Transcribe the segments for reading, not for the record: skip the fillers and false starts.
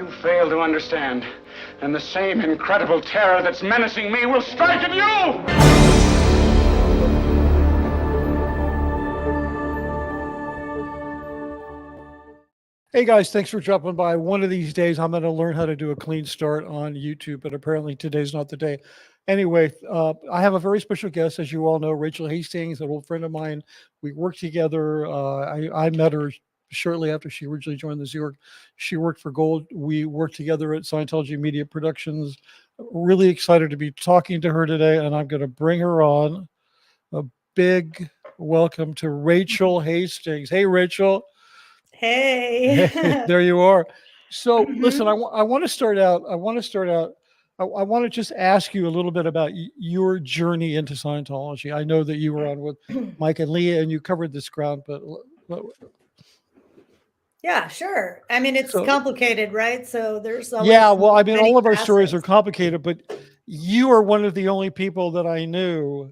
you fail to understand, then the same incredible terror that's menacing me will strike at you! Hey guys, thanks for dropping by. One of these days, I'm going to learn how to do a clean start on YouTube, but apparently today's not the day. Anyway, I have a very special guest, as you all know, Rachel Hastings, an old friend of mine. We worked together. I met her shortly after she originally joined the Zurich. She worked for Gold. We worked together at Scientology Media Productions. Really excited to be talking to her today, and I'm going to bring her on. A big welcome to Rachel Hastings. Hey, Rachel. Hey. There you are. So listen, I want to start out. I want to just ask you a little bit about your journey into Scientology. I know that you were on with Mike and Leah and you covered this ground, but yeah, sure. I mean, it's complicated, right? So there's always well, I mean, all of our stories are facets. complicated, but you are one of the only people that I knew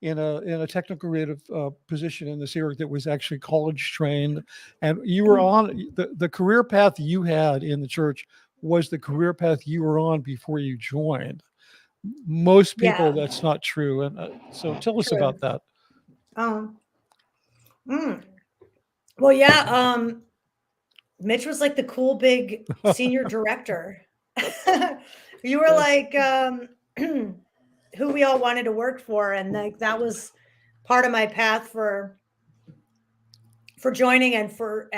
in a technical creative position in the Zurich that was actually college trained, and you were on the career path you had in the church was the career path you were on before you joined. Most people, that's not true, and so tell us about that. Well, yeah, Mitch was like the cool big senior director. You were like who we all wanted to work for, and like that was part of my path for joining and for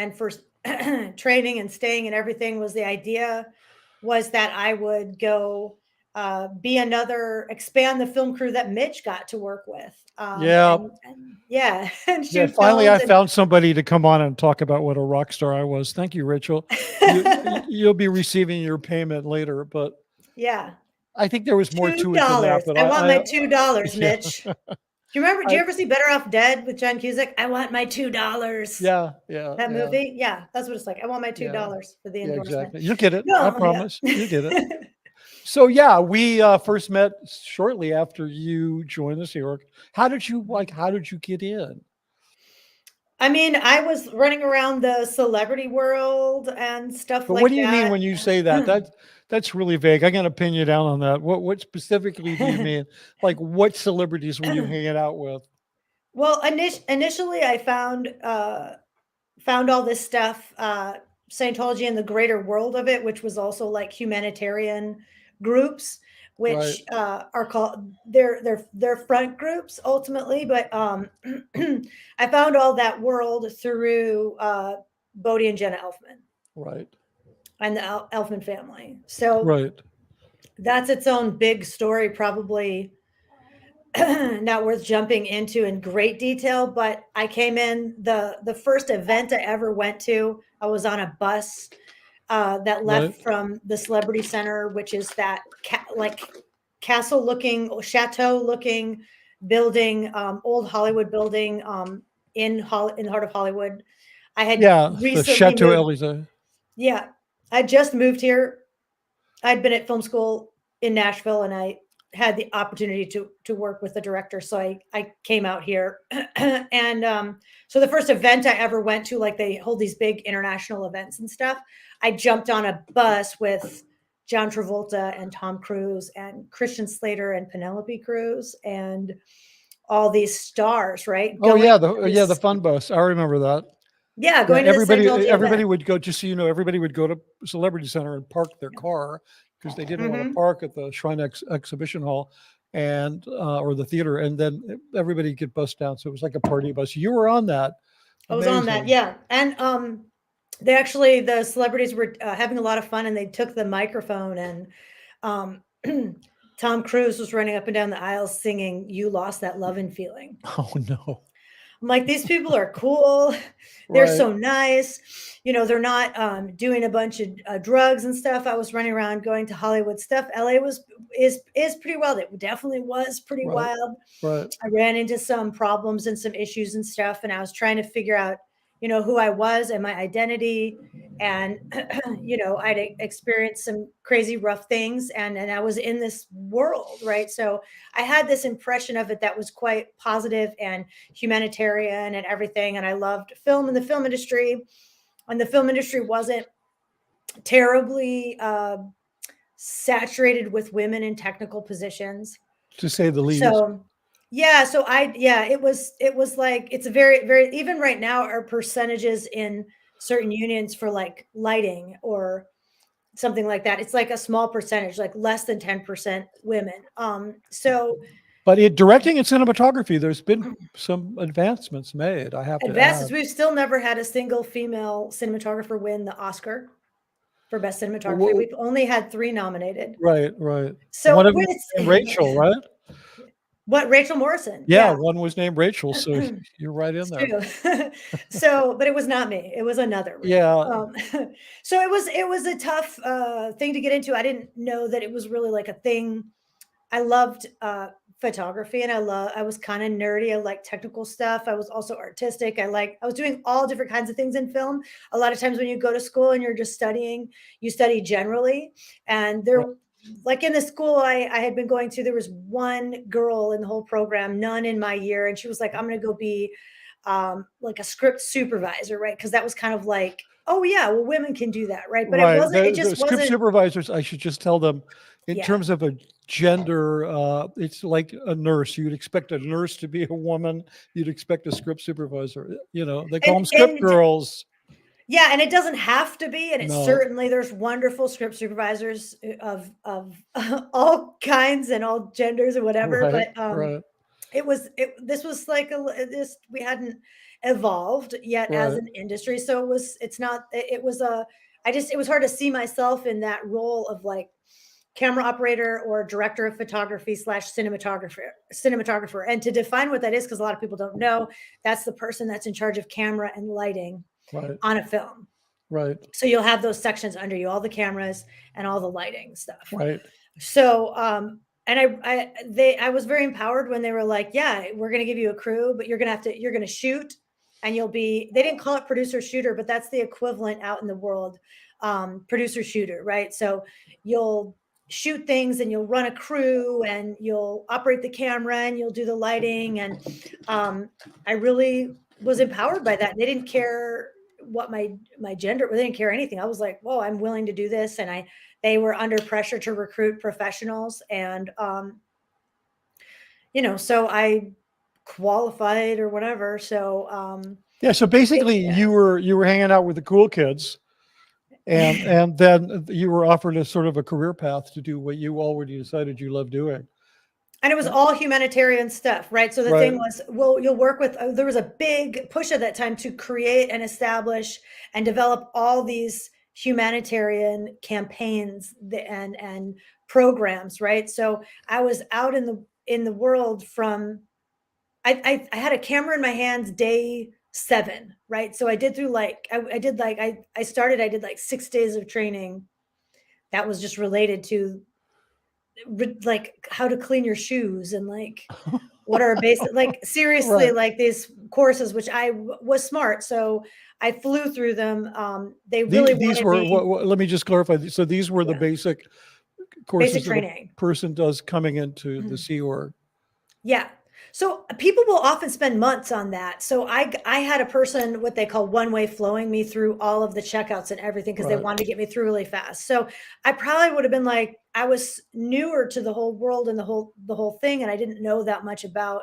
training and staying and everything. Was the idea was that I would go be expand the film crew that Mitch got to work with. And shoot finally I films found somebody to come on and talk about what a rock star I was. Thank you, Rachel. You'll be receiving your payment later, but yeah, I think there was more to it than that. But I want my $2, Mitch. Do you remember? Do you ever see Better Off Dead with John Cusack? I want my $2. Yeah. That movie? Yeah, that's what it's like. I want my $2 for the endorsement. Exactly. You get it. I promise. You get it. So yeah, we first met shortly after you joined the Zurich. How did you get in? I mean, I was running around the celebrity world and stuff but like that. What do you mean when you say that? That's really vague. I'm going to pin you down on that. What specifically do you mean? Like what celebrities were you hanging out with? Well, initially I found all this stuff, Scientology and the greater world of it, which was also like humanitarian groups, which are called they're front groups ultimately. But I found all that world through Bodhi and Jenna Elfman, right, and the Elfman family. So that's its own big story, probably not worth jumping into in great detail. But I came in the first event I ever went to. I was on a bus that left from the Celebrity Center, which is that castle-looking, chateau-looking building, old Hollywood building in the heart of Hollywood. I had recently the Chateau moved. Elysée. Yeah, I just moved here. I'd been at film school in Nashville, and I had the opportunity to work with the director. So I came out here. And so the first event I ever went to, like they hold these big international events and stuff, I jumped on a bus with John Travolta and Tom Cruise and Christian Slater and Penelope Cruz and all these stars, right? The fun bus. I remember that. Yeah, going to everybody would go, just so you know, everybody would go to Celebrity Center and park their car because they didn't want to park at the Shrine Exhibition Hall and or the theater, and then everybody could bus down. So it was like a party bus. You were on that. I was on that, yeah. And the celebrities were having a lot of fun, and they took the microphone, and Tom Cruise was running up and down the aisles singing "You Lost That Lovin' Feeling." Oh no. I'm like, these people are cool. They're so nice. You know, they're not doing a bunch of drugs and stuff. I was running around going to Hollywood stuff. LA is pretty wild. It definitely was pretty wild. Right. I ran into some problems and some issues and stuff, and I was trying to figure out, you know, who I was and my identity. And, you know, I'd experienced some crazy rough things, and I was in this world, right? So I had this impression of it that was quite positive and humanitarian and everything. And I loved film and the film industry, and the film industry wasn't terribly saturated with women in technical positions. To say the least. So it was like, it's a very, very, even right now, our percentages in certain unions for like lighting or something like that, it's like a small percentage, like less than 10% women. So But in directing and cinematography, there's been some advancements made, I have to advances, add. we've still never had a single female cinematographer win the Oscar for best cinematography. Well, We've only had 3 nominated. right, right. So One of them with was named Rachel, right? what, Rachel Morrison? Yeah, Yeah. one was named Rachel, so you're right in It's there. true. So, but it was not me. It was another Rachel. Yeah, So it was a tough thing to get into. I didn't know that it was really like a thing. I loved photography, and I was kind of nerdy. I like technical stuff. I was also artistic. I was doing all different kinds of things in film. A lot of times when you go to school and you're just studying, you study generally. And right, like in the school I had been going to, there was one girl in the whole program, none in my year. And she was like, I'm going to go be like a script supervisor, right? Because that was kind of like, oh yeah, well, women can do that, right? But right. it The just script wasn't. supervisors, I should just tell them, in Yeah. terms of a gender, it's like a nurse. You'd expect a nurse to be a woman. You'd expect a script supervisor. You know, they call them script And girls. yeah, and it doesn't have to be, and it No, certainly, there's wonderful script supervisors of all kinds and all genders or whatever. right, But right, this was like this, we hadn't evolved yet as right. an industry, so it's not, it was a, it was hard to see myself in that role of like camera operator or director of photography slash cinematographer. And to define what that is, because a lot of people don't know, that's the person that's in charge of camera and lighting Right, on a film. right, So you'll have those sections under you, all the cameras and all the lighting stuff. right. So, and I was very empowered when they were like, yeah, we're going to give you a crew, but you're going to shoot, and they didn't call it producer shooter, but that's the equivalent out in the world, producer shooter, right? So you'll shoot things, and you'll run a crew, and you'll operate the camera, and you'll do the lighting. And I really was empowered by that. They didn't care what my gender, they didn't care anything. I was like, whoa, I'm willing to do this. And they were under pressure to recruit professionals. And, so I qualified or whatever. So, Yeah. So basically, yeah. you were hanging out with the cool kids, and then you were offered a sort of a career path to do what you already decided you love doing. And it was all humanitarian stuff, right? So the thing Right, was, well, you'll work with, there was a big push at that time to create and establish and develop all these humanitarian campaigns and programs, right? So I was out in the world from, I had a camera in my hands day 7, right? So I did through like, I did like, I did like 6 days of training that was just related to like how to clean your shoes and like what are basic, like seriously, right. like these courses, which was smart. So I flew through them. They really These wanted were, me, let me just clarify. So these were the yeah, basic basic courses that a training. person does coming into the Sea Org. Yeah. So people will often spend months on that. So I had a person, what they call one-way flowing me through all of the checkouts and everything, because they Right, wanted to get me through really fast. So I probably would have been like, I was newer to the whole world and the whole thing, and I didn't know that much about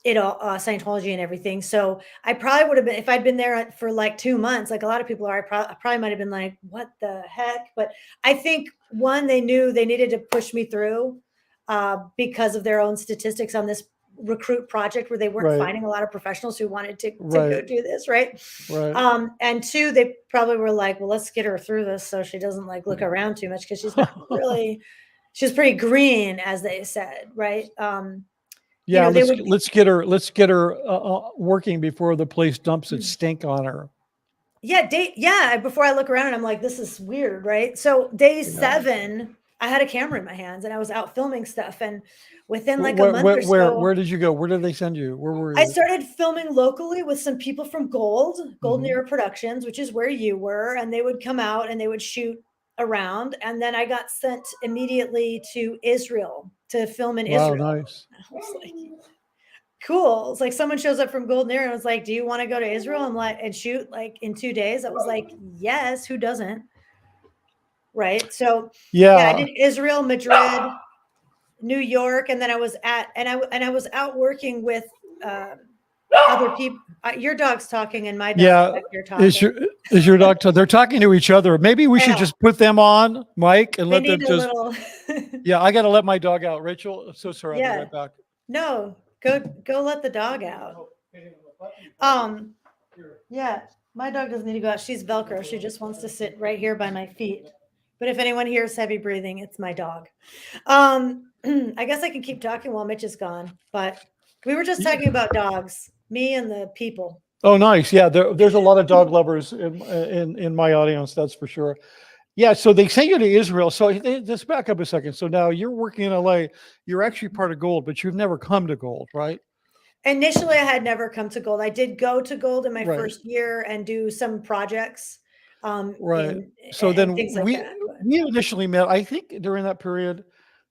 it all, Scientology and everything. So I probably would have been, if I'd been there for like 2 months, like a lot of people are, I probably might have been like, what the heck? But I think one, they knew they needed to push me through because of their own statistics on this recruit project, where they weren't right, finding a lot of professionals who wanted to go right, do this, right? right. And two, they probably were like, well, let's get her through this so she doesn't like look around too much, because she's not really, she's pretty green, as they said, right? Yeah, They would, let's get her working before the place dumps its stink on her. yeah, before I look around and I'm like, this is weird, right? So day Yeah. 7, I had a camera in my hands and I was out filming stuff. And within like a month or Where so, did you go? Where did they send you? Where were I you? started filming locally with some people from Gold Mhm. Mirror Productions, which is where you were. And they would come out and they would shoot around. And then I got sent immediately to Israel to film in Wow, Israel. nice. I was like, cool. It's like someone shows up from Golden Era and was like, do you want to go to Israel and shoot like in 2 days? I was like, yes, who doesn't? right? So yeah, I Yeah. did Israel, Madrid, New York, and then I was out working with other people. Your dog's talking, and my dog's Yeah. back here talking. Is your dog, they're talking to each other. Maybe we I should know. just put them on, Mike, and They let need them a just, little. yeah, I got to let my dog out. Rachel, I'm so sorry. I'll be Yeah. right back. No, go let the dog out. Yeah, my dog doesn't need to go out. She's Velcro. She just wants to sit right here by my feet. But if anyone hears heavy breathing, it's my dog. I guess I can keep talking while Mitch is gone, but we were just talking about dogs, me and the people. Oh, nice. Yeah, there's a lot of dog lovers in my audience, that's for sure. Yeah, so they sent you to Israel. So let's back up a second. So now you're working in LA. You're actually part of Gold, but you've never come to Gold, right? Initially, I had never come to Gold. I did go to Gold in my Right, first year and do some projects, right. in So and then things like that. But we initially met. I think during that period,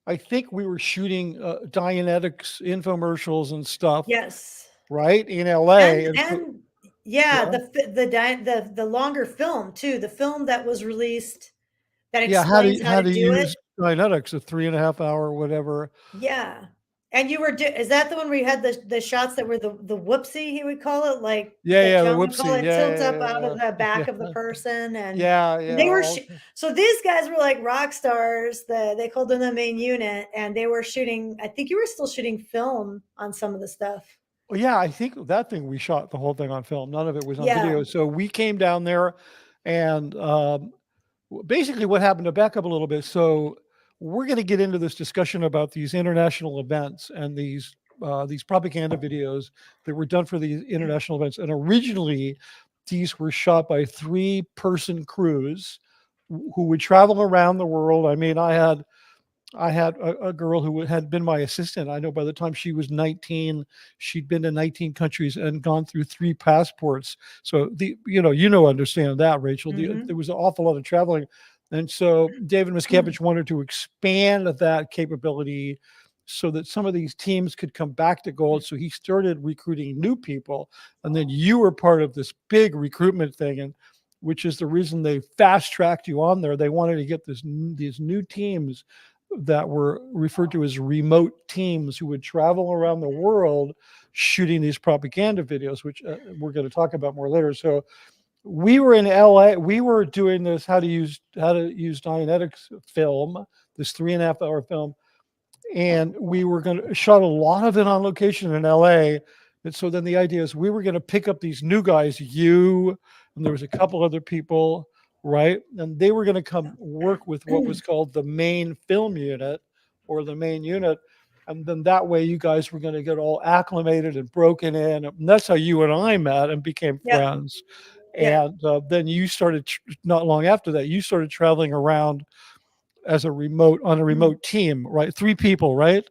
I think we were shooting Dianetics infomercials and stuff, yes, right, in LA. And so, and yeah, yeah, the longer film too, the film that was released that yeah. explains how How to to do it. use Dianetics, a 3.5 hour whatever. Yeah. And you were is that the one where you had the shots that were the whoopsie, he would call it, like Yeah, that yeah, the John would call whoopsie. it, Yeah, tilt yeah, up out yeah, of the back yeah, of the person, yeah, and yeah. they were so these guys were like rock stars. They called them the main unit, and they were shooting. I think you were still shooting film on some of the stuff. Well, yeah, I think that thing we shot the whole thing on film. None of it was on Yeah. video. So we came down there, and basically what happened, to back up a little bit. So we're going to get into this discussion about these international events and these propaganda videos that were done for these international events. And originally, these were shot by 3-person crews who would travel around the world. I mean, I had a girl who had been my assistant. I know by the time she was 19, she'd been to 19 countries and gone through 3 passports. So understand that, Rachel. There Hmm. was an awful lot of traveling. And so David Miscavige wanted to expand that capability so that some of these teams could come back to Gold. So he started recruiting new people. And then you were part of this big recruitment thing, and which is the reason they fast tracked you on there. They wanted to get these new teams that were referred to as remote teams who would travel around the world shooting these propaganda videos, which we're going to talk about more later. So we were in LA. We were doing this how to use Dianetics film, this 3.5 hour film, and we were going to shot a lot of it on location in LA. And so then the idea is we were going to pick up these new guys, you, and there was a couple other people, right? And they were going to come work with what was called the main film unit or the main unit. And then that way you guys were going to get all acclimated and broken in. And that's how you and I met and became Yeah. friends. Yeah. And then you started, not long after that, you started traveling around as a remote team, right? 3 people, right?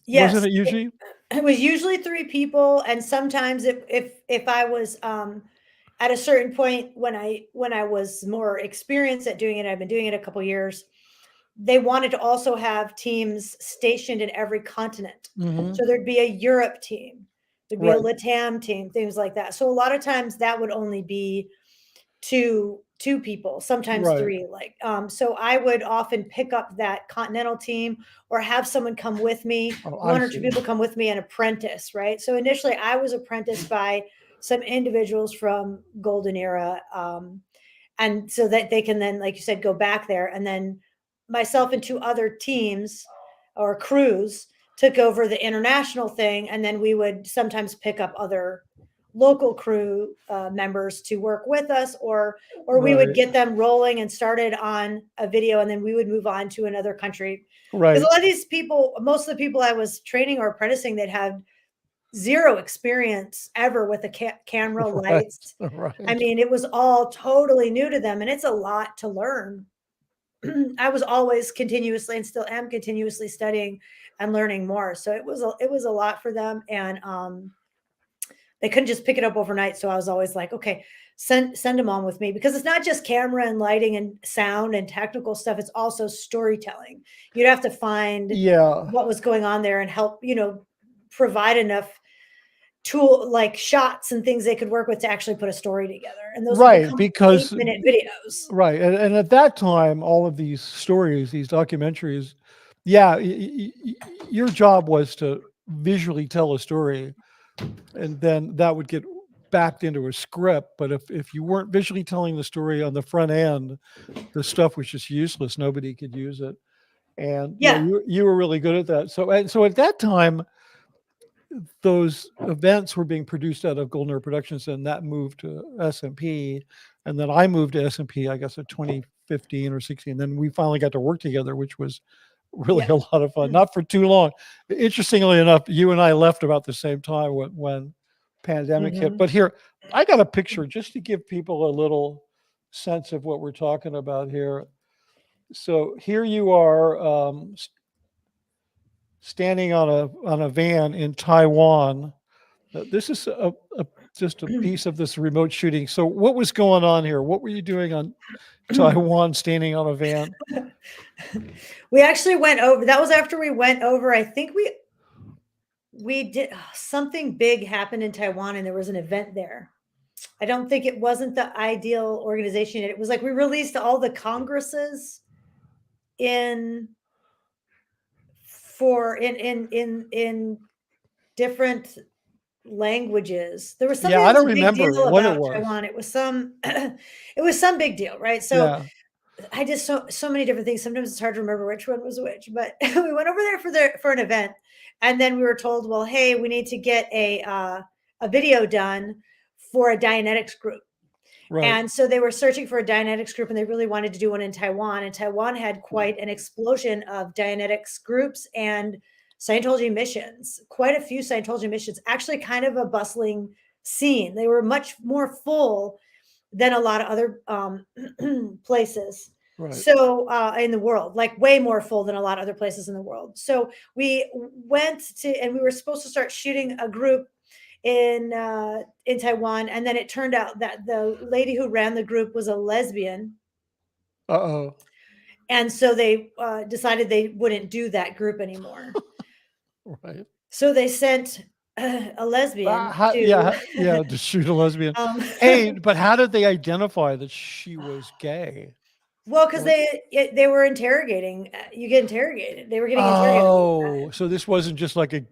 Wasn't Yes. it usually? It was usually 3 people, and sometimes if I was at a certain point when I was more experienced at doing it, I've been doing it a couple years. They wanted to also have teams stationed in every continent. Mhm. So there'd be a Europe team, there'd be a Right, LATAM team, things like that. So a lot of times that would only be two people, sometimes right. 3. Like, so I would often pick up that continental team or have someone come with me, Oh, I 1 or 2 see. people come with me and apprentice, right? So initially I was apprenticed by some individuals from Golden Era, and so that they can then, like you said, go back there. And then myself and 2 other teams or crews took over the international thing, and then we would sometimes pick up other local crew members to work with us, or we would Right, get them rolling and started on a video, and then we would move on to another country, because a right, lot of these people, most of the people I was training or apprenticing, that had zero experience ever with a camera, right, lights. I right. mean, it was all totally new to them, and it's a lot to learn. I was always continuously, and still am continuously, studying and learning more. So it was a lot for them, and they couldn't just pick it up overnight. So I was always like, okay, send them on with me, because it's not just camera and lighting and sound and technical stuff. It's also storytelling. You'd have to find Yeah, what was going on there and help, provide enough tool, like shots and things they could work with to actually put a story together. And those would Right, become because 8-minute videos. right, and at that time, all of these stories, these documentaries, yeah, your job was to visually tell a story, and then that would get backed into a script. But if you weren't visually telling the story on the front end, the stuff was just useless. Nobody could use it. And yeah, Yeah. you were really good at that. So at that time, those events were being produced out of Golden Era Productions, and that moved to SMP. And then I moved to SMP, I guess, in 2015 or 16. Then we finally got to work together, which was really Yeah. a lot of fun. Not for too long. Interestingly enough, you and I left about the same time when pandemic hit. Mhm. But here, I got a picture just to give people a little sense of what we're talking about here. So here you are, standing on a van in Taiwan. This is just a piece of this remote shooting. So what was going on here? What were you doing on Taiwan, standing on a van? We actually went over. That was after we went over. I think we did something big happened in Taiwan, and there was an event there. I don't think it wasn't the ideal organization. It was like we released all the congresses in in different languages. There was something Yeah, that I was don't a big remember deal what it about was. Taiwan. It was some it was some big deal, right? So Yeah. I did so many different things. Sometimes it's hard to remember which one was which, but we went over there for an event, and then we were told, well, hey, we need to get a video done for a Dianetics group. Right. And so they were searching for a Dianetics group, and they really wanted to do one in Taiwan. And Taiwan had quite an explosion of Dianetics groups and Scientology missions, quite a few Scientology missions, actually kind of a bustling scene. They were much more full than a lot of other places. Right. So in the world, like way more full than a lot of other places in the world. So we went to, and we were supposed to start shooting a group in Taiwan, and then it turned out that the lady who ran the group was a lesbian, Uh-oh. and so they decided they wouldn't do that group anymore. Right. So they sent a lesbian to Yeah, to shoot a lesbian. um, Hey, but how did they identify that she was gay? well, because What? they were interrogating. You get interrogated. They were getting interrogated all Oh, so this wasn't just like a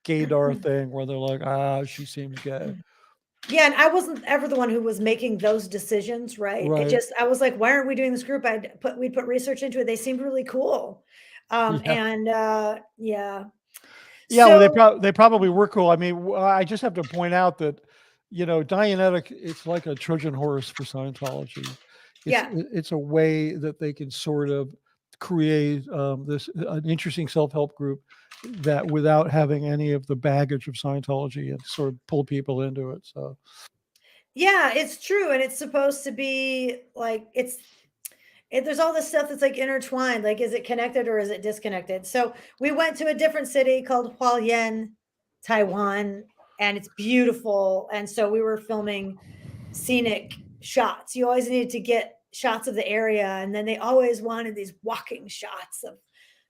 gaydar the thing where they're like, ah, she seems gay. time. Yeah, and I wasn't ever the one who was making those decisions, right? It Right. just I was like, why aren't we doing this group? We'd put research into it. They seemed really cool. Yeah. And yeah. Yeah, well, So they probably were cool. I mean, I just have to point out that, Dianetic, it's like a Trojan horse for Scientology. yeah. It's a way that they can sort of create this an interesting self-help group that without having any of the baggage of Scientology and sort of pull people into it. So Yeah, it's true. And it's supposed to be like there's all this stuff that's like intertwined. Like, is it connected or is it disconnected? So we went to a different city called Hualien, Taiwan, and it's beautiful. And so we were filming scenic shots. You always needed to get shots of the area. And then they always wanted these walking shots of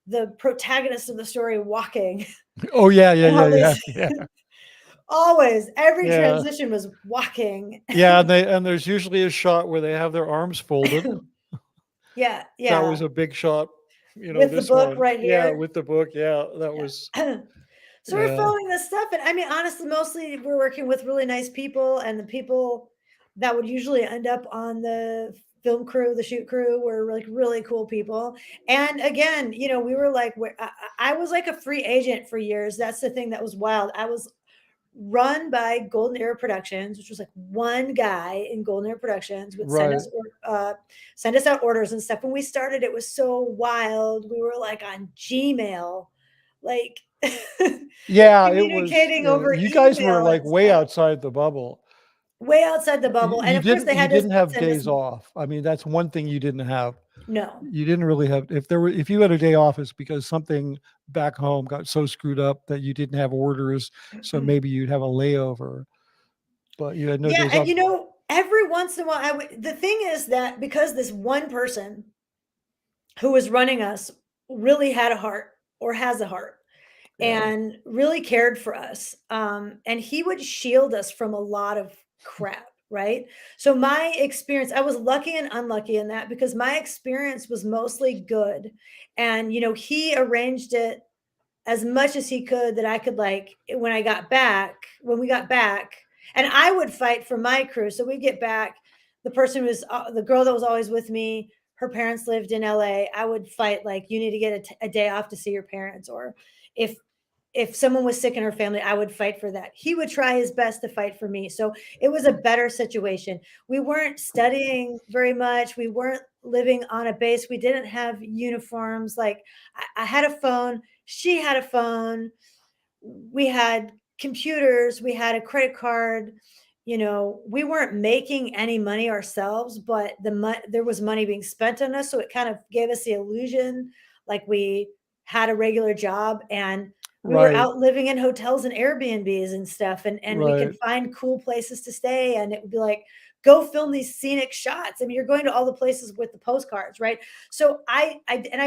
the protagonist of the story walking. oh yeah, yeah, And yeah, all yeah, these yeah. always every Yeah. transition was walking. Yeah, and there's usually a shot where they have their arms folded. Yeah, That was yeah. a big shot, With the this book one. right Yeah, here. with the book. Yeah, that was Yeah. So we're yeah. filming this stuff, and I mean, honestly, mostly we're working with really nice people, and the people that would usually end up on the film crew, the shoot crew, were like really cool people. And again, we were like, I was like a free agent for years. That's the thing that was wild. I was run by Golden Era Productions, which was like one guy in Golden Era Productions would Right. send us out orders and stuff. When we started, it was so wild. We were like on Gmail, like Yeah, it was communicating over you guys were, email like, and way stuff, outside the bubble. way outside the You bubble. And you of course, didn't they you had to didn't have send us days off. I mean, that's one thing you didn't have. no. You didn't really have if you had a day off, it's because something back home got so screwed up that you didn't have orders, so maybe you'd have a layover, but you had no Yeah, days and off. every once in a while, the thing is that because this one person who was running us really had a heart or has a heart. and really cared for us. And he would shield us from a lot of crap, right? So my experience, I was lucky and unlucky in that because my experience was mostly good. And, he arranged it as much as he could that I could like when we got back, and I would fight for my crew. So we get back, the person who was the girl that was always with me, her parents lived in LA. I would fight like you need to get a day off to see your parents, or if someone was sick in her family, I would fight for that. He would try his best to fight for me. So it was a better situation. We weren't studying very much. We weren't living on a base. We didn't have uniforms. Like I had a phone. She had a phone. We had computers. We had a credit card. We weren't making any money ourselves, but there was money being spent on us. So it kind of gave us the illusion like we had a regular job, and we were Right. out living in hotels and Airbnbs and stuff, and we Right. could find cool places to stay, and it would be like, go film these scenic shots. I mean, you're going to all the places with the postcards, right? So I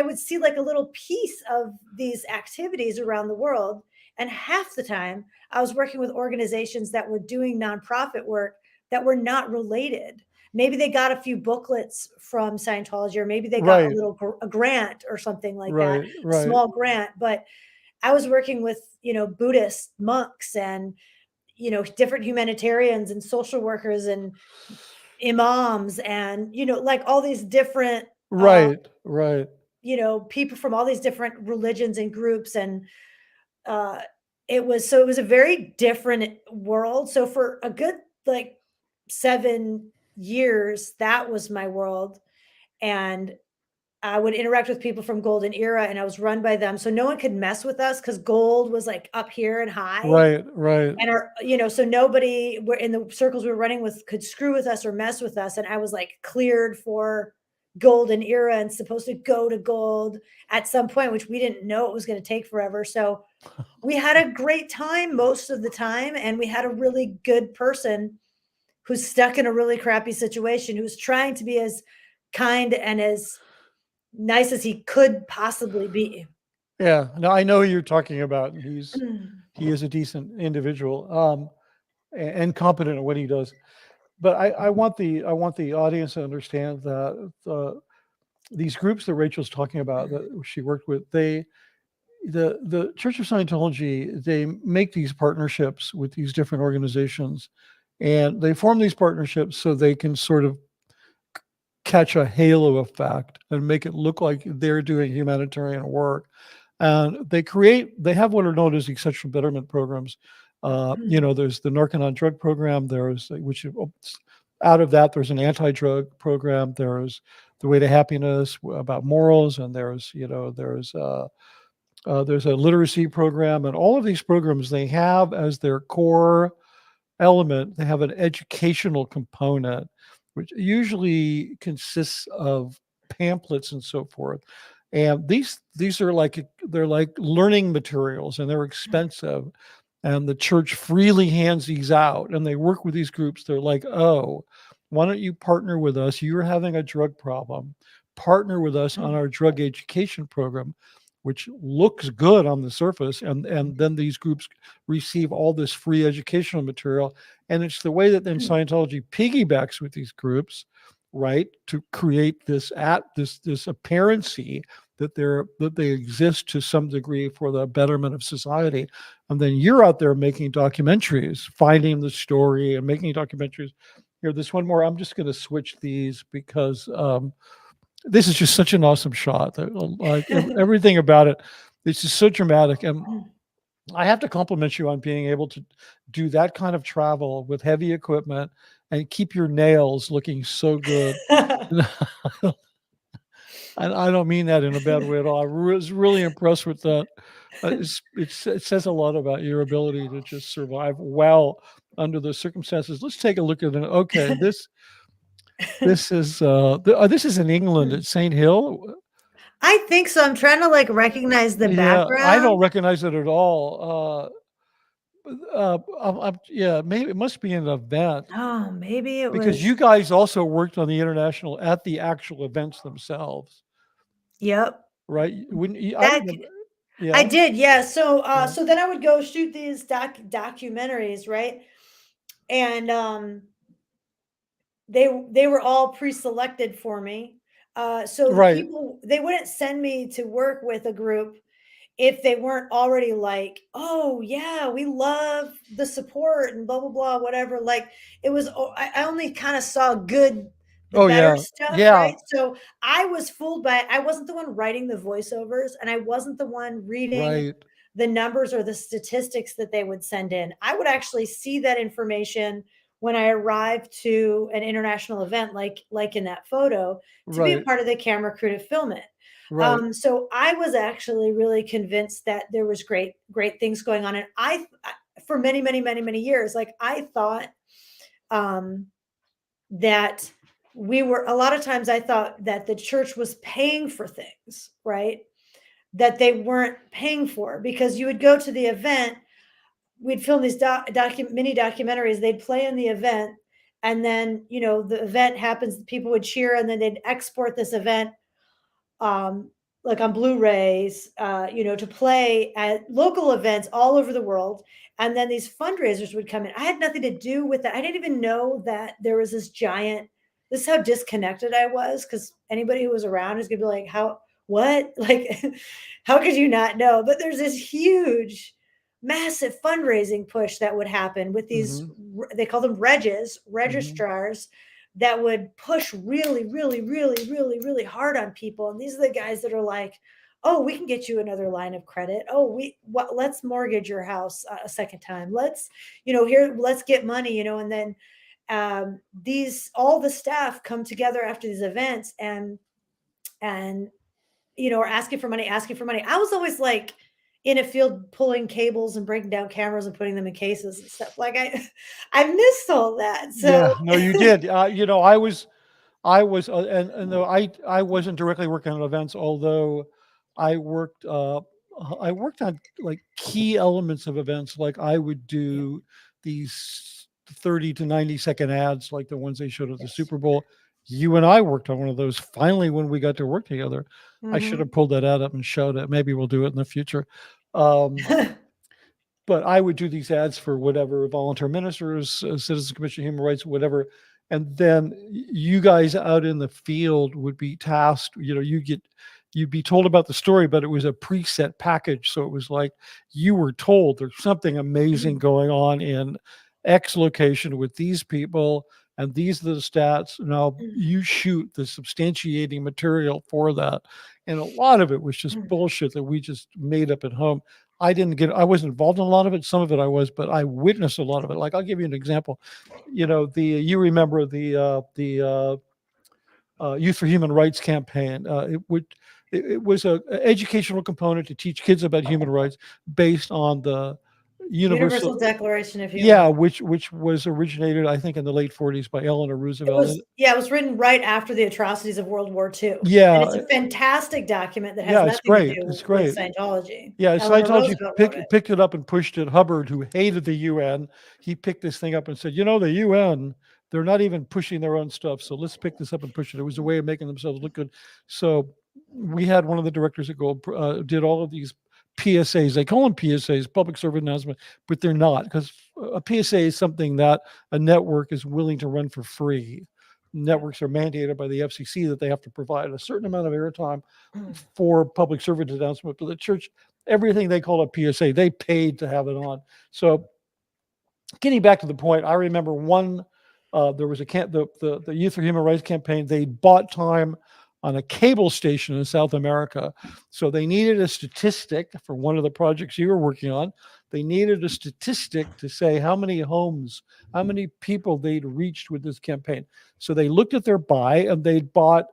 would see like a little piece of these activities around the world, and half the time I was working with organizations that were doing nonprofit work that were not related. Maybe they got a few booklets from Scientology, or maybe they got Right. a grant or something like that, Right. a Right. small grant. But I was working with, Buddhist monks and, different humanitarians and social workers and imams and, like all these different, Right. Right. people from all these different religions and groups. And uh, it was a very different world. So for a good like 7 years, that was my world. And I would interact with people from Golden Era, and I was run by them. So no one could mess with us because gold was like up here and high. Right. Right. And so nobody were in the circles we were running with could screw with us or mess with us. And I was like cleared for Golden Era and supposed to go to gold at some point, which we didn't know it was going to take forever. So we had a great time most of the time. And we had a really good person who's stuck in a really crappy situation, who's trying to be as kind and as nice as he could possibly be. Yeah. No, I know who you're talking about. And he is a decent individual, and competent at what he does. But I want the audience to understand that these groups that Rachel's talking about that she worked with, the Church of Scientology, they make these partnerships with these different organizations, and they form these partnerships so they can sort of catch a halo effect and make it look like they're doing humanitarian work. And they have what are known as these sexual betterment programs. There's the Narcan drug program. Out of that, there's an anti-drug program. There's the Way to Happiness about morals, and there's a literacy program, and all of these programs, they have as their core element, they have an educational component, which usually consists of pamphlets and so forth. And these are they're like learning materials, and they're expensive. And the church freely hands these out, and they work with these groups. They're like, oh, why don't you partner with us? You're having a drug problem. Partner with us on our drug education program, which looks good on the surface. And then these groups receive all this free educational material. And it's the way that then Scientology piggybacks with these groups, right, to create this apparency that they exist to some degree for the betterment of society. And then you're out there making documentaries, finding the story and making documentaries. Here, this one more. I'm just going to switch these because this is just such an awesome shot. Like everything about it, it's just so dramatic. And I have to compliment you on being able to do that kind of travel with heavy equipment and keep your nails looking so good. I don't mean that in a bad way at all. I was really impressed with that. It says a lot about your ability to just survive well under the circumstances. Let's take a look at it. Okay, this is in England at St. Hill. I think so. I'm trying to like recognize the Yeah, I don't background. recognize it at all. Yeah, maybe it must be an event Oh, maybe it because was. you guys also worked on the actual events themselves, Yep. right? Wouldn't you? I That remember. Yeah. I did, yeah. So Yeah. so then I would go shoot these documentaries, right? And they were all pre-selected for me. So the Right. people, they wouldn't send me to work with a group if they weren't already like, oh yeah, we love the support and blah blah blah, whatever. Like it was, I only kind of saw the Oh better yeah. stuff, Yeah. right? So I was fooled by it. I wasn't the one writing the voiceovers, and I wasn't the one reading Right. the numbers or the statistics that they would send in. I would actually see that information when I arrived to an international event, like in that photo, to be a Right. part of the camera crew to film it. Right. So I was actually really convinced that there was great things going on, and for many years, like I thought um, that we were. A lot of times, I thought that the church was paying for things, right? That they weren't paying for, because you would go to the event, we'd film these mini documentaries, they'd play in the event, and then the event happens, people would cheer, and then they'd export this event like on Blu-rays, to play at local events all over the world. And then these fundraisers would come in. I had nothing to do with that. I didn't even know that there was this giant. This is how disconnected I was, because anybody who was around is gonna be like, "How? What? Like, how could you not know?" But there's this huge, massive fundraising push that would happen with these. Mm-hmm. They call them Mm-hmm. registrars, that would push really hard on people. And these are the guys that are like, oh, we can get you another line of credit. Oh, let's mortgage your house a second time. Let's, here, let's get money, and then all the staff come together after these events, and are asking for money. I was always like in a field pulling cables and breaking down cameras and putting them in cases and stuff. Like I missed all that. Yeah. So No, you did. I was, and though I wasn't directly working on events, although I worked, I worked on like key elements of events. Like I would yeah, do these 30 to 90-second ads, like the ones they showed at the yes. Super Bowl. You and I worked on one of those. Finally, when we got to work together, I should Mhm. have pulled that ad up and showed it. Maybe we'll do it in the future. Um, but I would do these ads for whatever volunteer ministers, Citizens Commission, Human Rights, whatever. And then you guys out in the field would be tasked. You'd be told about the story, but it was a preset package. So it was like you were told there's something amazing going on in X location with these people, and these are the stats. Now you shoot the substantiating material for that. And a lot of it was just bullshit that we just made up at home. I wasn't involved in a lot of it. Some of it I was, but I witnessed a lot of it. Like I'll give you an example. You remember the Youth for Human Rights campaign. It was a educational component to teach kids about human rights based on the universal, Universal Declaration of Human yeah, Rights. which was originated, I think, in the late 40s by Eleanor It Roosevelt. was, yeah, it was written right after the atrocities of World War II, and it's Yeah, a fantastic document that has yeah, it's nothing to great. do It's with great. Scientology. Yeah, Eleanor Scientology Roosevelt wrote it. picked it up and pushed it. Hubbard, who hated the UN, he picked this thing up and said, the UN, they're not even pushing their own stuff. So let's pick this up and push it. It was a way of making themselves look good. So we had one of the directors at Gold did all of these PSAs. They call them PSAs, public service announcement, but they're not, because a PSA is something that a network is willing to run for free. Yeah. Networks are mandated by the FCC that they have to provide a certain amount of airtime for public service announcement. But the church, everything they call a PSA, they paid to have it on. So getting back to the point, I remember there was the Youth for Human Rights campaign. They bought time on a cable station in South America. So they needed a statistic for one of the projects you were working on. They needed a statistic to say how many homes, how many people they'd reached with this campaign. So they looked at their buy, and they'd bought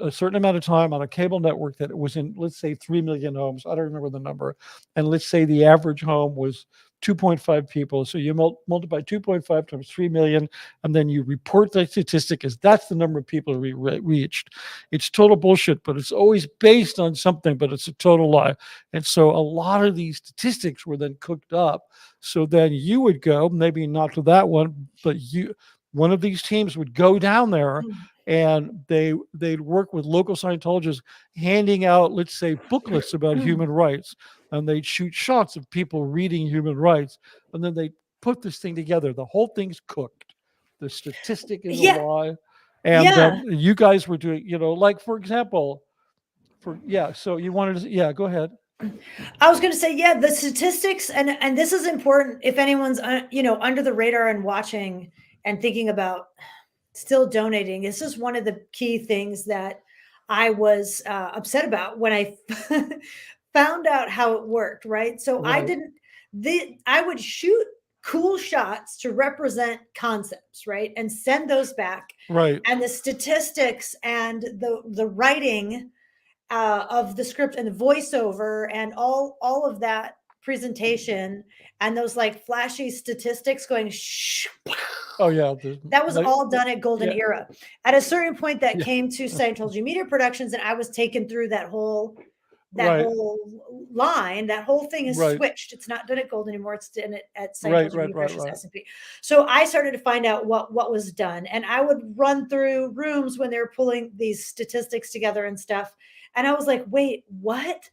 a certain amount of time on a cable network that it was in, let's say, 3 million homes. I don't remember the number. And let's say the average home was 2.5 people. So you multiply 2.5 times 3 million, and then you report that statistic as that's the number of people we reached. It's total bullshit, but it's always based on something, but it's a total lie. And so a lot of these statistics were then cooked up. So then you would go, maybe not to that one, but one of these teams would go down there and they'd work with local Scientologists, handing out, let's say, booklets about human rights, and they'd shoot shots of people reading human rights, and then they put this thing together. The whole thing's cooked. The statistic is a Yeah. lie, and Yeah. you guys were doing, like for example, So you wanted to, go ahead. I was going to say, yeah, the statistics, and this is important if anyone's under the radar and watching and thinking about still donating. This is one of the key things that I was upset about when I found out how it worked. Right, so Right. I would shoot cool shots to represent concepts, right, and send those back. Right. And the statistics and the writing of the script and the voiceover and all of that presentation and those like flashy statistics going shh, Oh yeah, that was all done at Golden yeah. Era. At a certain point, that Yeah. came to Scientology Media Productions, and I was taken through that whole Right. line. That whole thing is Right. switched. It's not done at Golden anymore. It's done at Right, Scientology right, Media right, Productions right. S&P. So I started to find out what was done, and I would run through rooms when they were pulling these statistics together and stuff. And I was like, wait, what?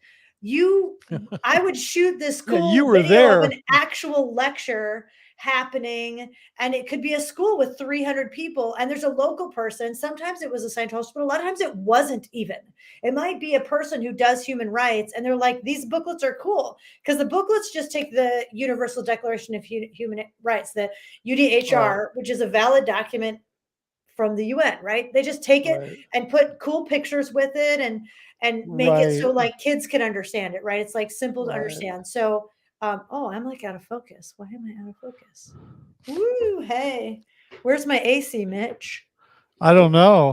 I would shoot this Yeah, cool you were video there. of an actual lecture happening, and it could be a school with 300 people, and there's a local person. Sometimes it was a Scientologist, but a lot of times it wasn't even. It might be a person who does human rights, and they're like, these booklets are cool, because the booklets just take the Universal Declaration of Human Rights, the UDHR, which is a valid document from the UN, right? They just take it and put cool pictures with it and make it so like kids can understand it, right? It's like simple to understand. So, I'm like out of focus. Why am I out of focus? Woo, hey, where's my AC, Mitch? I don't know.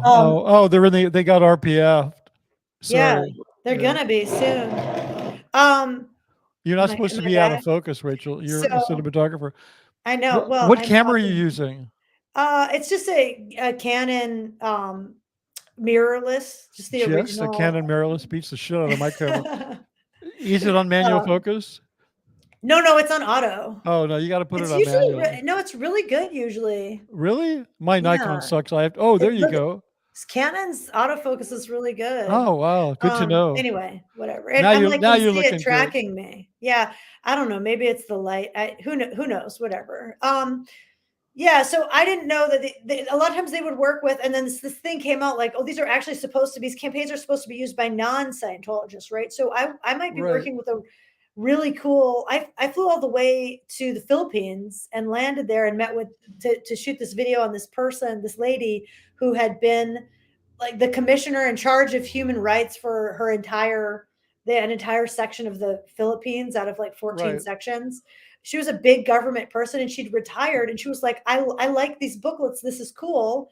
They got RPF. So yeah, they're gonna be soon. You're not supposed to be out of focus, Rachel. You're a cinematographer. I know. Well, what I'm camera are you talking. using? It's just a Canon mirrorless, just the original. A Canon mirrorless beats the shit out of my camera. Is it on manual focus? No, it's on auto. Oh no, you got to put It's it on usually manual. no, it's really good usually. Really? My Nikon Yeah. sucks. There you go. Canon's autofocus is really good. Oh wow, good to know. Anyway, whatever. And Now I'm you're like, now you you're see looking it tracking me. Yeah, I don't know. Maybe it's the light. Who knows? Whatever. Yeah. So I didn't know that a lot of times they would work with, and then this thing came out like, oh, these are actually supposed to be. These campaigns are supposed to be used by non-Scientologists, right? So I might be working with a really cool. I flew all the way to the Philippines and landed there and met with to shoot this video on this person, this lady who had been like the commissioner in charge of human rights for an entire section of the Philippines out of like 14 sections. She was a big government person, and she'd retired, and she was like, I like these booklets. This is cool.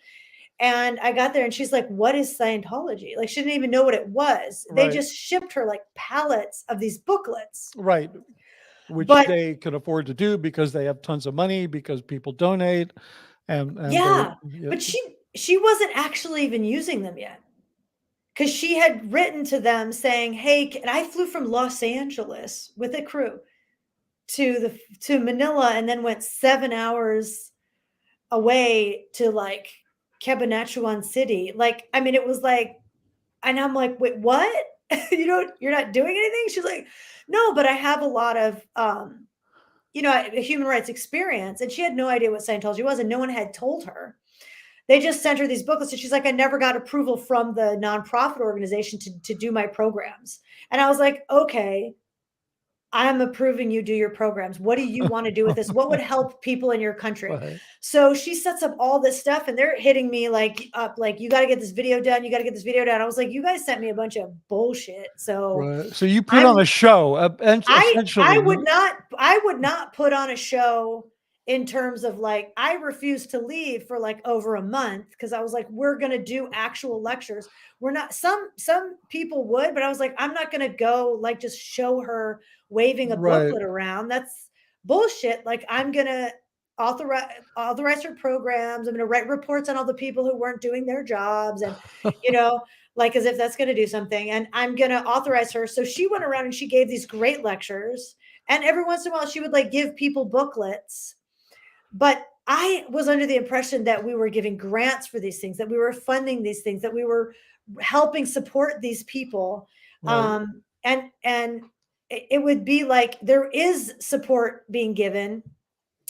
And I got there and she's like, what is Scientology? Like, she didn't even know what it was. They just shipped her like pallets of these booklets. Right. Which they could afford to do because they have tons of money, because people donate. But she wasn't actually even using them yet. Because she had written to them saying, hey, and I flew from Los Angeles with a crew to Manila, and then went 7 hours away to like Cabanatuan City. Like, I mean, it was like, and I'm like, wait, what? You're not doing anything? She's like, no, but I have a lot of, a human rights experience. And she had no idea what Scientology was, and no one had told her. They just sent her these booklets, and she's like, I never got approval from the nonprofit organization to do my programs. And I was like, okay, I'm approving you do your programs. What do you want to do with this? What would help people in your country? So she sets up all this stuff, and they're hitting me like, you got to get this video done. You got to get this video done. I was like, you guys sent me a bunch of bullshit. So, so you put on a show. I would not put on a show in terms of like, I refused to leave for like over a month because I was like, we're going to do actual lectures. We're not, some people would, but I was like, I'm not going to go like just show her waving a booklet around. That's bullshit. Like, I'm going to authorize her programs. I'm going to write reports on all the people who weren't doing their jobs, and, like as if that's going to do something. And I'm going to authorize her. So she went around and she gave these great lectures. And every once in a while she would like give people booklets. But I was under the impression that we were giving grants for these things, that we were funding these things, that we were helping support these people. Right. And it would be like there is support being given,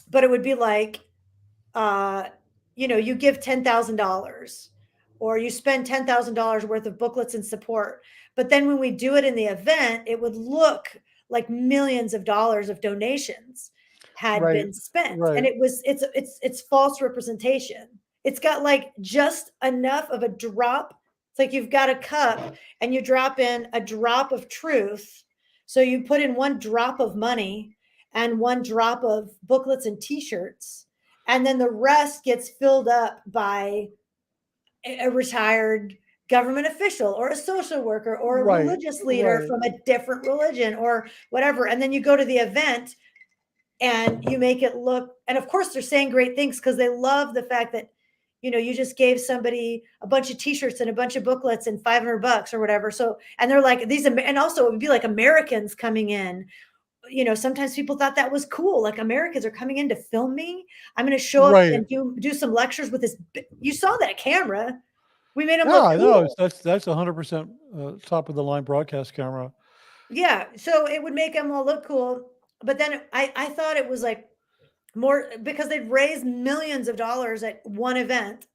but it would be like, uh, you give $10,000 or you spend $10,000 worth of booklets and support. But then when we do it in the event, it would look like millions of dollars of donations had Right. been spent. And Right. it's false representation. It's got like just enough of a drop. It's like you've got a cup and you drop in a drop of truth. So you put in one drop of money and one drop of booklets and t-shirts, and then the rest gets filled up by a retired government official or a social worker or a Right. religious leader Right. from a different religion or whatever. And then you go to the event and you make it look, and of course they're saying great things because they love the fact that you just gave somebody a bunch of t-shirts and a bunch of booklets and $500 or whatever. So, and they're like these, and also it would be like Americans coming in. Sometimes people thought that was cool. Like, Americans are coming in to film me. I'm going to show up Right. and do some lectures with this. You saw that camera. We made them Yeah, look I know. cool. That's 100% top of the line broadcast camera. Yeah. So it would make them all look cool. But then I thought it was like more because they'd raised millions of dollars at one event.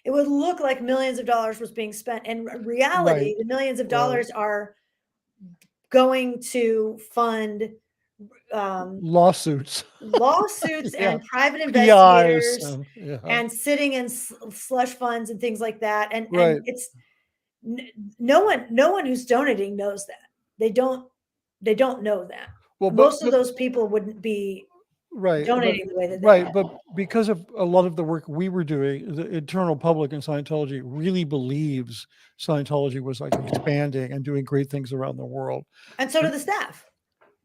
It would look like millions of dollars was being spent. In Right. reality, the millions of Right. dollars are going to fund um, Lawsuits. lawsuits Yeah. and private PIs. investigators Yeah. and sitting in slush funds and things like that. And Right. it's no one who's donating knows that. They don't know that. Well, Most of those people wouldn't be right, donating the way that they right, are. but because of a lot of the work we were doing, the internal public in Scientology really believes Scientology was like expanding and doing great things around the world. And so do And the staff.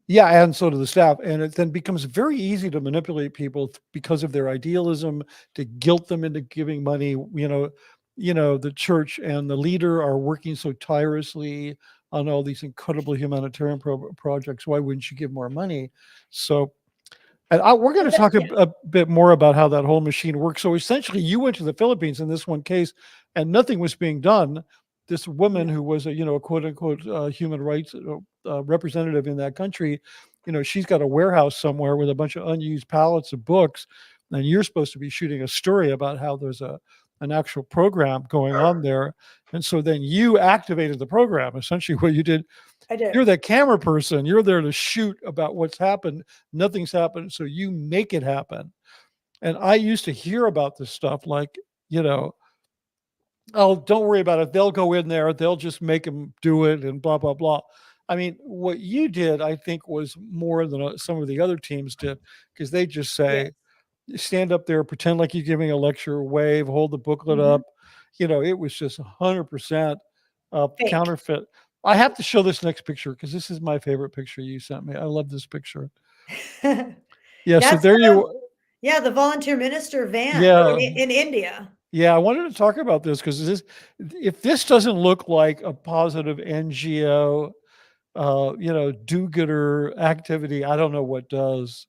yeah, and so do the staff. And it then becomes very easy to manipulate people because of their idealism, to guilt them into giving money. The church and the leader are working so tirelessly on all these incredible humanitarian projects. Why wouldn't you give more money? So, and we're going to talk Yeah, a bit more about how that whole machine works. So essentially, you went to the Philippines in this one case, and nothing was being done. This woman no. who was a quote unquote human rights representative in that country, she's got a warehouse somewhere with a bunch of unused pallets of books, and you're supposed to be shooting a story about how there's an actual program going on there. And so then you activated the program. Essentially, what you did, I did. you're the camera person. You're there to shoot about what's happened. Nothing's happened, so you make it happen. And I used to hear about this stuff like, you know, oh, don't worry about it. They'll go in there. They'll just make them do it and blah, blah, blah. I mean, what you did, I think, was more than some of the other teams did because they just Yes. say, stand up there, pretend like you're giving a lecture, wave, hold the booklet Mhm. up. It was just 100% Fake. counterfeit. I have to show this next picture because this is my favorite picture you sent me. I love this picture. Yeah, so That's there you. the volunteer minister van Yeah, in India. yeah. I wanted to talk about this because if this doesn't look like a positive NGO, do-gooder activity, I don't know what does.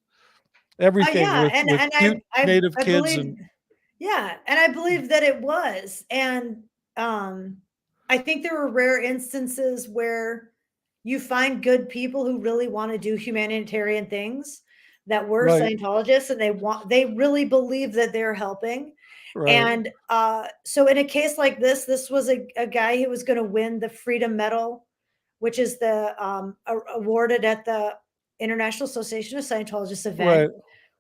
Oh Everything yeah, with and cute native I kids believe, and yeah, and I believe that it was. And um I think there were rare instances where you find good people who really want to do humanitarian things that were right, Scientologists, and they really believe that they're helping. right, And so in a case like this was a guy who was going to win the Freedom Medal, which is the awarded at the International Association of Scientologists event, right,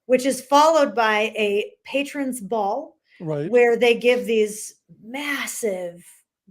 which is followed by a patrons ball right, where they give these massive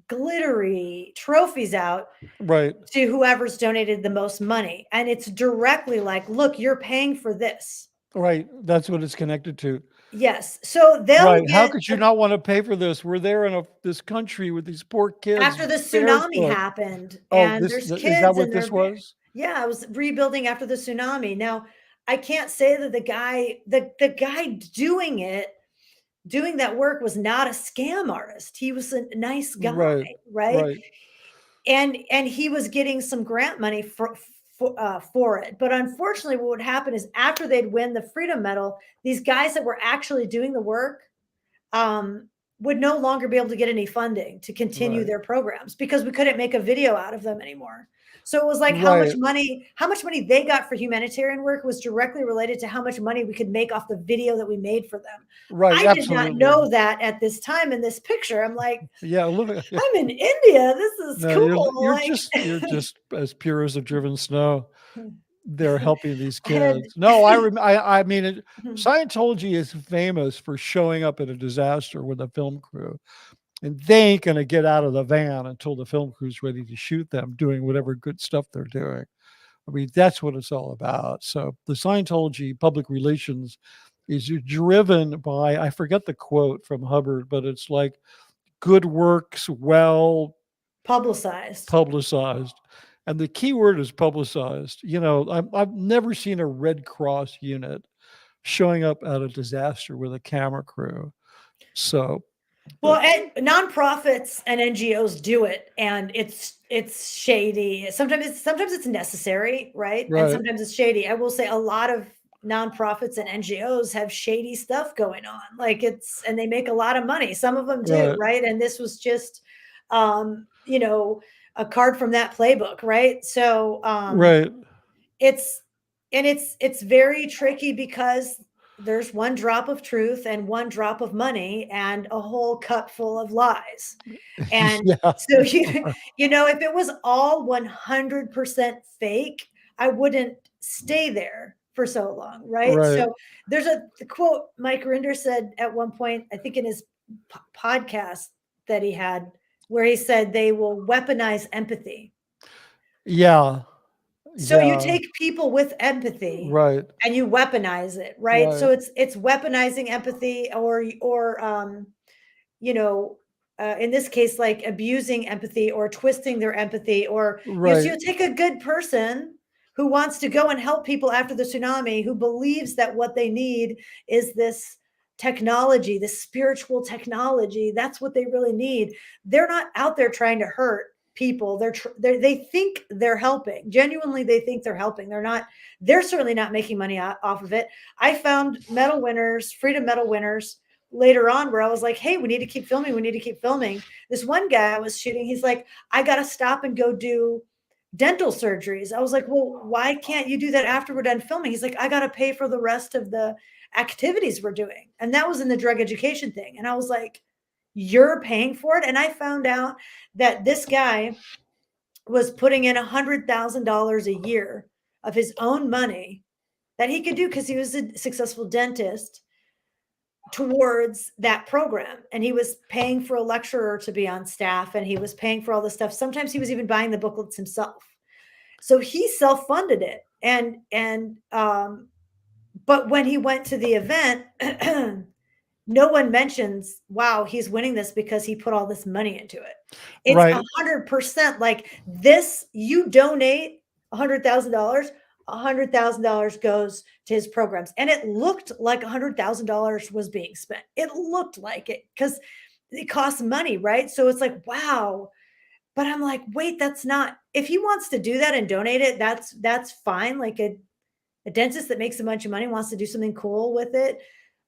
glittery trophies out right, to whoever's donated the most money. And it's directly like, look, you're paying for this. right. That's what it's connected to. Yes. So they'll Right. How get could you not want to pay for this? We're there in this country with these poor kids after the tsunami barefoot. happened, Oh, and this there's is that kids what and this was? yeah, I was rebuilding after the tsunami. Now, I can't say that the guy doing that work was not a scam artist. He was a nice guy, Right, right? right, And he was getting some grant money for it. But unfortunately, what would happen is after they'd win the Freedom Medal, these guys that were actually doing the work would no longer be able to get any funding to continue Right. their programs because we couldn't make a video out of them anymore. So it was like Right. how much money they got for humanitarian work was directly related to how much money we could make off the video that we made for them. Right. I did not Absolutely. know that at this time in this picture. I'm like, Yeah. Look. Yeah. I'm in India. This is No, cool. you're Like, just as pure as the driven snow. They're helping these I had, kids. No, I mean, Scientology is famous for showing up at a disaster with a film crew, and they ain't going to get out of the van until the film crew's ready to shoot them doing whatever good stuff they're doing. I mean, that's what it's all about. So the Scientology public relations is driven by, I forget the quote from Hubbard, but it's like good works well publicized. publicized. And the key word is publicized. You know, I've never seen a Red Cross unit showing up at a disaster with a camera crew. So, Well, and nonprofits and NGOs do it, and it's shady. Sometimes it's necessary, right? And right, sometimes it's shady. I will say a lot of nonprofits and NGOs have shady stuff going on. Like and they make a lot of money. Some of them do, right, right? And this was just, you know, a card from that playbook, right? So, right, it's very tricky because there's one drop of truth and one drop of money and a whole cup full of lies. And yeah, so you know, if it was all 100% fake, I wouldn't stay there for so long, right? right, So there's the quote Mike Rinder said at one point, I think in his podcast that he had, where he said they will weaponize empathy. yeah, So you yeah, take people with empathy right, and you weaponize it, right? So right, it's weaponizing empathy or you know, in this case, like abusing empathy or twisting their empathy, or so right, you take a good person who wants to go and help people after the tsunami, who believes that what they need is this technology, this spiritual technology. That's what they really need. They're not out there trying to hurt people. They think they're helping. Genuinely, they think they're helping. They're not. They're certainly not making money off of it. I found medal winners, freedom medal winners later on where I was like, hey, we need to keep filming. We need to keep filming. This one guy I was shooting, he's like, I got to stop and go do dental surgeries. I was like, well, why can't you do that after we're done filming? He's like, I got to pay for the rest of the activities we're doing. And that was in the drug education thing. And I was like, you're paying for it? And I found out that this guy was putting in $100,000 a year of his own money that he could do because he was a successful dentist towards that program. And he was paying for a lecturer to be on staff, and he was paying for all this stuff. Sometimes he was even buying the booklets himself. So he self-funded it. But when he went to the event, no one mentions, wow, he's winning this because he put all this money into it. It's right, 100% like this. You donate $100,000, $100,000 goes to his programs. And it looked like $100,000 was being spent. It looked like it because it costs money, right? So it's like, wow. But I'm like, wait, that's not, if he wants to do that and donate it, that's fine. Like a dentist that makes a bunch of money wants to do something cool with it.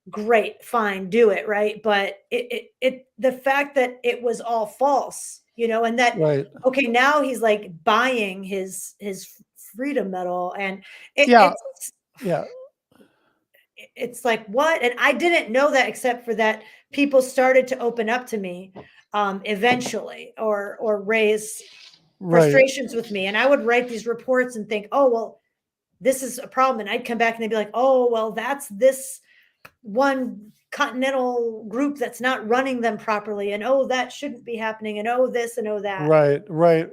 Great, fine, do it, right? But the fact that it was all false, you know, and that, right. okay, now he's like buying his freedom medal, and Yeah, yeah, it's like, what? And I didn't know that, except for that people started to open up to me eventually, or raise right, frustrations with me. And I would write these reports and think, oh, well, this is a problem. And I'd come back and they'd be like, oh, well, that's this one continental group that's not running them properly. And oh, that shouldn't be happening. And oh, this and oh, that. right, right.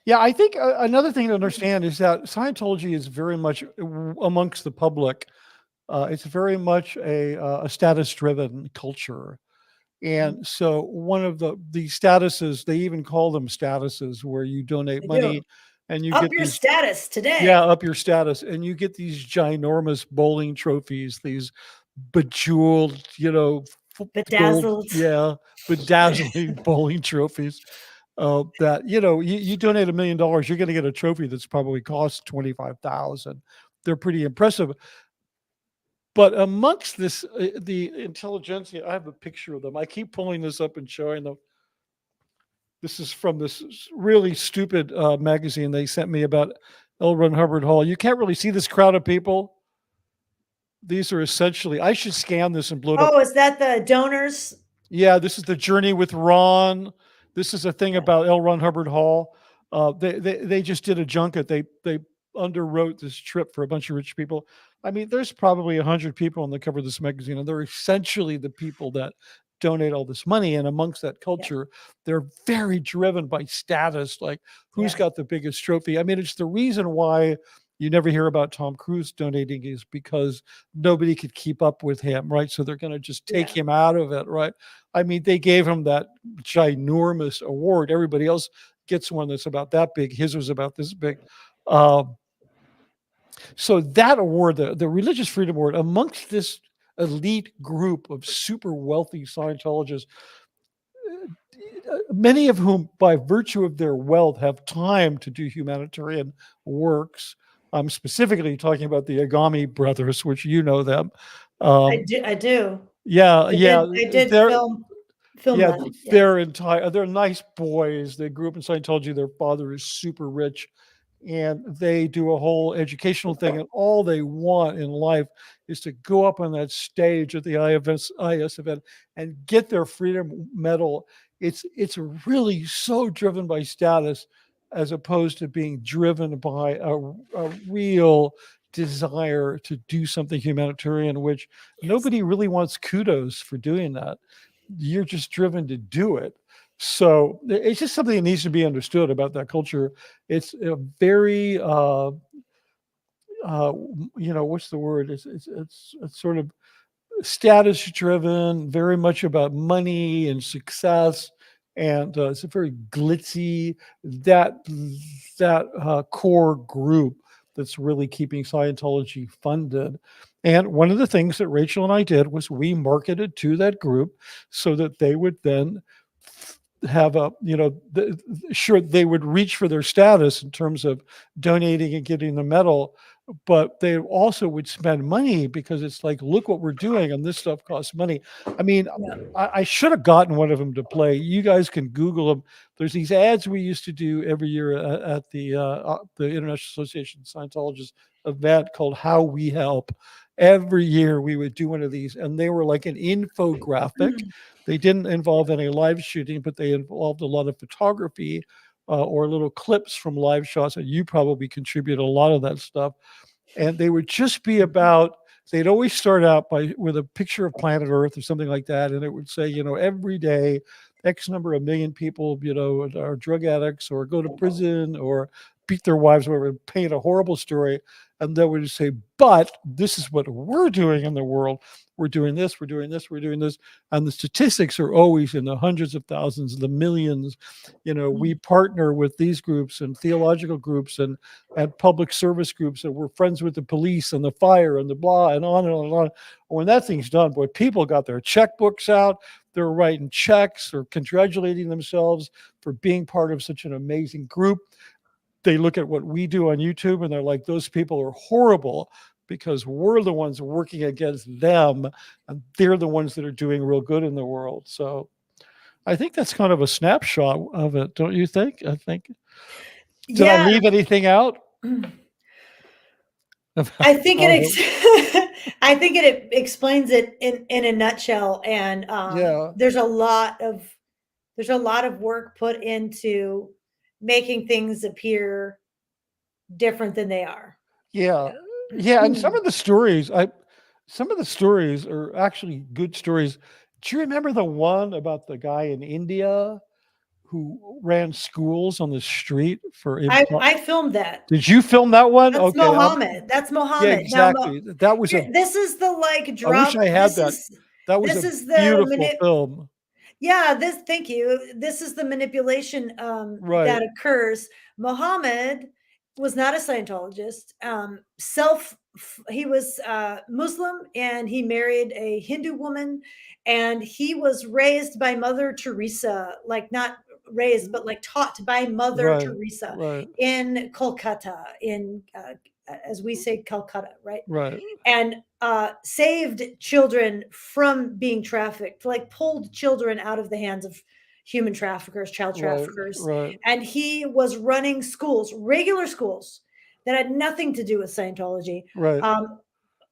Yeah, I think another thing to understand is that Scientology is very much amongst the public. It's very much a status-driven culture. And so one of the statuses, they even call them statuses, where you donate They money do. and you Up get your these, status today. yeah, up your status, and you get these ginormous bowling trophies, these bejeweled, you know, gold, Bedazzled. yeah, bedazzling bowling trophies. that, you donate $1 million, you're going to get a trophy that's probably cost 25,000. They're pretty impressive. But amongst this, the intelligentsia, I have a picture of them. I keep pulling this up and showing them. This is from this really stupid magazine they sent me about L. Ron Hubbard Hall. You can't really see this crowd of people. These are essentially, I should scan this and blow it up. Oh, is that the donors? Yeah, this is the Journey with Ron. This is a thing about L. Ron Hubbard Hall. They just did a junket. They underwrote this trip for a bunch of rich people. I mean, there's probably 100 people on the cover of this magazine, and they're essentially the people that donate all this money. And amongst that culture, they're very driven by status, like who's got the biggest trophy. I mean, it's the reason why you never hear about Tom Cruise donating is because nobody could keep up with him, right? So they're going to just take him out of it, right? I mean, they gave him that ginormous award. Everybody else gets one that's about that big. His was about this big. So that award, the Religious Freedom Award, amongst this elite group of super wealthy Scientologists, many of whom, by virtue of their wealth, have time to do humanitarian works. I'm specifically talking about the Agami brothers, which you know them. I do. Yeah, I did they're film yeah, them. they're nice boys. They grew up in Scientology. Their father is super rich, and they do a whole educational thing. And all they want in life is to go up on that stage at the IS event and get their freedom medal. It's really so driven by status, as opposed to being driven by a real desire to do something humanitarian, which nobody really wants kudos for doing that. You're just driven to do it. So it's just something that needs to be understood about that culture. It's a very, what's the word? It's sort of status driven, very much about money and success, and it's a very glitzy that core group that's really keeping Scientology funded. And one of the things that Rachel and I did was we marketed to that group so that they would then have sure, they would reach for their status in terms of donating and getting the medal, but they also would spend money because it's like, look what we're doing, and this stuff costs money. I mean, I should have gotten one of them to play. You guys can Google them. There's these ads we used to do every year at the International Association of Scientologists event called How We Help. Every year we would do one of these, and they were like an infographic. They didn't involve any live shooting, but they involved a lot of photography or little clips from live shots, and you probably contribute a lot of that stuff. And they would just be about, they'd always start out with a picture of planet Earth or something like that, and it would say, every day X number of million people, are drug addicts or go to prison or beat their wives, or whatever, paint a horrible story. And then we would say, but this is what we're doing in the world. We're doing this, we're doing this, we're doing this. And the statistics are always in the hundreds of thousands, the millions. We partner with these groups and theological groups and public service groups, and we're friends with the police and the fire and the blah, and on and on and on. When that thing's done, boy, people got their checkbooks out. They're writing checks or congratulating themselves for being part of such an amazing group. They look at what we do on YouTube and they're like, those people are horrible because we're the ones working against them, and they're the ones that are doing real good in the world. So I think that's kind of a snapshot of it, don't you think? Did I leave anything out? I think I think it explains it in a nutshell. And there's a lot of work put into making things appear different than they are. Yeah. And some of the stories are actually good stories. Do you remember the one about the guy in India who ran schools on the street for? I filmed that. Did you film that one? That's okay, Mohammed. That's Mohammed. Yeah, exactly. Now, that was this is the drop. I wish I had that. That was a beautiful film. Yeah, thank you. This is the manipulation that occurs. Mohammed was not a Scientologist. He was Muslim, and he married a Hindu woman, and he was raised by Mother Teresa, like not raised, but like taught by Mother Right. Teresa Right. in Kolkata, in as we say, Calcutta, right? Right. And saved children from being trafficked, like pulled children out of the hands of human traffickers, child Right. traffickers. Right. And he was running schools, regular schools that had nothing to do with Scientology. Right.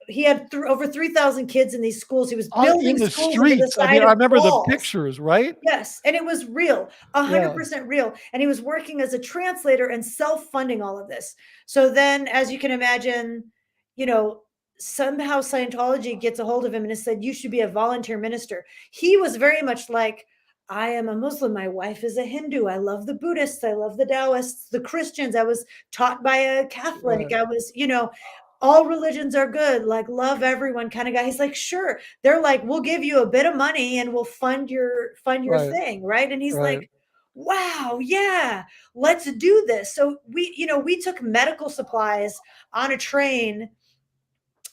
He had over 3,000 kids in these schools. He was In building the schools into the streets. I side mean, I of remember the walls. pictures, right? Yes, and it was real, Yeah. 100% real. And he was working as a translator and self-funding all of this. So then, as you can imagine, you know, somehow Scientology gets a hold of him and has said, you should be a volunteer minister. He was very much like, I am a Muslim. My wife is a Hindu. I love the Buddhists. I love the Taoists, the Christians. I was taught by a Catholic. Right. I was, all religions are good, like love everyone kind of guy. He's like, sure. They're like, we'll give you a bit of money and we'll fund your Right. thing, right? And he's Right. like, wow, yeah, let's do this. So we took medical supplies on a train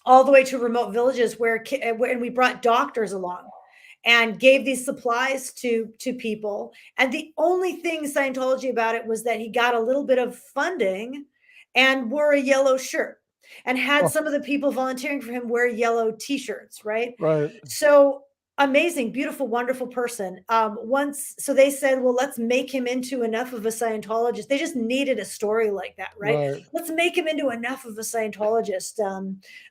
all the way to remote villages and we brought doctors along and gave these supplies to people. And the only thing Scientology about it was that he got a little bit of funding and wore a yellow shirt and had Oh, some of the people volunteering for him wear yellow t-shirts, right? right. So amazing, beautiful, wonderful person. So they said, well, let's make him into enough of a Scientologist. They just needed a story like that, right? Right. Let's make him into enough of a Scientologist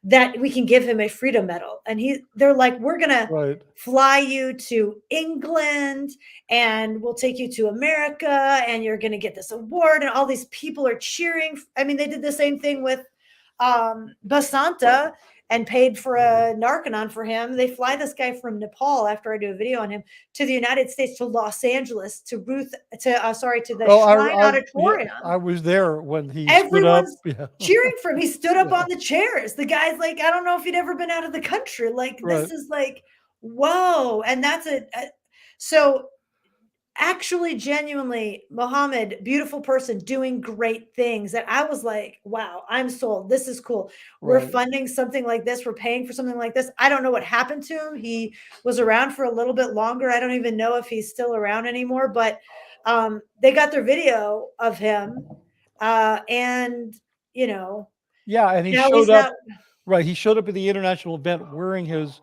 that we can give him a freedom medal. And they're like, we're gonna Right. fly you to England and we'll take you to America and you're gonna get this award. And all these people are cheering. I mean, they did the same thing with Basanta and paid for a Narcanon for him. They fly this guy from Nepal after I do a video on him to the United States, to Los Angeles, to the Oh, Shrine yeah, Auditorium. I was there when he stood up. Everyone's Yeah. cheering for him. He stood up Yeah. on the chairs. The guy's like, I don't know if he'd ever been out of the country. Like, Right. this is like, whoa. And that's it. So actually, genuinely, Mohammed, beautiful person, doing great things that I was like, wow, I'm sold. This is cool. We're Right. funding something like this. We're paying for something like this. I don't know what happened to him. He was around for a little bit longer. I don't even know if he's still around anymore, but they got their video of him. And, Yeah, and he now showed he's up. not. Right. He showed up at the international event wearing his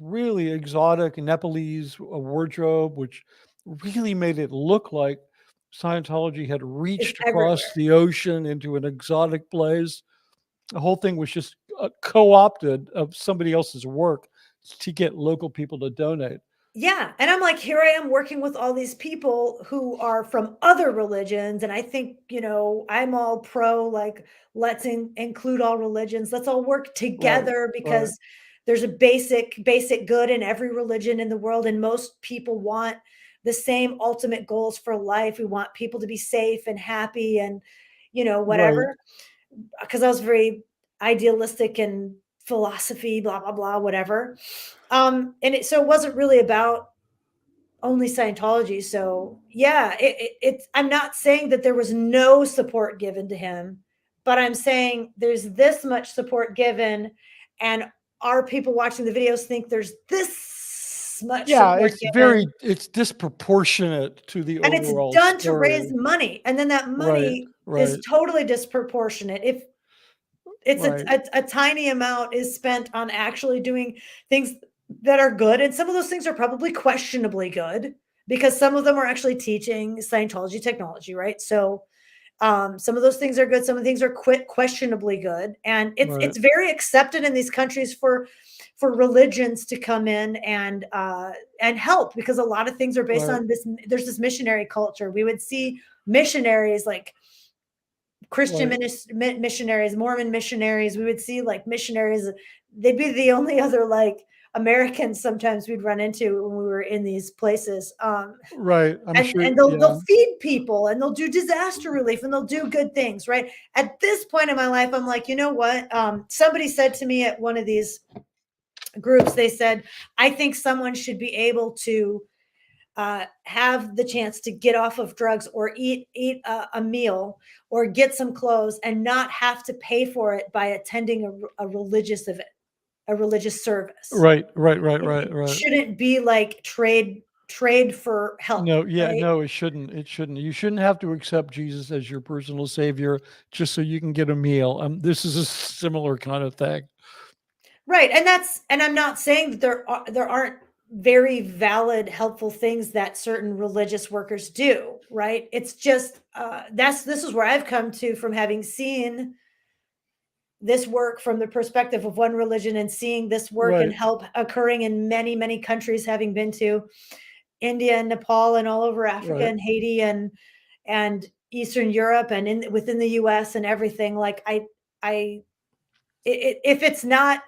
really exotic Nepalese wardrobe, which really made it look like Scientology had It's reached everywhere. across the ocean into an exotic place. The whole thing was just co-opted of somebody else's work to get local people to donate. Yeah. And I'm like, here I am working with all these people who are from other religions. And I think, I'm all pro, like, let's include all religions. Let's all work Right. together Right. because there's a basic good in every religion in the world. And most people want the same ultimate goals for life. We want people to be safe and happy and, Right. whatever. Because I was very idealistic and philosophy, blah, blah, blah, whatever. So it wasn't really about only Scientology. So yeah, I'm not saying that there was no support given to him, but I'm saying there's this much support given, and our people watching the videos think there's this much Yeah, support given, it's disproportionate to the and it's overall done to raise story. money, and then that Right. money is Right. totally disproportionate. If it's Right. a tiny amount is spent on actually doing things that are good, and some of those things are probably questionably good because some of them are actually teaching Scientology technology, right? So some of those things are good, some of the things are questionably good, and Right. it's very accepted in these countries for religions to come in and help, because a lot of things are based Right. on this. There's this missionary culture. We would see missionaries like Christian Right. missionaries, Mormon missionaries. We would see like missionaries. They'd be the only other like Americans sometimes we'd run into when we were in these places. Right. I'm And sure. they'll Yeah. feed people and they'll do disaster relief and they'll do good things, right? At this point in my life, I'm like, you know what? Somebody said to me at one of these groups, they said, I think someone should be able to have the chance to get off of drugs or eat a meal or get some clothes and not have to pay for it by attending a religious event, a religious service. Right. Right. Right. It, Right. it Right. shouldn't be like trade trade for help. No, yeah, Right? no, it shouldn't. It shouldn't. You shouldn't have to accept Jesus as your personal savior just so you can get a meal. This is a similar kind of thing. Right. And I'm not saying that there aren't very valid, helpful things that certain religious workers do. Right. It's just this is where I've come to from having seen this work from the perspective of one religion and seeing this work and Right, help occurring in many, many countries, having been to India and Nepal and all over Africa right. and Haiti and Eastern Europe and within the US and everything. Like I if it's not,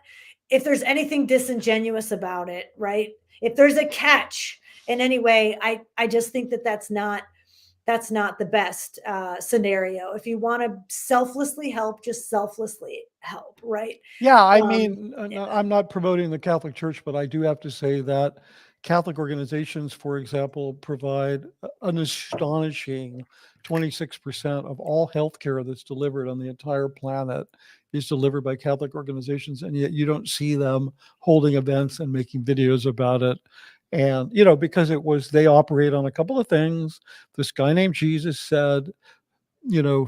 if there's anything disingenuous about it, right? If there's a catch in any way, I just think that that's not the best scenario. If you want to selflessly help, just selflessly help, right? Yeah, I Um, mean, yeah, no, I'm not promoting the Catholic Church, but I do have to say that Catholic organizations, for example, provide an astonishing 26% of all healthcare that's delivered on the entire planet is delivered by Catholic organizations, and yet you don't see them holding events and making videos about it. And, because they operate on a couple of things. This guy named Jesus said,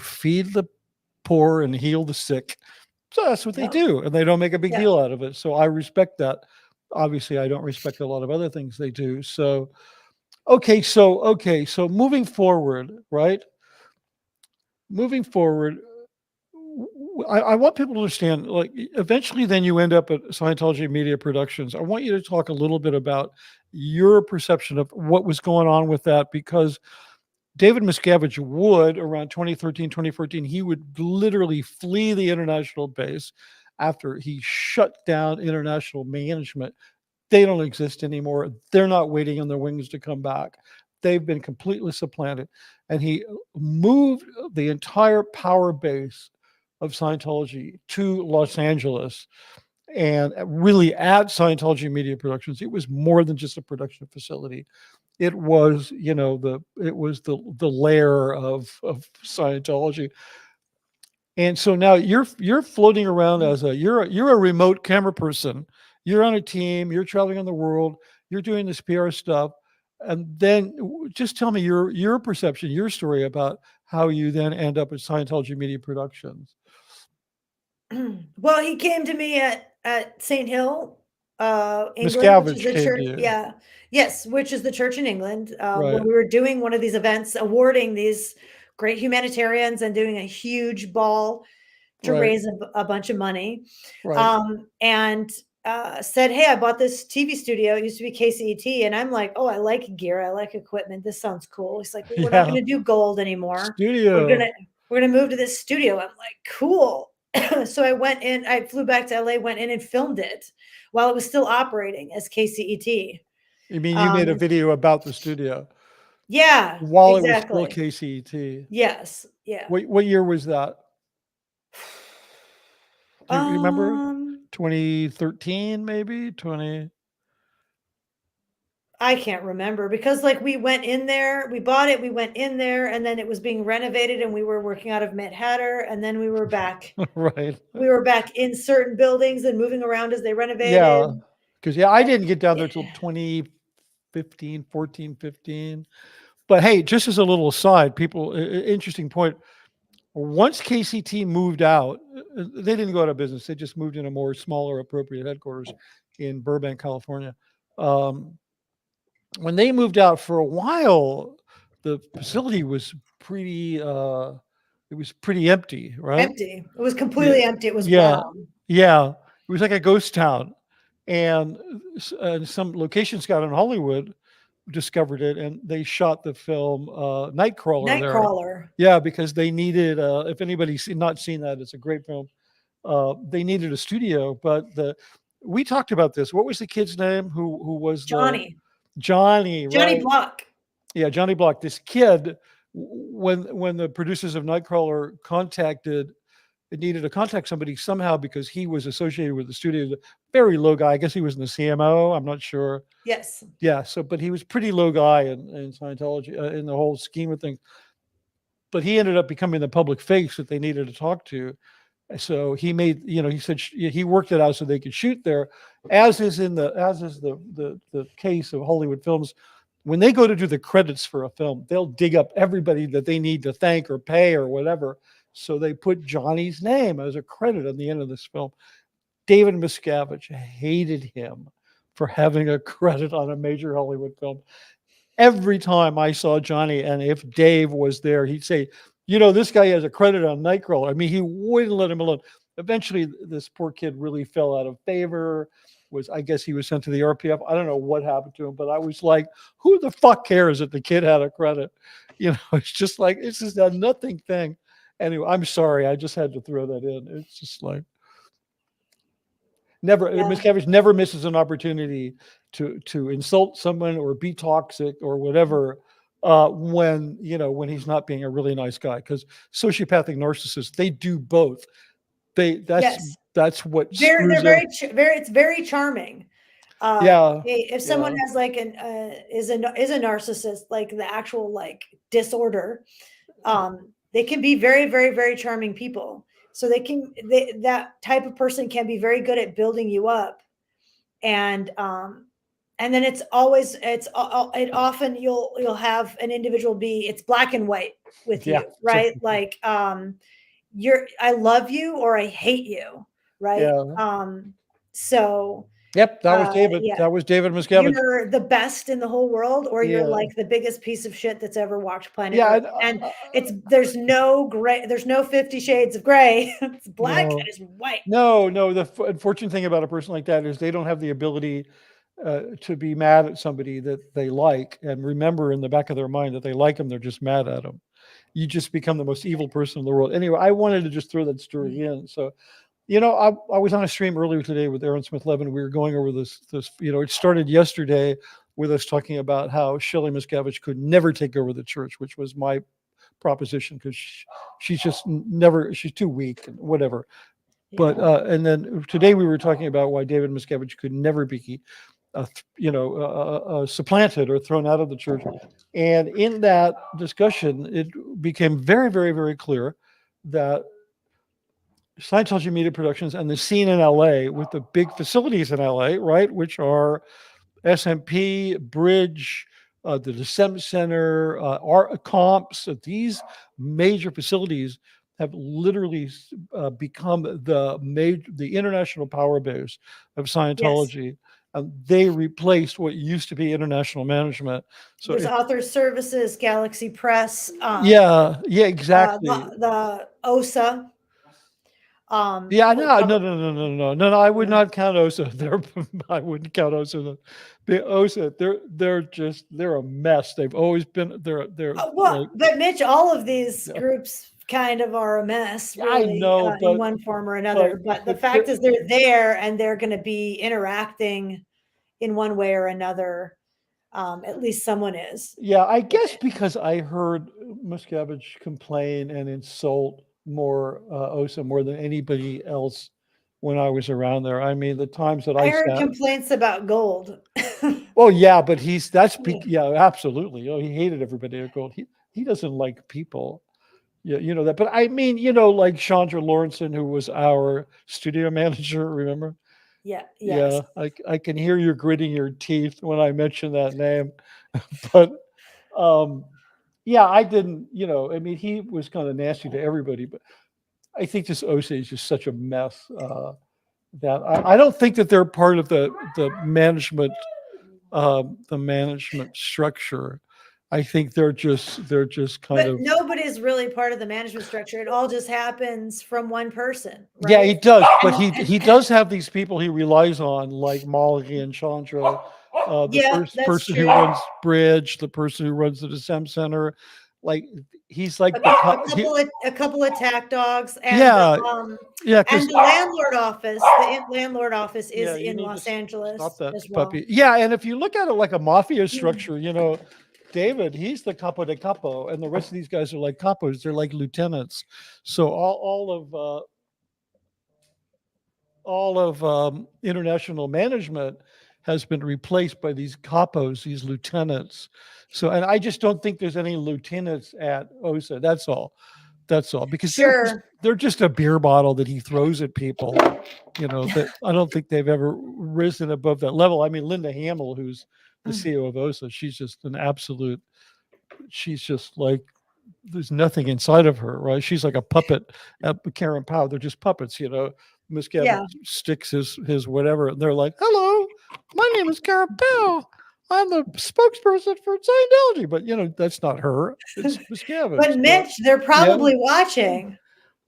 feed the poor and heal the sick. So that's what they yeah, do, and they don't make a big yeah. deal out of it. So I respect that. Obviously, I don't respect a lot of other things they do. So okay, so moving forward, right? Moving forward, I want people to understand. Like, eventually, then you end up at Scientology Media Productions. I want you to talk a little bit about your perception of what was going on with that, because David Miscavige would, around 2013, 2014, he would literally flee the international base after he shut down international management. They don't exist anymore. They're not waiting on their wings to come back. They've been completely supplanted. And he moved the entire power base of Scientology to Los Angeles, and really at Scientology Media Productions. It was more than just a production facility. It was, the lair of Scientology. And so now you're floating around as you're a remote camera person. You're on a team, you're traveling on the world, you're doing this PR stuff. And then just tell me your perception, your story about how you then end up at Scientology Media Productions. Well, he came to me at St. Hill, England, which is Miscavige the came to church. you. Yeah, yes, which is the church in England. When Right, we were doing one of these events, awarding these great humanitarians and doing a huge ball to right, raise a bunch of money, right. and said, "Hey, I bought this TV studio. It used to be KCET," and I'm like, "Oh, I like gear. I like equipment. This sounds cool." He's like, "Well, we're not Yeah. going to do gold anymore. We're Studio. gonna we're gonna move to this studio." I'm like, "Cool." So I went in. I flew back to LA, went in and filmed it while it was still operating as KCET. You mean you made a Um, video about the studio yeah, while it was still exactly. KCET? Yes, yeah. What year was that? Do you remember? Um, 2013 maybe? 20 I can't remember because like we went in there, we bought it, we went in there, and then it was being renovated, and we were working out of Mid Hatter, and then we were back. right. We were back in certain buildings and moving around as they Yeah, renovated. because I And didn't get down there yeah, till 2015, 14, 15. But hey, just as a little aside, people, interesting point. Once KCT moved out, they didn't go out of business. They just moved in a more smaller, appropriate headquarters in Burbank, California. Um, when they moved out, for a while, the facility was pretty it was pretty empty, right? empty. It was Yeah, completely empty. It was yeah, brown. yeah. It was like a ghost town, and some location scout in Hollywood discovered it, and they shot the film Nightcrawler there. Nightcrawler. Yeah, because they needed. If anybody's not seen that, it's a great film. They needed a studio, but we talked about this. What was the kid's name? Who was the Johnny. Johnny? Johnny Right? Block. Yeah, Johnny Block. This kid, when the producers of Nightcrawler contacted, it needed to contact somebody somehow because he was associated with the studio. Very low guy. I guess he was in the CMO. I'm not sure. Yes. Yeah. So, but he was pretty low guy in Scientology in the whole scheme of things. But he ended up becoming the public face that they needed to talk to. So he made, he said he worked it out so they could shoot there, as is the case of Hollywood films. when they go to do the credits for a film, they'll dig up everybody that they need to thank or pay or whatever. So they put Johnny's name as a credit on the end of this film. David Miscavige hated him for having a credit on a major Hollywood film. Every time I saw Johnny, and if Dave was there, he'd say, this guy has a credit on Nightcrawler. I mean, he wouldn't let him alone. Eventually, this poor kid really fell out of favor. I guess he was sent to the RPF. I don't know what happened to him, but I was like, who the fuck cares that the kid had a credit? It's just like, it's just a nothing thing. Anyway, I'm sorry. I just had to throw that in. It's just like, Miscavige never misses an opportunity to insult someone or be toxic or whatever when he's not being a really nice guy. Because sociopathic narcissists, they do both. That's what they're it's very charming. If someone has like is a narcissist, like the actual like disorder, they can be very, very, very charming people. So that type of person can be very good at building you up, and then it often you'll have an individual it's black and white with you, right? Like I love you or I hate you, right? Yeah. So yep, that was David. Yeah. That was David Miscavige. You're the best in the whole world, or you're like the biggest piece of shit that's ever walked planet Earth. And there's no gray, there's no 50 shades of gray. It's black and it's white. No, the unfortunate thing about a person like that is they don't have the ability to be mad at somebody that they like and remember in the back of their mind that they like them. They're just mad at them. You just become the most evil person in the world. Anyway, I wanted to just throw that story in. So, I was on a stream earlier today with Aaron Smith-Levin. We were going over this, it started yesterday with us talking about how Shelley Miscavige could never take over the church, which was my proposition, because she's just she's too weak and whatever. Yeah. But, and then today we were talking about why David Miscavige could never be, supplanted or thrown out of the church. And in that discussion, it became very, very, very clear that Scientology Media Productions and the scene in LA, with the big facilities in LA, right, which are SMP, Bridge, the Descent Center, Comps, these major facilities have literally become the international power base of Scientology. Yes. They replaced what used to be international management. So there's Author Services, Galaxy Press. Exactly. The OSA. No. I would not count OSA. I wouldn't count OSA. The OSA, they're a mess. They've always been. But Mitch, all of these groups kind of are a mess, really, I know, in one form or another. But the fact is, they're there and they're going to be interacting in one way or another. At least someone is. Yeah, I guess because I heard Miscavige complain and insult OSA more than anybody else when I was around there. I mean, the times that I heard complaints about gold. Well, yeah, but absolutely. He hated everybody at Gold. He doesn't like people. Yeah, that. But I mean, like Chandra Lawrenson, who was our studio manager, remember? Yeah. Yes. Yeah, I can hear you gritting your teeth when I mention that name. But I didn't, I mean, he was kind of nasty to everybody, but I think this OSA is just such a mess that I don't think that they're part of the management structure. I think they're just kind of. Nobody's really part of the management structure. It all just happens from one person. Right? Yeah, he does, but he does have these people he relies on, like Molly and Chandra. The person who runs Bridge, the person who runs the Descent Center, like he's like a couple of tack dogs, and and the landlord office. The landlord office is in Los Angeles. Stop that as well. puppy. Yeah, and if you look at it like a mafia structure, David, he's the capo de capo, and the rest of these guys are like capos. They're like lieutenants. So all of international management has been replaced by these capos, these lieutenants. So, and I just don't think there's any lieutenants at OSA. That's all. Because they're just a beer bottle that he throws at people. That I don't think they've ever risen above that level. I mean, Linda Hamill, who's the CEO of OSA. She's just an absolute. She's just like there's nothing inside of her, right? She's like a puppet. Karen Powell, they're just puppets, you know. Miscavige Yeah. sticks his whatever, and they're like, "Hello, my name is Karen Powell. I'm the spokesperson for Scientology," but you know that's not her. It's Miscavige. But Mitch, they're yeah, probably watching.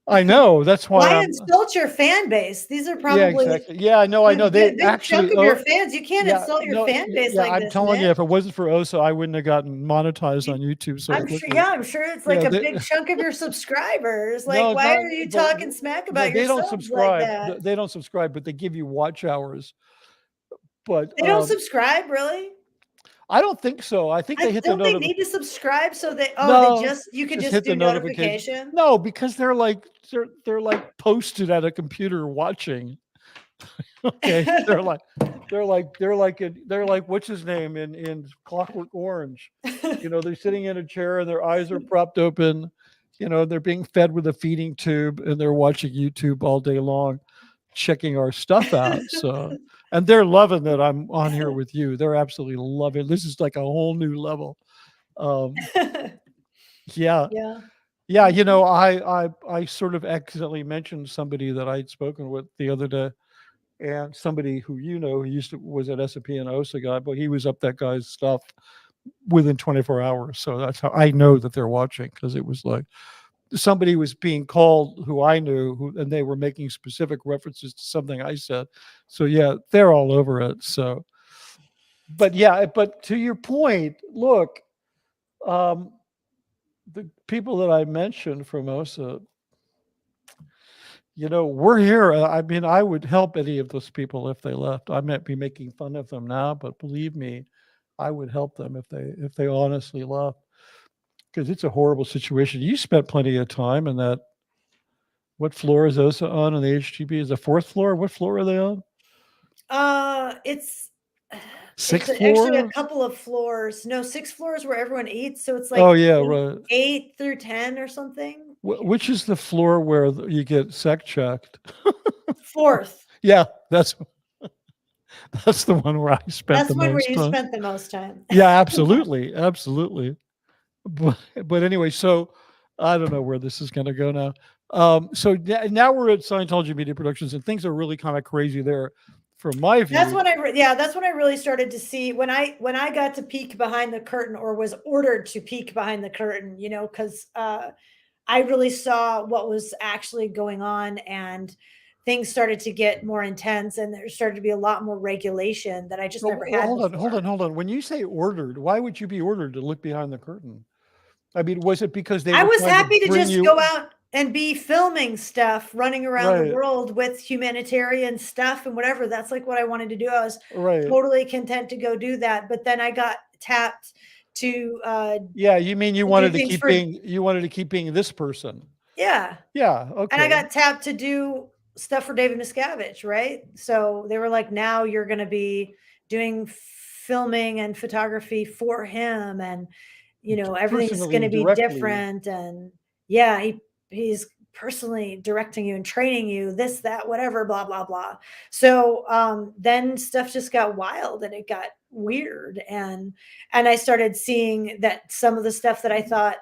I know. That's why Why I'm. insult your fan base? These are Yeah, probably exactly. Yeah, I know. I a know. They big chunk actually. of your fans. You can't Yeah, insult your no, fan base yeah. like I'm this, telling you, Mitch. if it wasn't for OSA, I wouldn't have gotten monetized on YouTube so I'm sure. quickly. Yeah, I'm sure it's like Yeah, a big chunk of your subscribers. Like, no, why not. are you But talking smack no, about they don't yourselves like subscribe. that? They don't subscribe, but they give you watch hours. But They don't subscribe, really? I don't think so. I think they hit the Don't they notification. need to subscribe so they? Oh, they No, just you could just just hit the do notification. notification. No, because they're like posted at a computer watching. Okay, they're like what's his name in Clockwork Orange? You know, they're sitting in a chair and their eyes are propped open. You know, they're being fed with a feeding tube and they're watching YouTube all day long, checking our stuff out. So, and they're loving that I'm on here with you. They're absolutely loving. This is like a whole new level. Um, yeah, Yeah. yeah. You know, I sort of accidentally mentioned somebody that I'd spoken with the other day, and somebody who you know who was at S&P and OSA guy, but he was up that guy's stuff within 24 hours. So that's how I know that they're watching, because it was like somebody was being called who I knew, and they were making specific references to something I said. So yeah, they're all over it. So, but yeah, but to your point, look, um, the people that I mentioned from OSA, you know, we're here. I mean, I would help any of those people if they left. I might be making fun of them now, but believe me, I would help them if they honestly left, because it's a horrible situation. You spent plenty of time in that. What floor is OSA on in the HGB? Is the fourth floor? What floor are they on? It's Sixth actually a floor? couple of floors. No, 6 floors where everyone eats. So it's Oh like yeah, right. 8 through 10 or something. Which is the floor where you get sec checked? Fourth. Yeah, that's the one where I spent That's the the one where most you time. spent the most time. Yeah, absolutely, absolutely. But anyway, so I don't know where this is going to go now. So now we're at Scientology Media Productions, and things are really kind of crazy there, from my view. That's when that's when I really started to see when I got to peek behind the curtain, or was ordered to peek behind the curtain, you know, because I really saw what was actually going on, and things started to get more intense, and there started to be a lot more regulation that I just never had before. Hold on. When you say ordered, why would you be ordered to look behind the curtain? I mean, was it because they I were was trying to happy to bring just you go out and be filming stuff, running around the right, world with humanitarian stuff and whatever. That's like what I wanted to do. I was right? totally content to go do that. But then I got tapped to Yeah, you mean do things for, you wanted to keep being this person? yeah. Yeah, And I okay, got tapped to do stuff for David Miscavige, right? So they were like, now you're going to be doing filming and photography for him, and you know everything's going personally, to be directly, different, and yeah, he's personally directing you and training you, this, that, whatever, blah blah blah. So then stuff just got wild and it got weird, and I started seeing that some of the stuff that I thought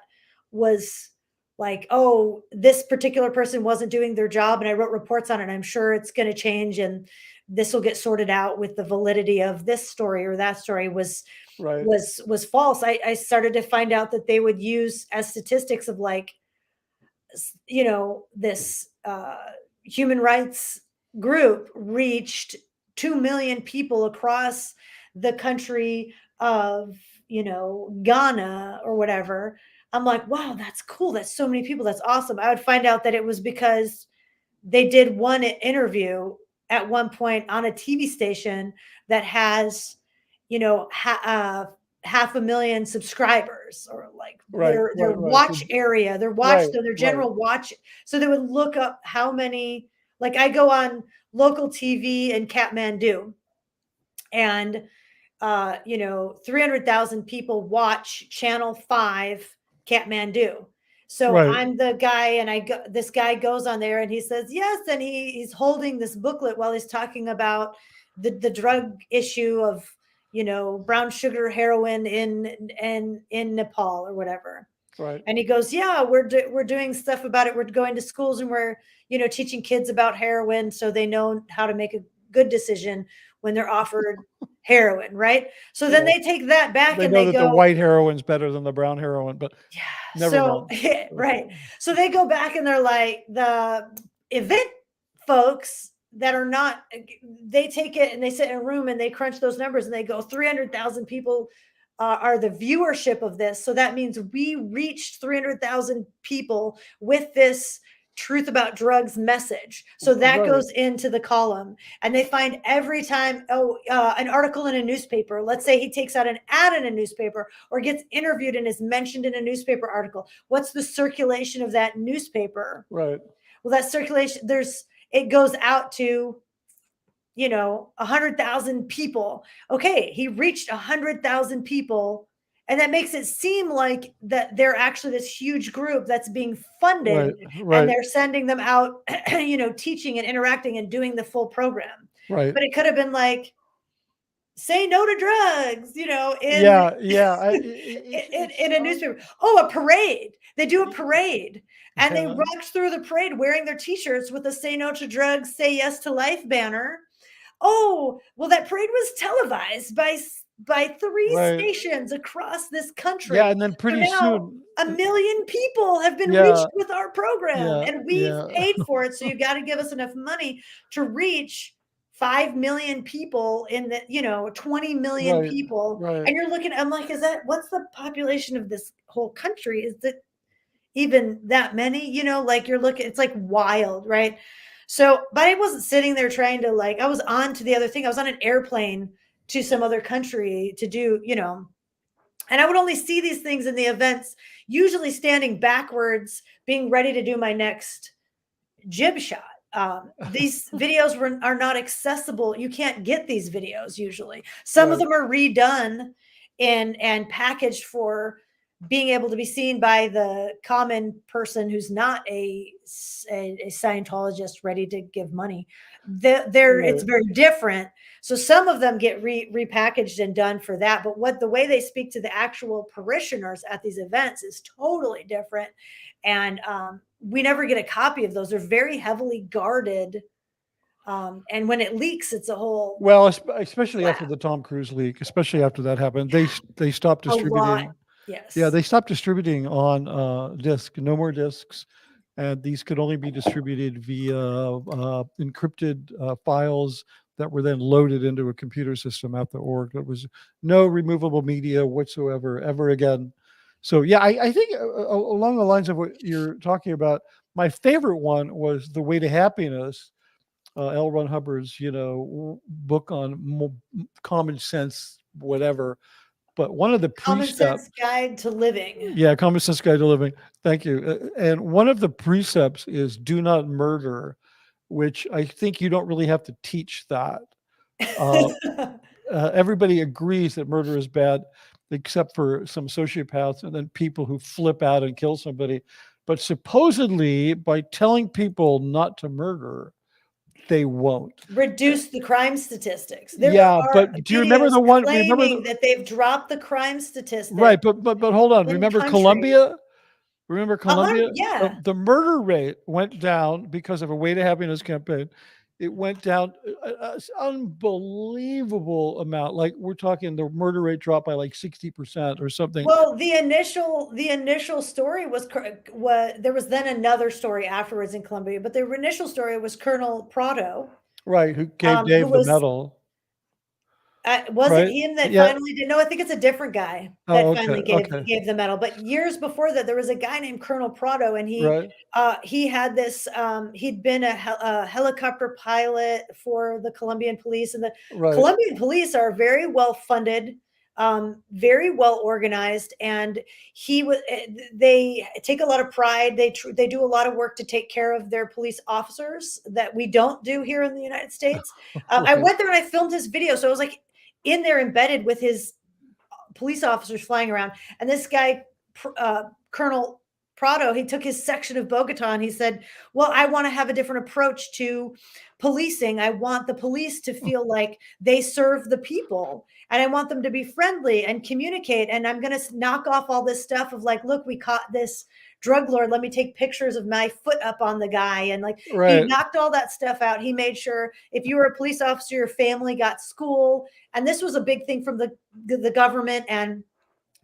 was like, oh, this particular person wasn't doing their job, and I wrote reports on it, I'm sure it's going to change, and this will get sorted out with the validity of this story or that story, right, was false. I started to find out that they would use as statistics of like, you know, this human rights group reached 2 million people across the country of, you know, Ghana or whatever. I'm like, wow, that's cool. That's so many people. That's awesome. I would find out that it was because they did one interview at one point on a TV station that has, you know, 500,000 subscribers, or like right, their right, watch area, right, their right, general watch. So they would look up how many, like I go on local TV in Kathmandu, and you know, 300,000 people watch Channel 5 Kathmandu. So right, I'm the guy, and this guy goes on there and he says, yes. And he's holding this booklet while he's talking about the drug issue of, brown sugar heroin in Nepal or whatever. Right. And he goes, yeah, we're doing stuff about it. We're going to schools and we're, teaching kids about heroin so they know how to make a good decision when they're offered heroin, right? So then Yeah. they take that back They and know they that the go, white heroin's better than the brown heroin, but yeah. never So mind. right. So they go back and they're like, the event folks that are not, they take it and they sit in a room and they crunch those numbers and they go 300,000 people are the viewership of this. So that means we reached 300,000 people with this truth about drugs message. So that Right. goes into the column, and they find every time, an article in a newspaper. Let's say he takes out an ad in a newspaper or gets interviewed and is mentioned in a newspaper article. What's the circulation of that newspaper? Right. Well, that circulation, it goes out to 100,000 people. Okay, he reached 100,000 people, and that makes it seem like that they're actually this huge group that's being funded, Right. and Right. they're sending them out, teaching and interacting and doing the full program. Right. But it could have been like, say no to drugs, in Yeah. Yeah. in a newspaper. Oh, a parade. They do a parade and they Yeah. rock through the parade wearing their t-shirts with a say no to drugs, say yes to life banner. Oh, well, that parade was televised by three Right. stations across this country. Yeah. And then So pretty now soon. 1 million people have been Yeah. reached with our program, Yeah. and we've Yeah. paid for it. So you got to give us enough money to reach 5 million people in the 20 million Right. people. Right. And you're looking, I'm like, what's the population of this whole country? Is that even that many? Like you're looking, it's like wild, right? So, but I wasn't sitting there trying to, like, I was on to the other thing. I was on an airplane to some other country to do, and I would only see these things in the events, usually standing backwards, being ready to do my next jib shot. These videos are not accessible. You can't get these videos usually. Some of Right. them are redone and packaged for being able to be seen by the common person who's not a Scientologist ready to give money. It's Right. very different. So some of them get repackaged and done for that. But the way they speak to the actual parishioners at these events is totally different. And we never get a copy of those. They're very heavily guarded. And when it leaks, it's a whole Well, especially after wow, the Tom Cruise leak, especially after that happened, they stopped a lot. distributing. Yeah, Yes. they stopped distributing on disc. No more discs, and these could only be distributed via encrypted files that were then loaded into a computer system at the org. There was no removable media whatsoever ever again. So yeah, I think along the lines of what you're talking about, my favorite one was The Way to Happiness, L. Ron Hubbard's book on common sense, whatever. But one of the Common Sense precepts, Guide to Living. yeah, Common Sense Guide to Living. Thank you. And one of the precepts is do not murder, which I think you don't really have to teach that. Uh, everybody agrees that murder is bad, except for some sociopaths and then people who flip out and kill somebody. But supposedly, by telling people not to murder, they won't. Reduce the crime statistics. There Yeah, are but do you remember videos the one? Remember claiming the that they've dropped the crime statistic right? But hold on. in Remember country. Colombia? Remember Colombia? Yeah. The murder rate went down because of a Way to Happiness campaign. It went down an unbelievable amount. Like we're talking, the murder rate dropped by like 60% or something. Well, the initial story was there was then another story afterwards in Colombia, but the initial story was Colonel Prado, Right? Who gave who Dave the was medal? was it Right? him that Yeah. finally did? No, I think it's a different guy Oh, that okay. finally Okay. gave the medal. But years before that, there was a guy named Colonel Prado, and Right. he had this. He'd been a helicopter pilot for the Colombian police, and the Right. Colombian police are very well funded, very well organized, and they take a lot of pride. They do a lot of work to take care of their police officers that we don't do here in the United States. I Right. went there and I filmed his video, so I was like in there embedded with his police officers flying around, and this guy, Colonel Prado, he took his section of Bogota and he said, well, I want to have a different approach to policing. I want the police to feel like they serve the people, and I want them to be friendly and communicate. And I'm going to knock off all this stuff of like, look, we caught this drug lord. Let me take pictures of my foot up on the guy. And like, he Right. knocked all that stuff out. He made sure if you were a police officer, your family got school. And this was a big thing from the government. And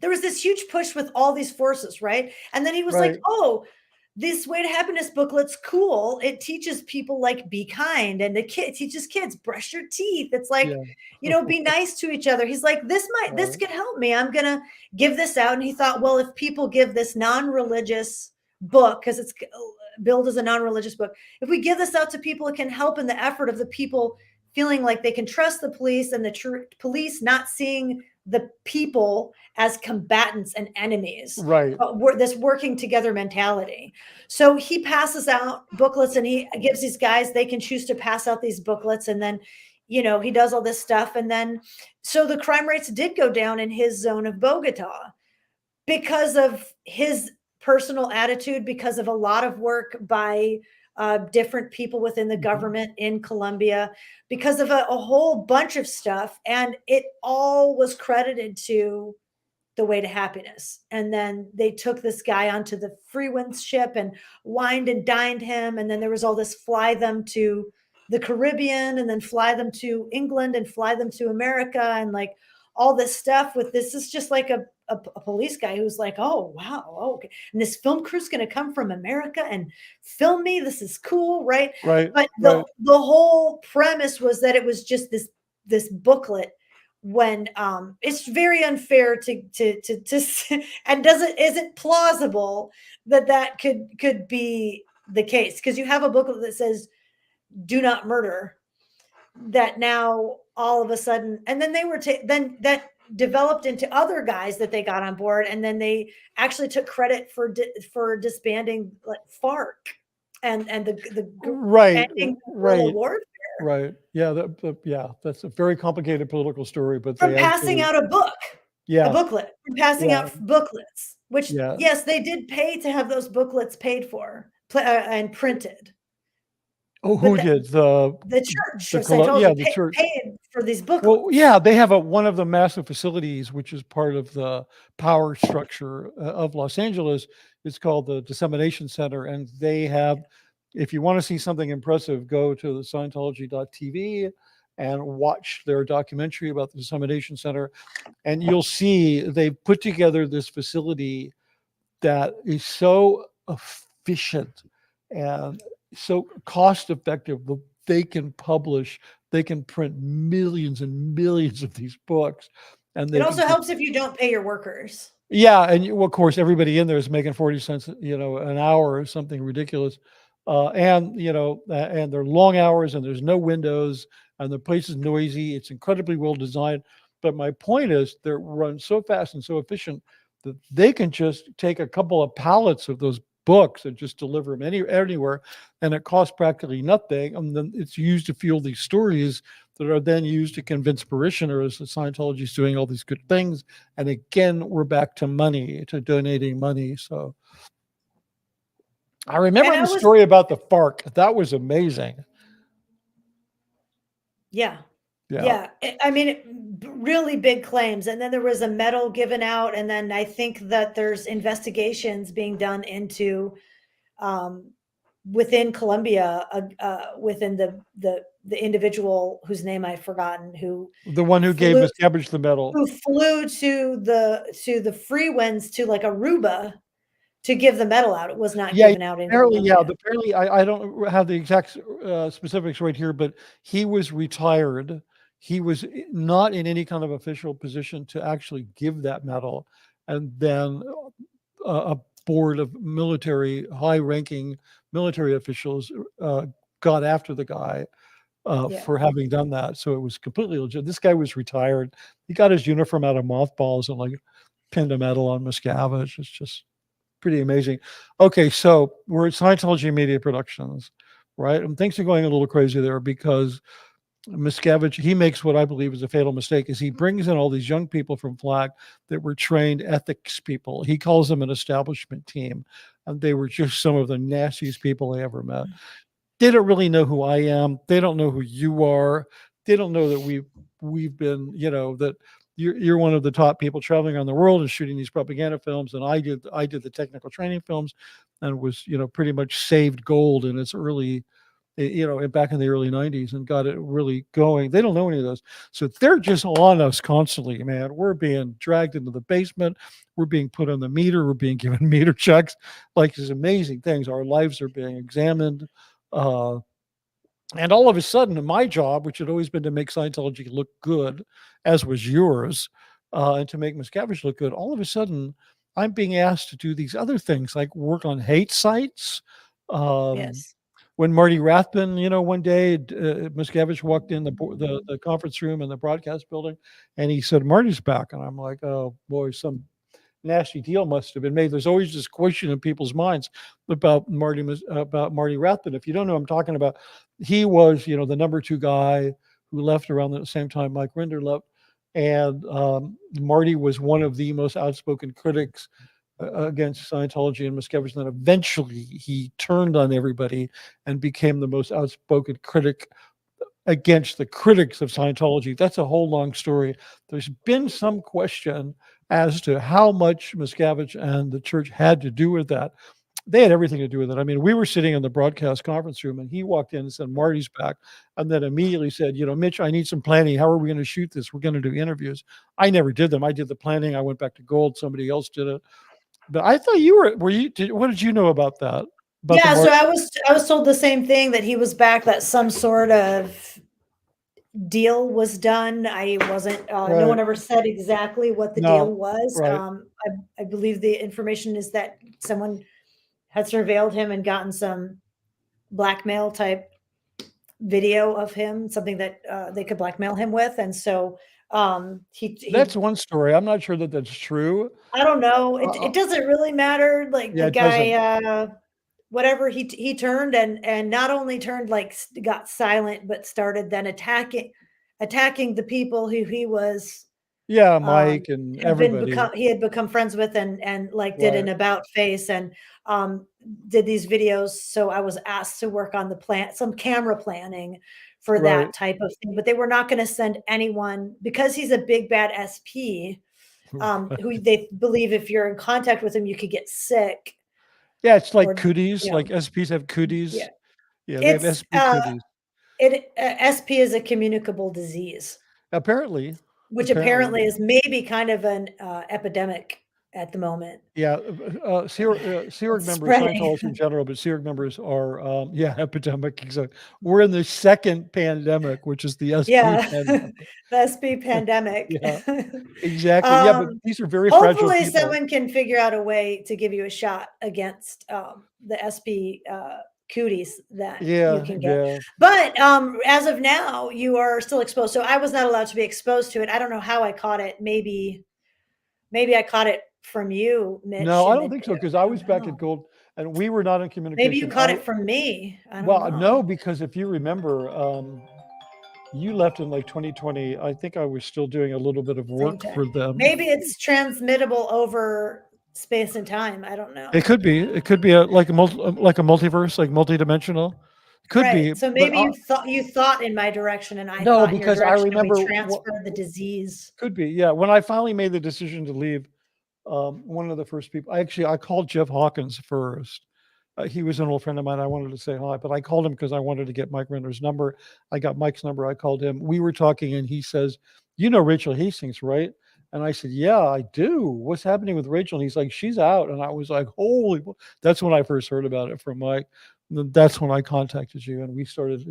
there was this huge push with all these forces, right? And then he was like, Right. oh, this Way to Happiness booklet's cool. It teaches people like be kind, and the kid teaches kids brush your teeth. It's like, Yeah. you know, be nice to each other. He's like, this Right. could help me. I'm gonna give this out. And he thought, well, if people give this non-religious book, because it's billed as a non-religious book, if we give this out to people, it can help in the effort of the people feeling like they can trust the police, and the police not seeing the people as combatants and enemies, Right. but this working together mentality. So he passes out booklets, and he gives these guys, they can choose to pass out these booklets. And then, you know, he does all this stuff. And then, so the crime rates did go down in his zone of Bogota because of his personal attitude, because of a lot of work by different people within the government in Colombia, because of a whole bunch of stuff. And it all was credited to the Way to Happiness. And then they took this guy onto the Freewinds ship and wined and dined him. And then there was all this fly them to the Caribbean, and then fly them to England, and fly them to America, and like all this stuff with this is just like a police guy who's like, oh, wow. Okay. And this film crew's going to come from America and film me. This is cool. Right. Right. But Right. the whole premise was that it was just this booklet, when it's very unfair to and isn't plausible that could be the case, because you have a booklet that says do not murder, that now all of a sudden, and then they were then that developed into other guys that they got on board, and then they actually took credit for disbanding like FARC and the Right. ending guerrilla Right. warfare Right. Yeah. Yeah. That's a very complicated political story, but from they passing actually, out a yeah. booklet, from passing Yeah. out booklets, which Yeah. yes, they did pay to have those booklets paid for and printed. Oh, But who did the church of yeah, Scientology the church. paid for these Well, booklets. yeah, they have one of the massive facilities, which is part of the power structure of Los Angeles. It's called the Dissemination Center, and they have, if you want to see something impressive, go to the Scientology.tv and watch their documentary about the Dissemination Center, and you'll see they've put together this facility that is so efficient and so cost effective. They can publish, they can print millions and millions of these books, and It they can also helps if you don't pay your workers. yeah, and well, of course, everybody in there is making 40 cents, an hour or something ridiculous. And, and they're long hours, and there's no windows, and the place is noisy. It's incredibly well designed. But my point is they're run so fast and so efficient that they can just take a couple of pallets of those books and just deliver them anywhere. And it costs practically nothing. And then it's used to fuel these stories that are then used to convince parishioners that Scientology is doing all these good things. And again, we're back to money, to donating money. So I remember the story about the FARC. That was amazing. Yeah. Yeah. Yeah. I mean, really big claims. And then there was a medal given out. And then I think that there's investigations being done into within Colombia, within the individual whose name I've forgotten, the one who gave Miscavige the medal, who flew to the Freewinds to like Aruba to give the medal out. It was not given out in apparently, Colombia. apparently I don't have the exact specifics right here, but he was retired. He was not in any kind of official position to actually give that medal. And then a board of high-ranking military officials got after the guy for having done that. So it was completely legit. This guy was retired. He got his uniform out of mothballs and like pinned a medal on Miscavige. It's just pretty amazing. Okay, so we're at Scientology Media Productions, right? And things are going a little crazy there because Miscavige, he makes what I believe is a fatal mistake, is he brings in all these young people from FLAG that were trained ethics people. He calls them an establishment team. and they were just some of the nastiest people I ever met. They don't really know who I am. They don't know who you are. They don't know that we've been, that you're one of the top people traveling around the world and shooting these propaganda films. And I did the technical training films, and was, pretty much saved gold in its early, back in the early 90s, and got it really going. They don't know any of those. So they're just on us constantly, man. We're being dragged into the basement. We're being put on the meter. We're being given meter checks, like these amazing things. Our lives are being examined. Uh, and all of a sudden, my job, which had always been to make Scientology look good, as was yours, and to make Miscavige look good, all of a sudden, I'm being asked to do these other things, like work on hate sites. Um, Yes. when Marty Rathbun, one day, Miscavige walked in the conference room in the broadcast building, and he said, "Marty's back," and I'm like, "Oh boy, some nasty deal must have been made." There's always this question in people's minds about Marty Rathbun. If you don't know what I'm talking about, he was, the number 2 guy who left around the same time Mike Rinder left. And Marty was one of the most outspoken critics against Scientology and Miscavige. And then eventually he turned on everybody and became the most outspoken critic against the critics of Scientology. That's a whole long story. There's been some question as to how much Miscavige and the church had to do with that. They had everything to do with it. I mean, we were sitting in the broadcast conference room, and he walked in and said, "Marty's back," and then immediately said, "Mitch, I need some planning. How are we going to shoot this? We're going to do interviews." I never did them. I did the planning. I went back to gold. Somebody else did it. But I thought what did you know about that? About Yeah, so I was told the same thing, that he was back, that some sort of deal was done. I wasn't. No one Right. ever said exactly what the deal No. was. Right. I believe the information is that someone had surveilled him and gotten some blackmail type video of him, something that they could blackmail him with, and so That's he. one story. I'm not sure that that's true. I don't know. It Uh, it doesn't really matter. Like yeah, the it doesn't. guy, whatever he turned, and not only turned, like got silent, but started then attacking the people who he was Yeah, Mike and everybody. he had become friends with, and like did an Right. about face, and um did these videos. So I was asked to work on some camera planning for Right. that type of thing, but they were not going to send anyone, because he's a big bad SP, who they believe if you're in contact with him you could get sick, Yeah, it's like or cooties. you know Like SPs have yeah, cooties. Yeah, they have it's SP cooties. SP is a communicable disease, Apparently, which apparently. apparently is maybe kind of an epidemic at the moment. Yeah, Sea Org It's members, spreading. Scientology in general, but Sea Org members are, yeah, epidemic. Exactly. We're in the second pandemic, which is the SP Yeah, pandemic. the SP pandemic. Yeah, exactly. Yeah, but um, these are very fragile Hopefully, people. someone can figure out a way to give you a shot against the SP cooties that you Yeah, can get. yeah. But as of now, you are still exposed. So I was not allowed to be exposed to it. I don't know how I caught it. Maybe I caught it from you, Mitch. No, I And don't think so, because I I don't was back at know. Gold, and we were not in Maybe you communication. caught it from me. I don't Well, no, know. because if you remember, you left in like 2020. I think I was still doing a little bit of Same work time. for them. Maybe it's transmittable over space and time. I don't know. It could be. It could be like a multiverse, like multidimensional. Could be, Right. So but maybe you thought in my direction, and I no, thought in your because I direction, and we remember what transferred the disease. could be. Yeah, when I finally made the decision to leave, one of the first people, I called Jeff Hawkins first. He was an old friend of mine. I wanted to say hi, but I called him because I wanted to get Mike Renner's number. I got Mike's number. I called him. We were talking, and he says, "You know Rachel Hastings, right?" And I said, "Yeah, I do. What's happening with Rachel?" And he's like, "She's out." And I was like, "Holy!" That's when I first heard about it from Mike. And then that's when I contacted you, and we started,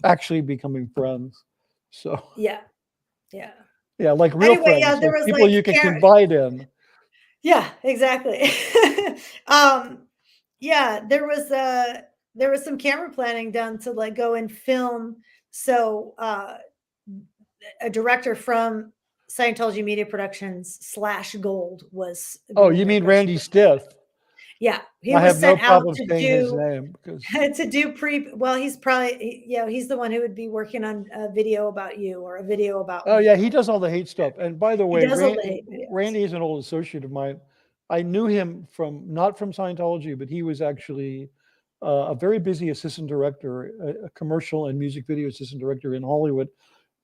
actually becoming friends. So Yeah. Yeah. yeah, like real Anyway, yeah, friends, there like was people like you can confide in. yeah, exactly. um, yeah, there was some camera planning done to like go and film. So a director from Scientology Media Productions / Gold was Oh, going you there mean directly Randy with me. Stith? Yeah, he I was have no sent out problem to saying his do name because to do well, he's probably he's the one who would be working on a video about you or a video about oh yeah, me. he does all the hate stuff. And by the He way, does all the hate videos. Randy is an old associate of mine. I knew him from not from Scientology, but he was actually a very busy assistant director, a commercial and music video assistant director in Hollywood.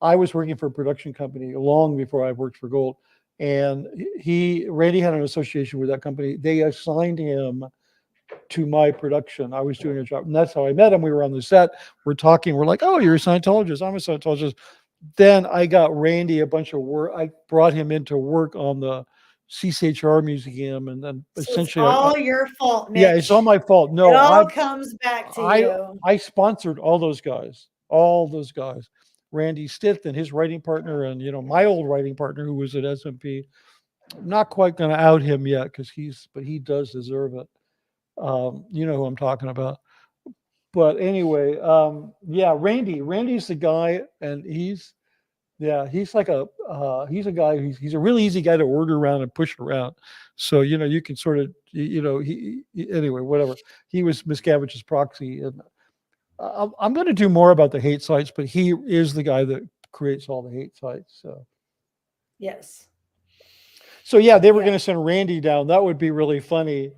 I was working for a production company long before I worked for Gold, and Randy had an association with that company. They assigned him to my production. I was doing a job, and that's how I met him. We were on the set. We're talking. We're like, "Oh, you're a Scientologist. I'm a Scientologist." Then I got Randy a bunch of work. I brought him into work on the CCHR Museum, and then So it's essentially, all your fault, yeah, it's all Mitch. my fault. It No, all comes back to I, you. I sponsored all those guys, Randy Stith and his writing partner, and my old writing partner who was at SMP. I'm not quite going to out him yet because but he does deserve it. You know who I'm talking about. But anyway, yeah, Randy's the guy, and he's like he's a guy he's a really easy guy to order around and push around. So you can sort of anyway, whatever. He was Miscavige's proxy, and I'm going to do more about the hate sites, but he is the guy that creates all the hate sites. Yes. So yeah, they were Yeah. going to send Randy down. That would be really funny.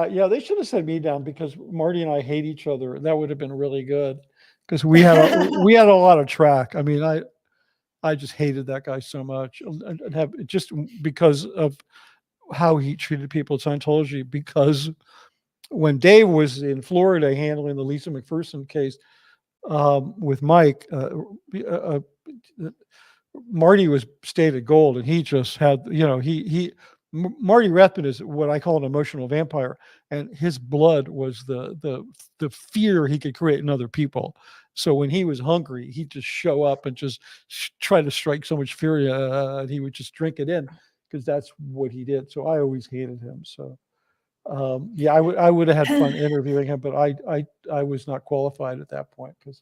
Yeah, they should have sent me down because Marty and I hate each other. That would have been really good because we had a lot of track. I mean, I just hated that guy so much, and have just because of how he treated people at Scientology. Because when Dave was in Florida handling the Lisa McPherson case with Mike, Marty was stayed at Gold, and he just had, Marty Rathbun is what I call an emotional vampire, and his blood was the fear he could create in other people. So when he was hungry, he'd just show up and just try to strike so much fear, and he would just drink it in because that's what he did. So I always hated him. So yeah, I would have had fun interviewing him, but I was not qualified at that point because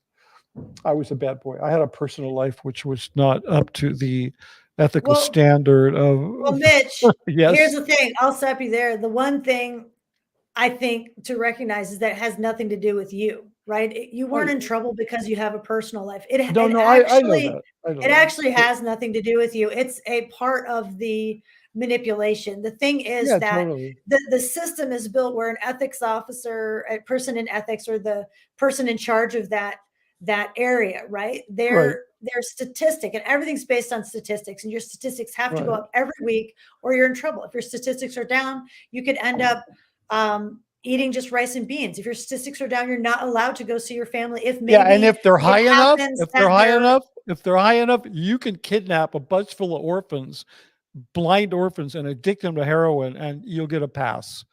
I was a bad boy. I had a personal life which was not up to the ethical Well, standard well, of Mitch, here's yes. the thing. I'll stop you there. The one thing I think to recognize is that it has nothing to do with you, right? You Oh, weren't in trouble because you have a personal life. It no, it no, I know actually that. I know it that. actually has nothing to do with you. It's a part of the manipulation. The thing is Yeah, that totally. the system is built where an ethics officer, a person in ethics, or the person in charge of that area, right? Right, They're statistic, and everything's based on statistics, and your statistics have to go right. up every week or you're in trouble. If your statistics are down, you could end up eating just rice and beans. If your statistics are down, you're not allowed to go see your family. If Yeah, and maybe if they're it high enough, happens that they're you can kidnap a bunch full of orphans, blind orphans, and addict them to heroin, and you'll get a pass.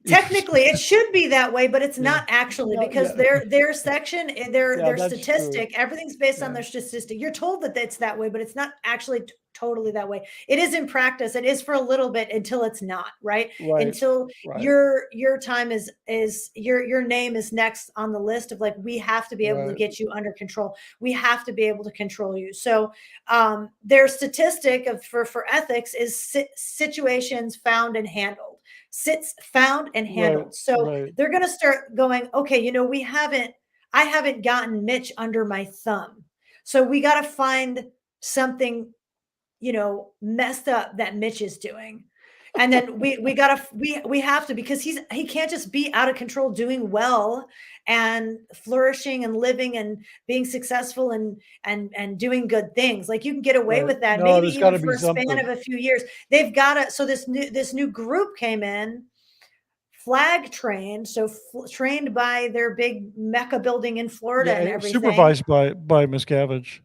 technically it should be that way, but it's Yeah, not actually, no, because yeah, their section, yeah, their that's true. statistic, everything's based on Yeah, their statistic. You're told that it's that way, but it's not actually totally that way. It is in practice. It is for a little bit until it's not, right? right, Until right, your time is your name is next on the list of, like, we have to be able to right, get you under control. We have to be able to control you. So their statistic of for ethics is situations found and handled. Sits found and right, handled. So right. they're going to start going, okay, I haven't gotten Mitch under my thumb. So we got to find something, messed up that Mitch is doing. And then we have to, because he can't just be out of control doing well and flourishing and living and being successful and doing good things. Like, you can get away Right. with that, No, maybe there's got even to be for a span something. of a few years. They've got to, so this new group came in, flag trained, so trained by their big Mecca building in Florida and Yeah, everything. supervised by Miscavige.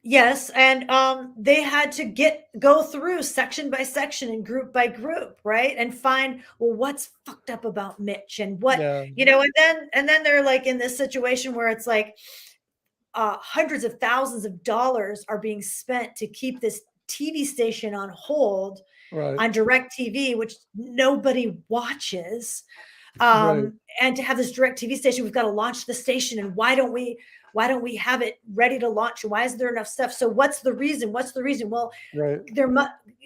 Yes, and they had to go through section by section and group by group, right? And find, well, what's fucked up about Mitch, and what, Yeah, and then they're like in this situation where it's like hundreds of thousands of dollars are being spent to keep this TV station on hold right, on direct TV, which nobody watches. right. And to have this direct TV station, we've got to launch the station. And why don't we Why don't we have it ready to launch? Why is there enough stuff? So what's the reason? What's the reason? Well, Right.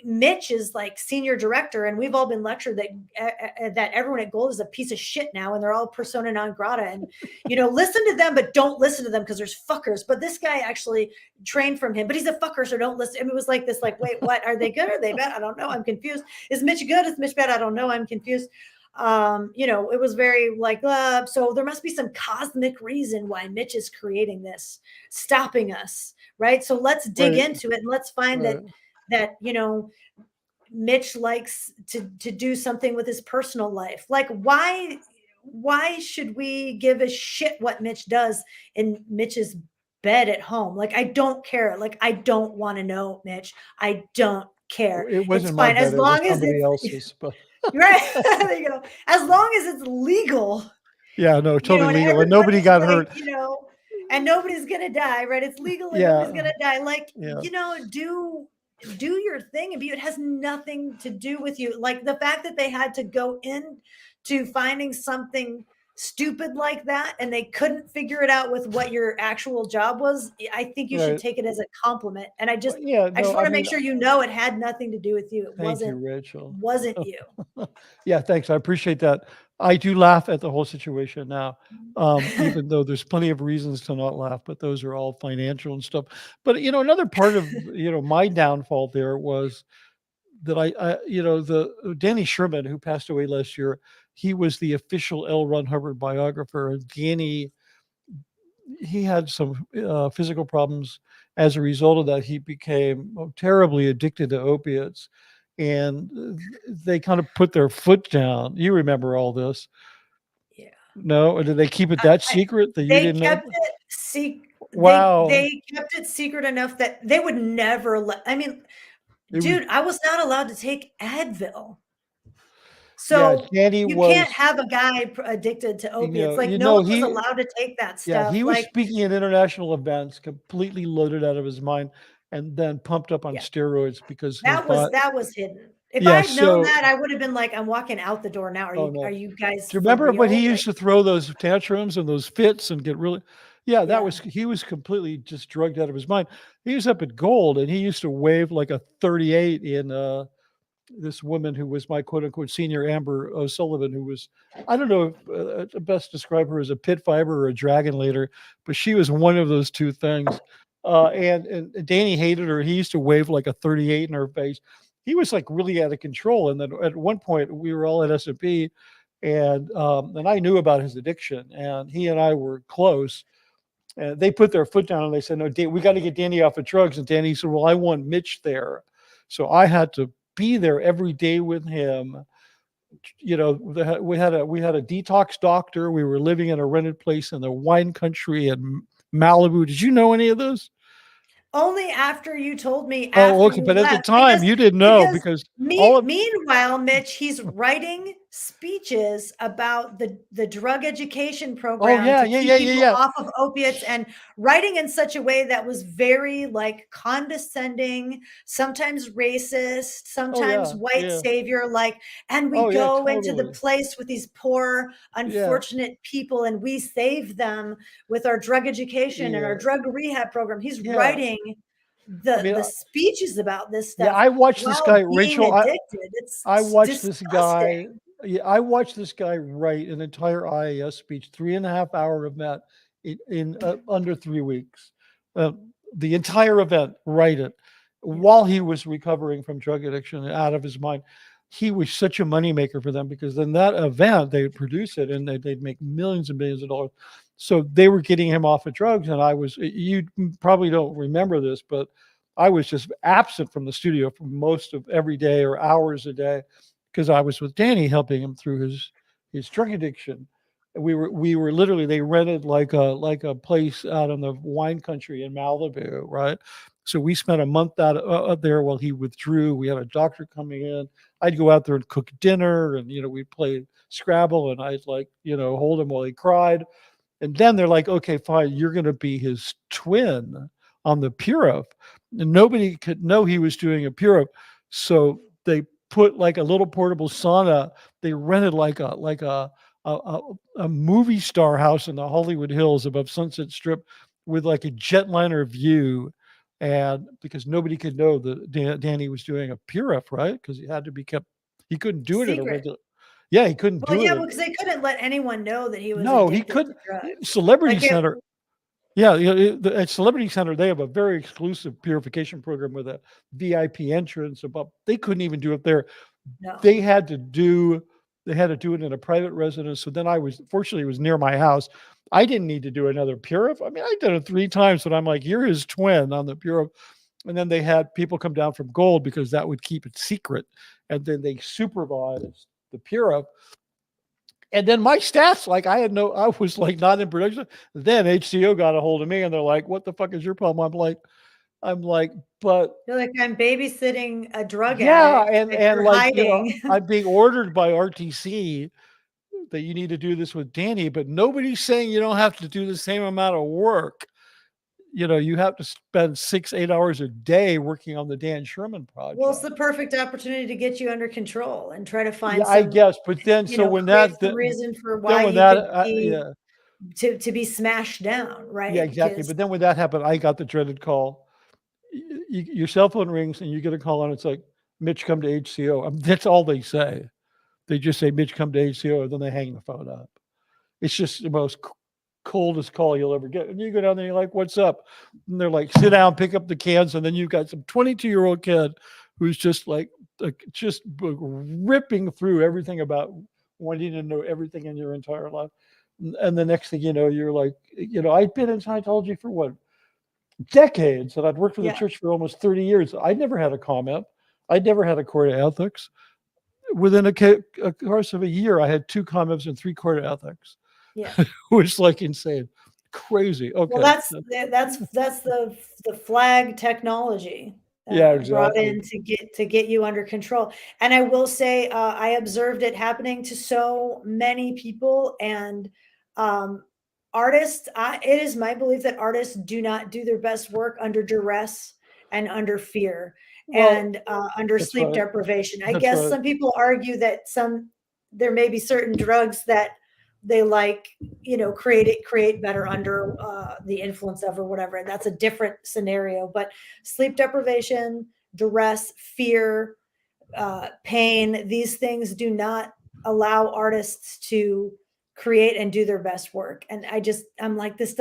Mitch is like senior director, and we've all been lectured that everyone at Gold is a piece of shit now, and they're all persona non grata. And listen to them, but don't listen to them because there's fuckers. But this guy actually trained from him, but he's a fucker, so don't listen. I mean, it was like this, like, wait, what? Are they good? Are they bad? I don't know. I'm confused. Is Mitch good? Is Mitch bad? I don't know. I'm confused. It was very like, so there must be some cosmic reason why Mitch is creating this, stopping us, right? So let's dig into it and let's find that Mitch likes to do something with his personal life. Like, why should we give a shit what Mitch does in Mitch's bed at home? Like, I don't care. Like, I don't want to know, Mitch. I don't care. It wasn't it's my fine bed, as long as somebody it's else's, but right. There you go. As long as it's legal. Yeah, no, totally and legal, and nobody got hurt. And nobody's gonna die, right? It's legal and nobody's gonna die. Like, do your thing, and it has nothing to do with you. Like the fact that they had to go into finding something stupid like that and they couldn't figure it out with what your actual job was, I think you should take it as a compliment. And I just want to make sure it had nothing to do with you. It wasn't you, Rachel. Wasn't you. Yeah, thanks. I appreciate that. I do laugh at the whole situation now, even though there's plenty of reasons to not laugh, but those are all financial and stuff. But another part of my downfall there was that the Danny Sherman, who passed away last year, he was the official L. Ron Hubbard biographer, and Danny, he had some physical problems. As a result of that, he became terribly addicted to opiates, and they kind of put their foot down. You remember all this? Yeah. No, or did they keep it that secret that you didn't know? They kept it secret. Wow. They kept it secret enough that they would never let. I mean, dude, I was not allowed to take Advil. So you can't have a guy addicted to opiates. Like no one was allowed to take that stuff. Yeah, he was speaking at international events, completely loaded out of his mind, and then pumped up on steroids because that was hidden. If I had known that, I would have been like, I'm walking out the door now. Are you guys? Do you remember when he used to throw those tantrums and those fits and get really? Yeah, he was completely just drugged out of his mind. He was up at Gold, and he used to wave like a 38 in this woman who was my quote unquote senior, Amber O'Sullivan, who was, I don't know if best describe her as a pit fiber or a dragon later, but she was one of those two things. And Danny hated her. He used to wave like a 38 in her face. He was like really out of control. And then at one point we were all at S&P, and I knew about his addiction, and he and I were close. And they put their foot down and they said, no, we got to get Danny off of drugs. And Danny said, well, I want Mitch there. So I had to be there every day with him. We had a detox doctor. We were living in a rented place in the wine country in Malibu. Did you know any of this? Only after you told me. But at the time you didn't know because meanwhile, Mitch, he's writing speeches about the drug education program to keep people off of opiates, and writing in such a way that was very like condescending, sometimes racist, sometimes white savior like. And we go into the place with these poor, unfortunate people, and we save them with our drug education and our drug rehab program. He's writing the speeches about this stuff. Yeah, I watched this guy, Rachel. I watched disgusting. This guy. Yeah, I watched this guy write an entire IAS speech, 3.5 hour event in under 3 weeks. The entire event, write it while he was recovering from drug addiction and out of his mind. He was such a moneymaker for them because then that event, they would produce it and they'd make millions and millions of dollars. So they were getting him off of drugs. And you probably don't remember this, but I was just absent from the studio for most of every day or hours a day because I was with Danny helping him through his drug addiction. We were literally, they rented like a place out in the wine country in Malibu, right? So we spent a month out there while he withdrew. We had a doctor coming in. I'd go out there and cook dinner, and we'd play Scrabble, and I'd hold him while he cried. And then they're like, okay, fine, you're going to be his twin on the Purif. And nobody could know he was doing a Purif. So they put like a little portable sauna. They rented like a movie star house in the Hollywood Hills above Sunset Strip. with like a jetliner view, and because nobody could know that Danny was doing a PRF, right? Because he had to be kept. He couldn't do it at a Secret. regular. Yeah, he couldn't Well, do yeah, it. because they couldn't let anyone know that he was No, he addicted to couldn't. drugs. Celebrity Like it, Center. Yeah, at Celebrity Center, they have a very exclusive purification program with a VIP entrance. But they couldn't even do it there. no. They had to do it in a private residence. So then fortunately, it was near my house. I didn't need to do another purif. I mean, I did it 3 times, but I'm like, you're his twin on the purif. And then they had people come down from Gold because that would keep it secret. And then they supervised the purif. And then my staff's like, I was like not in production. Then HCO got a hold of me and they're like, what the fuck is your problem? I'm like, but You're like, I'm babysitting a drug yeah, addict that and you're like, hiding. I'm being ordered by RTC that you need to do this with Danny, but nobody's saying you don't have to do the same amount of work. You have to spend 6-8 hours a day working on the Dan Sherman Well, it's project. the perfect opportunity to get you under control and try to find Yeah, I some, guess, but then create some reason for why when you that could be yeah, to be smashed down, yeah, right? exactly. Because But then when that happened, I got the dreaded call. Your cell phone rings and you get a call and it's like, Mitch, come to HCO. That's all they say. They just say, Mitch, come to HCO, and then they hang the phone up. It's just the most coldest call you'll ever get. And you go down there, you're like, what's up? And they're like, sit down, pick up the cans. And then you've got some 22-year-old kid who's just just ripping through everything about wanting to know everything in your entire life. And the next thing you know, you're like, I'd been in Scientology for what, decades, and I'd worked for the yeah, church for almost 30 years. I'd never had a comment. I'd never had a court of ethics. Within a course of a year, I had 2 comments and 3 court of ethics. yeah. It was like insane, crazy. Well, Okay. that's the flag technology Yeah, brought exactly. in to get you under control. And I will say, I observed it happening to so many people and um, artists. It is my belief that artists do not do their best work under duress and under fear Well, and under that's sleep right. deprivation. I That's guess right. some people argue that there may be certain drugs that they like, create better under the influence of or whatever, and that's a different scenario. But sleep deprivation, duress, fear, pain, these things do not allow artists to create and do their best work. And I'm like, this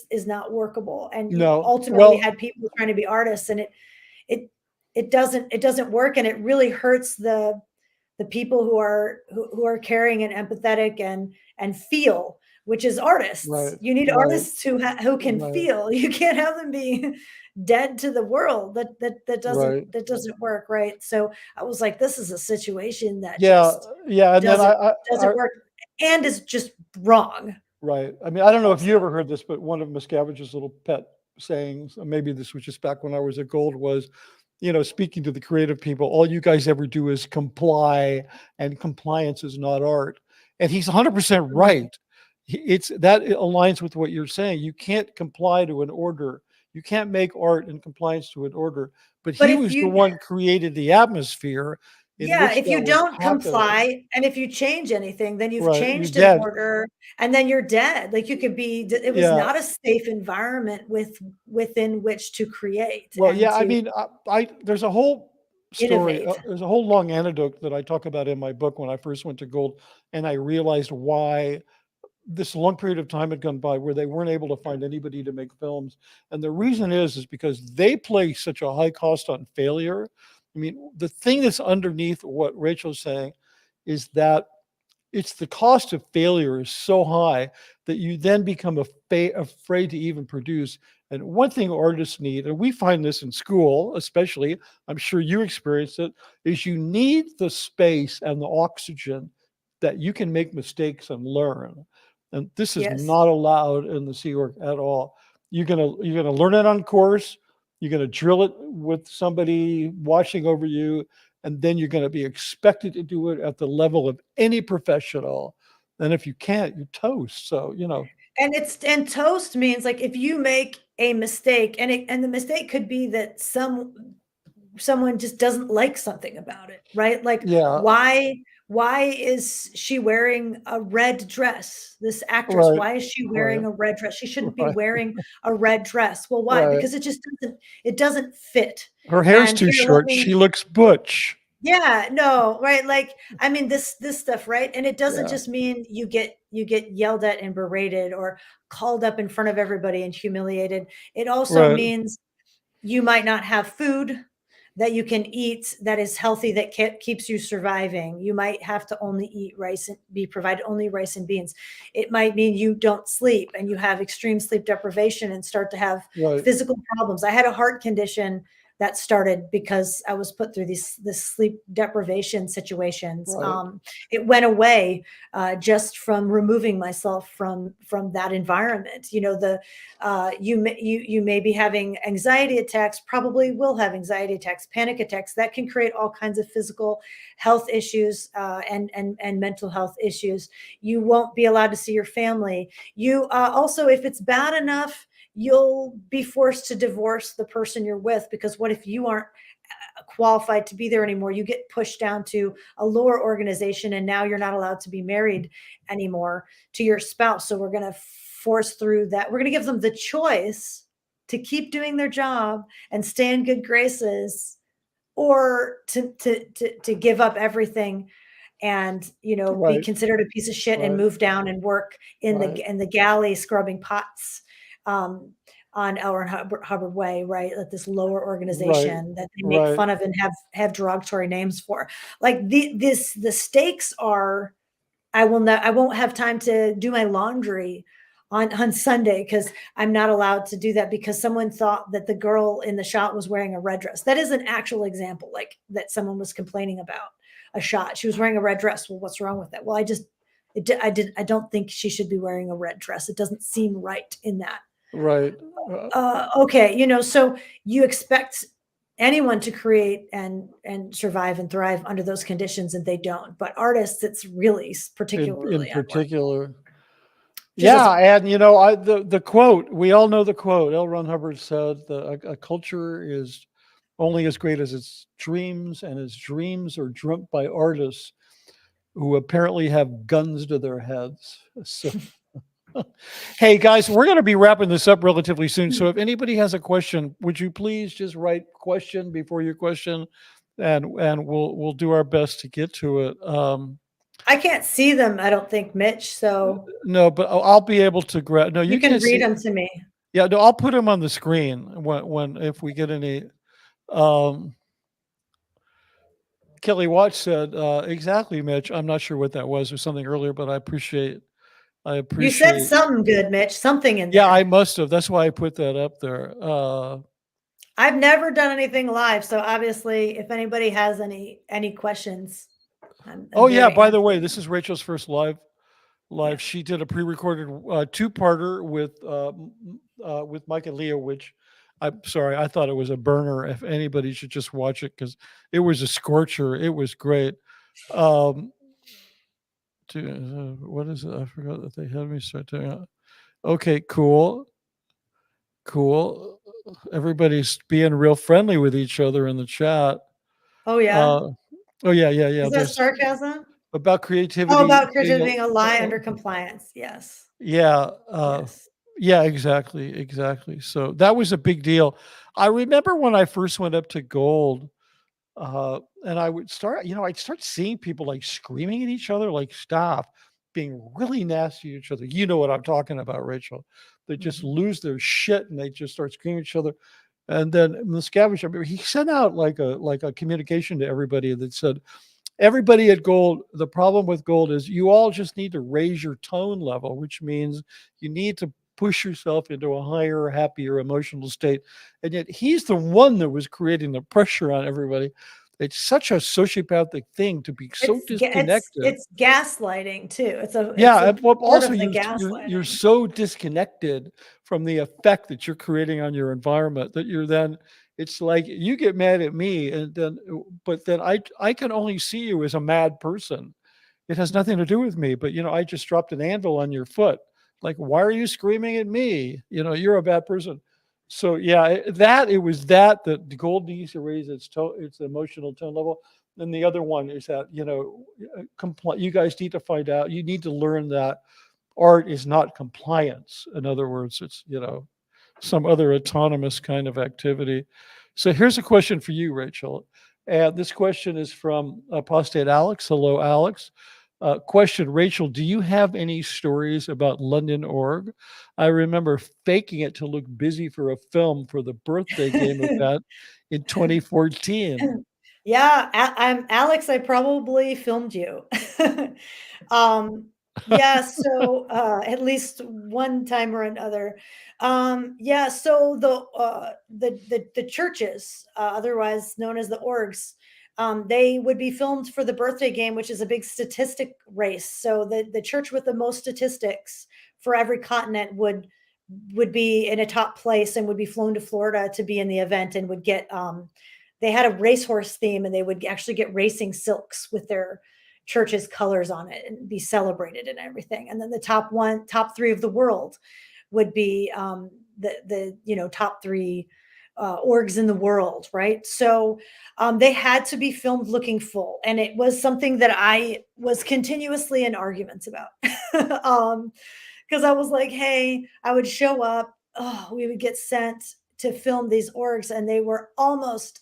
is not workable. And you No. ultimately Well, had people trying to be artists, and it it doesn't work, and it really hurts the people who are caring and empathetic and feel, which is artists. right, You need right, artists who can right, feel. You can't have them be dead to the world. That doesn't right. that doesn't work, right? So I was like, this is a situation that Yeah, just yeah. And then doesn't doesn't work and is just wrong right. I mean, I don't know if you also. ever heard this, but one of Miscavige's little pet sayings, maybe this was just back when I was at Gold, was, speaking to the creative people, all you guys ever do is comply, and compliance is not art. And he's 100% Mhm. right. It aligns with what you're saying. You can't comply to an order. You can't make art in compliance to an order. But But he if was the you one created the atmosphere in Yeah, which if that you was don't happening. comply and if you change anything, then you've Right. You're changed an dead. order and then you're dead. Like you could be it was Yeah. not a safe environment within which to create Well, and yeah, I to mean, there's a whole story, innovate. there's a whole long anecdote that I talk about in my book when I first went to Gold, and I realized why this long period of time had gone by where they weren't able to find anybody to make films. And the reason is because they place such a high cost on failure. I mean, the thing that's underneath what Rachel's saying is that it's the cost of failure is so high that you then become afraid to even produce. And one thing artists need, and we find this in school, especially, I'm sure you experienced it, is you need the space and the oxygen that you can make mistakes and learn. And this is Yes. not allowed in the Sea Org at all. You're gonna learn it on course. You're gonna drill it with somebody watching over you, and then you're going to be expected to do it at the level of any professional. And if you can't, you're toast. So, And toast means like if you make a mistake and the mistake could be that someone just doesn't like something about it, right? Like yeah, why is she wearing a red dress? This actress, Right. why is she Right. wearing a red dress? She shouldn't be Right. wearing a red dress. Well, why? Right. Because it doesn't fit. Her hair's And too here, let short. me She looks butch. yeah, no, right. Like, I mean, this stuff, right? And it doesn't Yeah. just mean you get yelled at and berated or called up in front of everybody and humiliated. It also Right. means you might not have food that you can eat that is healthy that keeps you surviving. You might have to only eat rice and be provided only rice and beans. It might mean you don't sleep and you have extreme sleep deprivation and start to have Right. physical problems. I had a heart condition that started because I was put through this sleep deprivation situations. Right. It went away just from removing myself from that environment. You know, you may be having anxiety attacks, probably will have anxiety attacks, panic attacks that can create all kinds of physical health issues and mental health issues. You won't be allowed to see your family. You also, if it's bad enough, you'll be forced to divorce the person you're with, because what if you aren't qualified to be there anymore? You get pushed down to a lower organization and now you're not allowed to be married anymore to your spouse. So we're going to force through that. We're going to give them the choice to keep doing their job and stay in good graces, or to give up everything and, you know, be Right. considered a piece of shit and Right. move down and work in Right. the galley scrubbing pots um, on L. Hubbard Way, right? Like this lower Right. organization that they make Right. fun of and have derogatory names for. Like the stakes are, I won't have time to do my laundry on Sunday because I'm not allowed to do that because someone thought that the girl in the shot was wearing a red dress. That is an actual example, like that someone was complaining about a shot. She was wearing a red dress. Well, what's wrong with that? Well, I don't think she should be wearing a red dress. It doesn't seem right in that. Right. Okay, you know, so you expect anyone to create and survive and thrive under those conditions, and they don't. But artists, it's really In particularly unworkable. particular. Just Yeah, doesn't work. and the quote, we all know the quote. L. Ron Hubbard said a culture is only as great as its dreams, and its dreams are dreamt by artists who apparently have guns to their heads. So, hey guys, we're going to be wrapping this up relatively soon. So, if anybody has a question, would you please just write question before your question, and we'll do our best to get to it. I can't see them, I don't think, Mitch. So No, but I'll be able to grab. No, you you can can't read see. them to me. Yeah, no, I'll put them on the screen when if we get any. Um, Kelly Watch said exactly, Mitch. I'm not sure what that was or something earlier, but I appreciate. I You said appreciate. something good, Mitch. Something in Yeah, I there. must have. That's why I put that up there. I've never done anything live, so obviously, if anybody has any questions, I'm Oh yeah, very by the happy. way, this is Rachel's first live. Yeah. She did a pre-recorded two-parter with Mike and Leo, which I'm sorry, I thought it was a burner. If anybody should just watch it because it was a scorcher. It was great. Um, what is it? I forgot that they had me start doing. Okay, cool, cool. Everybody's being real friendly with each other in the chat. Oh yeah. Uh, oh yeah. Is that There's sarcasm? about Oh, creativity about creativity being a lie under compliance. Yes. yeah, Yes. yeah, exactly. So that was a big deal. I remember when I first went up to Gold, and I would start, I'd start seeing people like screaming at each other, like stop, being really nasty to each other. You know what I'm talking about, Rachel? They just Mhm. lose their shit and they just start screaming at each other. And then the scavenger, he sent out like a communication to everybody that said, everybody at Gold, the problem with Gold is you all just need to raise your tone level, which means you need to push yourself into a higher, happier emotional state. And yet he's the one that was creating the pressure on everybody. It's such a sociopathic thing to be so disconnected. It's gaslighting too. It's Yeah, a but part also of the you're gaslighting. so disconnected from the effect that you're creating on your environment that you're then it's like you get mad at me and then but then I can only see you as a mad person. It has nothing to do with me, but I just dropped an anvil on your foot. Like, why are you screaming at me? You're a bad person. So yeah, it was that the Gold needs to raise its emotional tone level. And the other one is that, you guys need to find out, you need to learn that art is not compliance. In other words, it's, some other autonomous kind of activity. So here's a question for you, Rachel. And this question is from Apostate Alex. Hello, Alex. Question, Rachel, do you have any stories about London Org? I remember faking it to look busy for a film for the birthday game event in 2014. Yeah, I'm Alex. I probably filmed you. um, yeah, so at least one time or another. Yeah, so the churches, otherwise known as the orgs, they would be filmed for the birthday game, which is a big statistic race. So the church with the most statistics for every continent would be in a top place and would be flown to Florida to be in the event and would get they had a racehorse theme and they would actually get racing silks with their church's colors on it and be celebrated and everything. And then the top three of the world would be the top three orgs in the world, right? So they had to be filmed looking full, and it was something that I was continuously in arguments about. Because I was like, hey, I would show up, we would get sent to film these orgs, and they were almost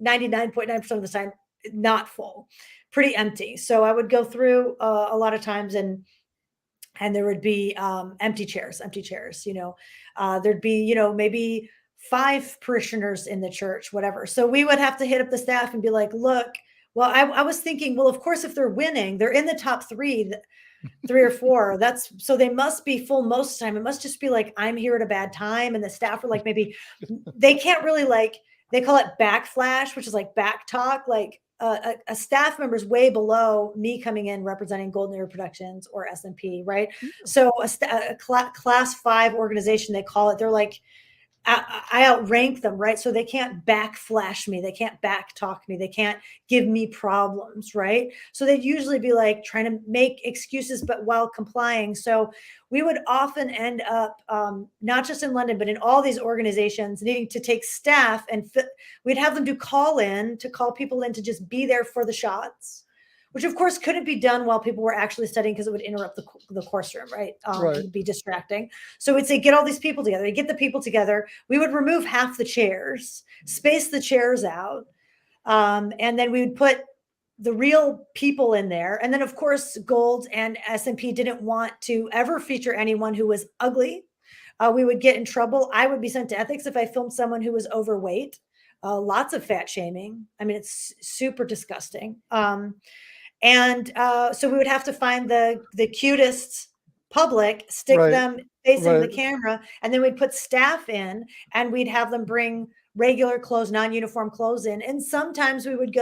99.9% of the time not full, pretty empty. So I would go through a lot of times, and there would be empty chairs. There'd be maybe 5 parishioners in the church, whatever. So we would have to hit up the staff and be like, look, well, I was thinking, well, of course, if they're winning, they're in the top 3 or 4. That's so they must be full most of the time. It must just be like, I'm here at a bad time. And the staff are like, maybe they can't really, like, they call it backflash, which is like back talk. Like a staff member's way below me coming in representing Golden Era Productions or S&P, right? So a class 5 organization, they call it, they're like, I outrank them, right? So they can't backflash me. They can't back talk me. They can't give me problems, right? So they'd usually be like trying to make excuses, but while complying. So we would often end up, not just in London, but in all these organizations, needing to take staff and we'd have them do call people in to just be there for the shots, which of course couldn't be done while people were actually studying because it would interrupt the course room, right? Right. It'd be distracting. So we'd say, get all these people together. We get the people together. We would remove half the chairs, space the chairs out, and then we would put the real people in there. And then of course, Gold and S&P didn't want to ever feature anyone who was ugly. We would get in trouble. I would be sent to ethics if I filmed someone who was overweight. Lots of fat shaming. I mean, it's super disgusting. And so we would have to find the cutest public, stick Right. them facing the Right. camera, and then we'd put staff in, and we'd have them bring regular clothes, non-uniform clothes in. And sometimes we would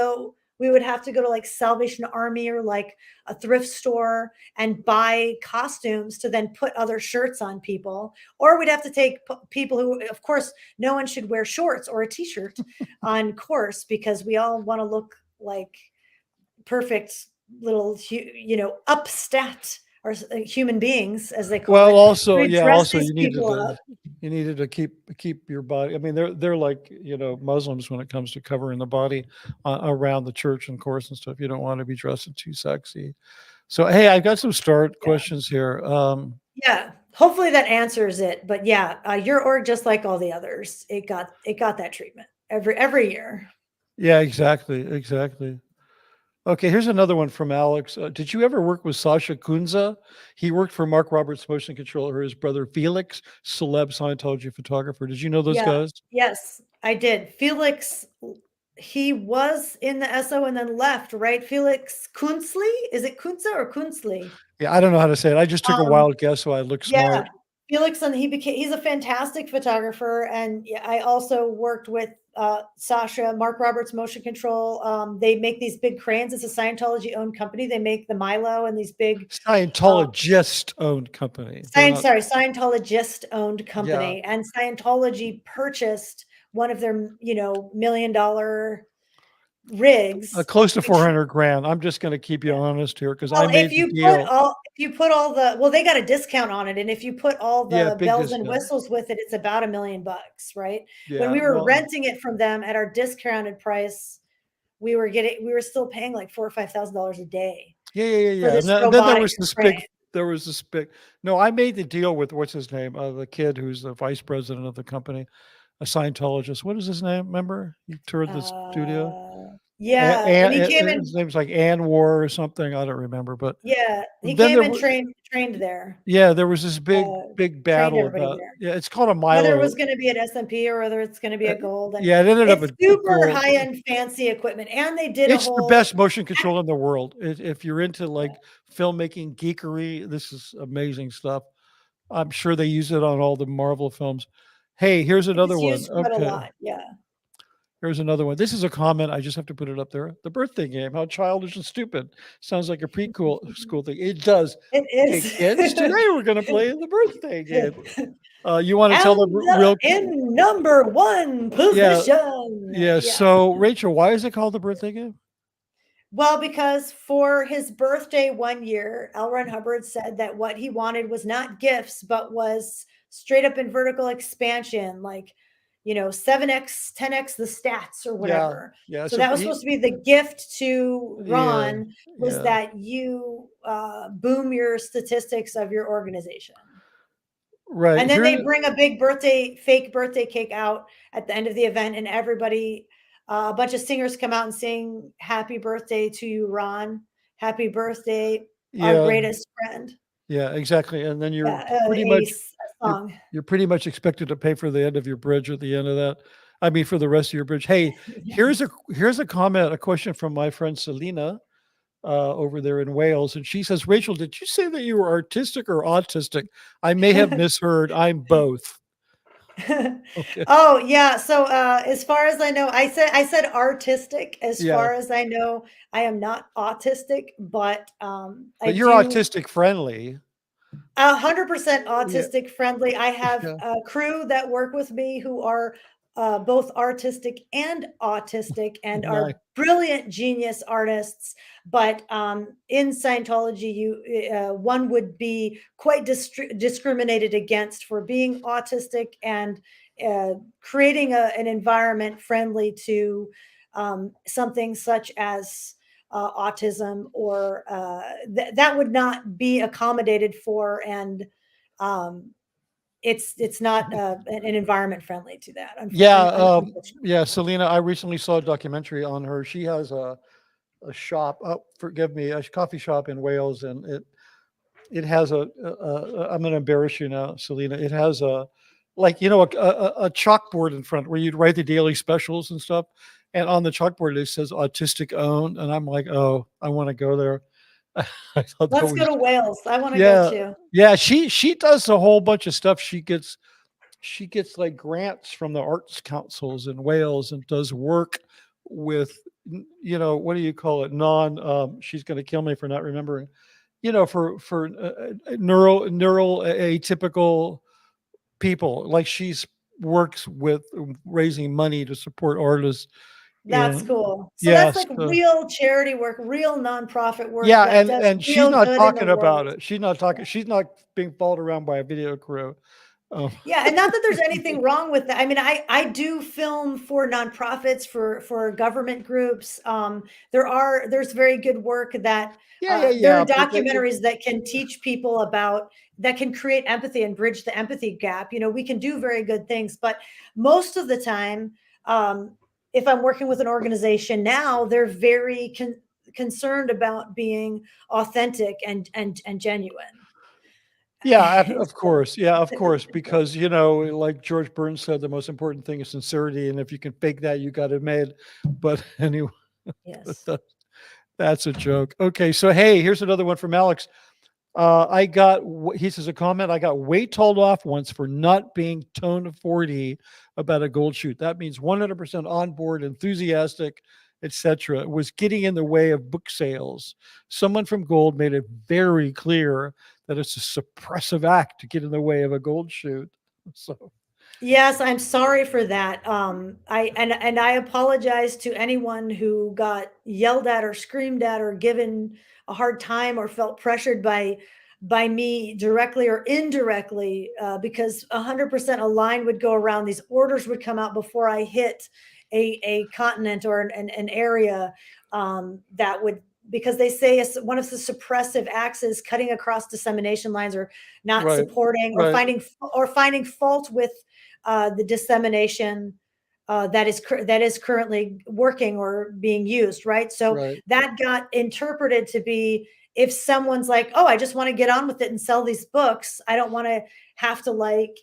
have to go to like Salvation Army or like a thrift store and buy costumes to then put other shirts on people. Or we'd have to take people who, of course, no one should wear shorts or a t-shirt on course because we all want to look like perfect little, upstat or human beings, as they call it. Well, also, We yeah, dress also these you needed people to up. you needed to keep your body. I mean, they're like, Muslims when it comes to covering the body around the church and course and stuff. You don't want to be dressing too sexy. So, hey, I've got some start questions here. Yeah, hopefully that answers it. But yeah, your org, just like all the others, it got that treatment every year. Yeah, exactly. Okay, here's another one from Alex. Did you ever work with Sasha Kunza? He worked for Mark Roberts Motion Control, or his brother Felix, celeb Scientology photographer. Did you know those Yeah. guys? Yes, I did. Felix, he was in the SO and then left, right? Felix Kunzli? Is it Kunza or Kunzli? Yeah, I don't know how to say it. I just took a wild guess so I look Yeah, smart. Felix, and he's a fantastic photographer. And yeah, I also worked with Sasha, Mark Roberts Motion Control. They make these big cranes. It's a Scientology owned company. They make the Milo and these big Scientologist owned company. Scientologist owned company. Yeah. And Scientology purchased one of their, $1 million rigs. Close to 400 grand. I'm just going to keep you honest here because I Well, made the deal. they got a discount on it, and if you put all Yeah, the big bells and discount. whistles with it, it's about $1 million, right? Yeah, When we were well, renting it from them at our discounted price, we were still paying like $4,000 or $5,000 a day for Yeah. this And then there robotic was this crane. big. No, I made the deal with what's his name, the kid who's the vice president of the company, a Scientologist. What is his name? Remember, he toured the studio. Yeah, and he came in. His name's like Anwar or something. I don't remember, but Yeah, he then came there and was trained there. there was this big Trained battle everybody about there. it's called a Whether it Milo. was gonna be at S&P or whether it's gonna be Uh, at Gold, and yeah, it ended up it's at super Gold. high-end fancy equipment, and they did a It's the whole best motion control in the world. If you're into like filmmaking geekery, this is amazing stuff. I'm sure they use it on all the Marvel films. Hey, here's another it's one. used quite a Okay. lot, yeah. Here's another one. This is a comment. I just have to put it up there. The birthday game. How childish and stupid. Sounds like a pre-cool school thing. It does. It Okay, kids, today is. we're going to play the birthday game. You want to tell them And real? in number 1 Yeah, position. yeah. Yeah. So, Rachel, why is it called the birthday game? Well, because for his birthday one year, L. Ron Hubbard said that what he wanted was not gifts, but was straight up in vertical expansion, like, 7x, 10x the stats or Yeah, whatever. yeah. So So that was he, supposed to be the gift to yeah, Ron, was yeah. that you boom your statistics of your organization. Right And then here. they bring a fake birthday cake out at the end of the event, and everybody, a bunch of singers come out and sing "Happy Birthday to you, Ron. Happy birthday, our Yeah, greatest friend." yeah, exactly. And then you're Yeah, pretty much a you're song. you're pretty much expected to pay for the end of your bridge at the end of that. I mean, for the rest of your bridge. Hey, Yes. here's a comment, a question from my friend Selena over there in Wales, and she says, "Rachel, did you say that you were artistic or autistic? I may have misheard. I'm both." Okay. Oh yeah. So as far as I know, I said artistic. As Yeah, far as I know, I am not autistic, but I but you're do autistic friendly. 100% Yeah, autistic friendly. I have yeah, a crew that work with me who are both artistic and autistic and nice. are brilliant genius artists. But in Scientology, one would be quite discriminated against for being autistic and creating an environment friendly to something such as autism, or that would not be accommodated for, and um, it's not an environment friendly to that. Yeah, Unfortunately. yeah, Selena. I recently saw a documentary on her. She has a shop. Oh, forgive me, a coffee shop in Wales, and it has I'm going to embarrass you now, Selena. It has a like a chalkboard in front where you'd write the daily specials and stuff, and on the chalkboard it says autistic owned, and I'm like, oh, I want to go there. I thought that Let's go was to Wales. I want to go yeah, too. yeah. She does a whole bunch of stuff. She gets like grants from the arts councils in Wales and does work with what do you call it, she's going to kill me for not remembering, for neural atypical people. Like she's works with raising money to support artists That's in cool. So that's yes like real charity work, real nonprofit work yeah, that and does and she's real not good in the talking about world. it. She's not being followed around by a video crew. um, Yeah, and not that there's anything wrong with that. I mean, I do film for nonprofits, for government groups. There's very good work that there yeah, are but documentaries that can teach people about, that can create empathy and bridge the empathy gap. We can do very good things, but most of the time, if I'm working with an organization now, they're very concerned about being authentic and genuine. yeah, of course. Yeah, of course. Because, like George Burns said, the most important thing is sincerity. And if you can fake that, you got it made. But anyway, Yes. that- that's a joke. Okay. So, hey, here's another one from Alex. He says a comment. I got weight told off once for not being tone 40 about a gold shoot. That means 100% on board, enthusiastic, etc. It was getting in the way of book sales. Someone from Gold made it very clear that it's a suppressive act to get in the way of a gold shoot. So Yes, I'm sorry for that. I apologize to anyone who got yelled at or screamed at or given a hard time or felt pressured by me directly or indirectly, because 100% a line would go around. These orders would come out before I hit a continent or an area that would, because they say one of the suppressive acts is cutting across dissemination lines, or not Right. supporting, Right. or finding fault with the dissemination that is currently working or being used, right? So Right. that got interpreted to be, if someone's like, oh, I just want to get on with it and sell these books, I don't want to have to, like,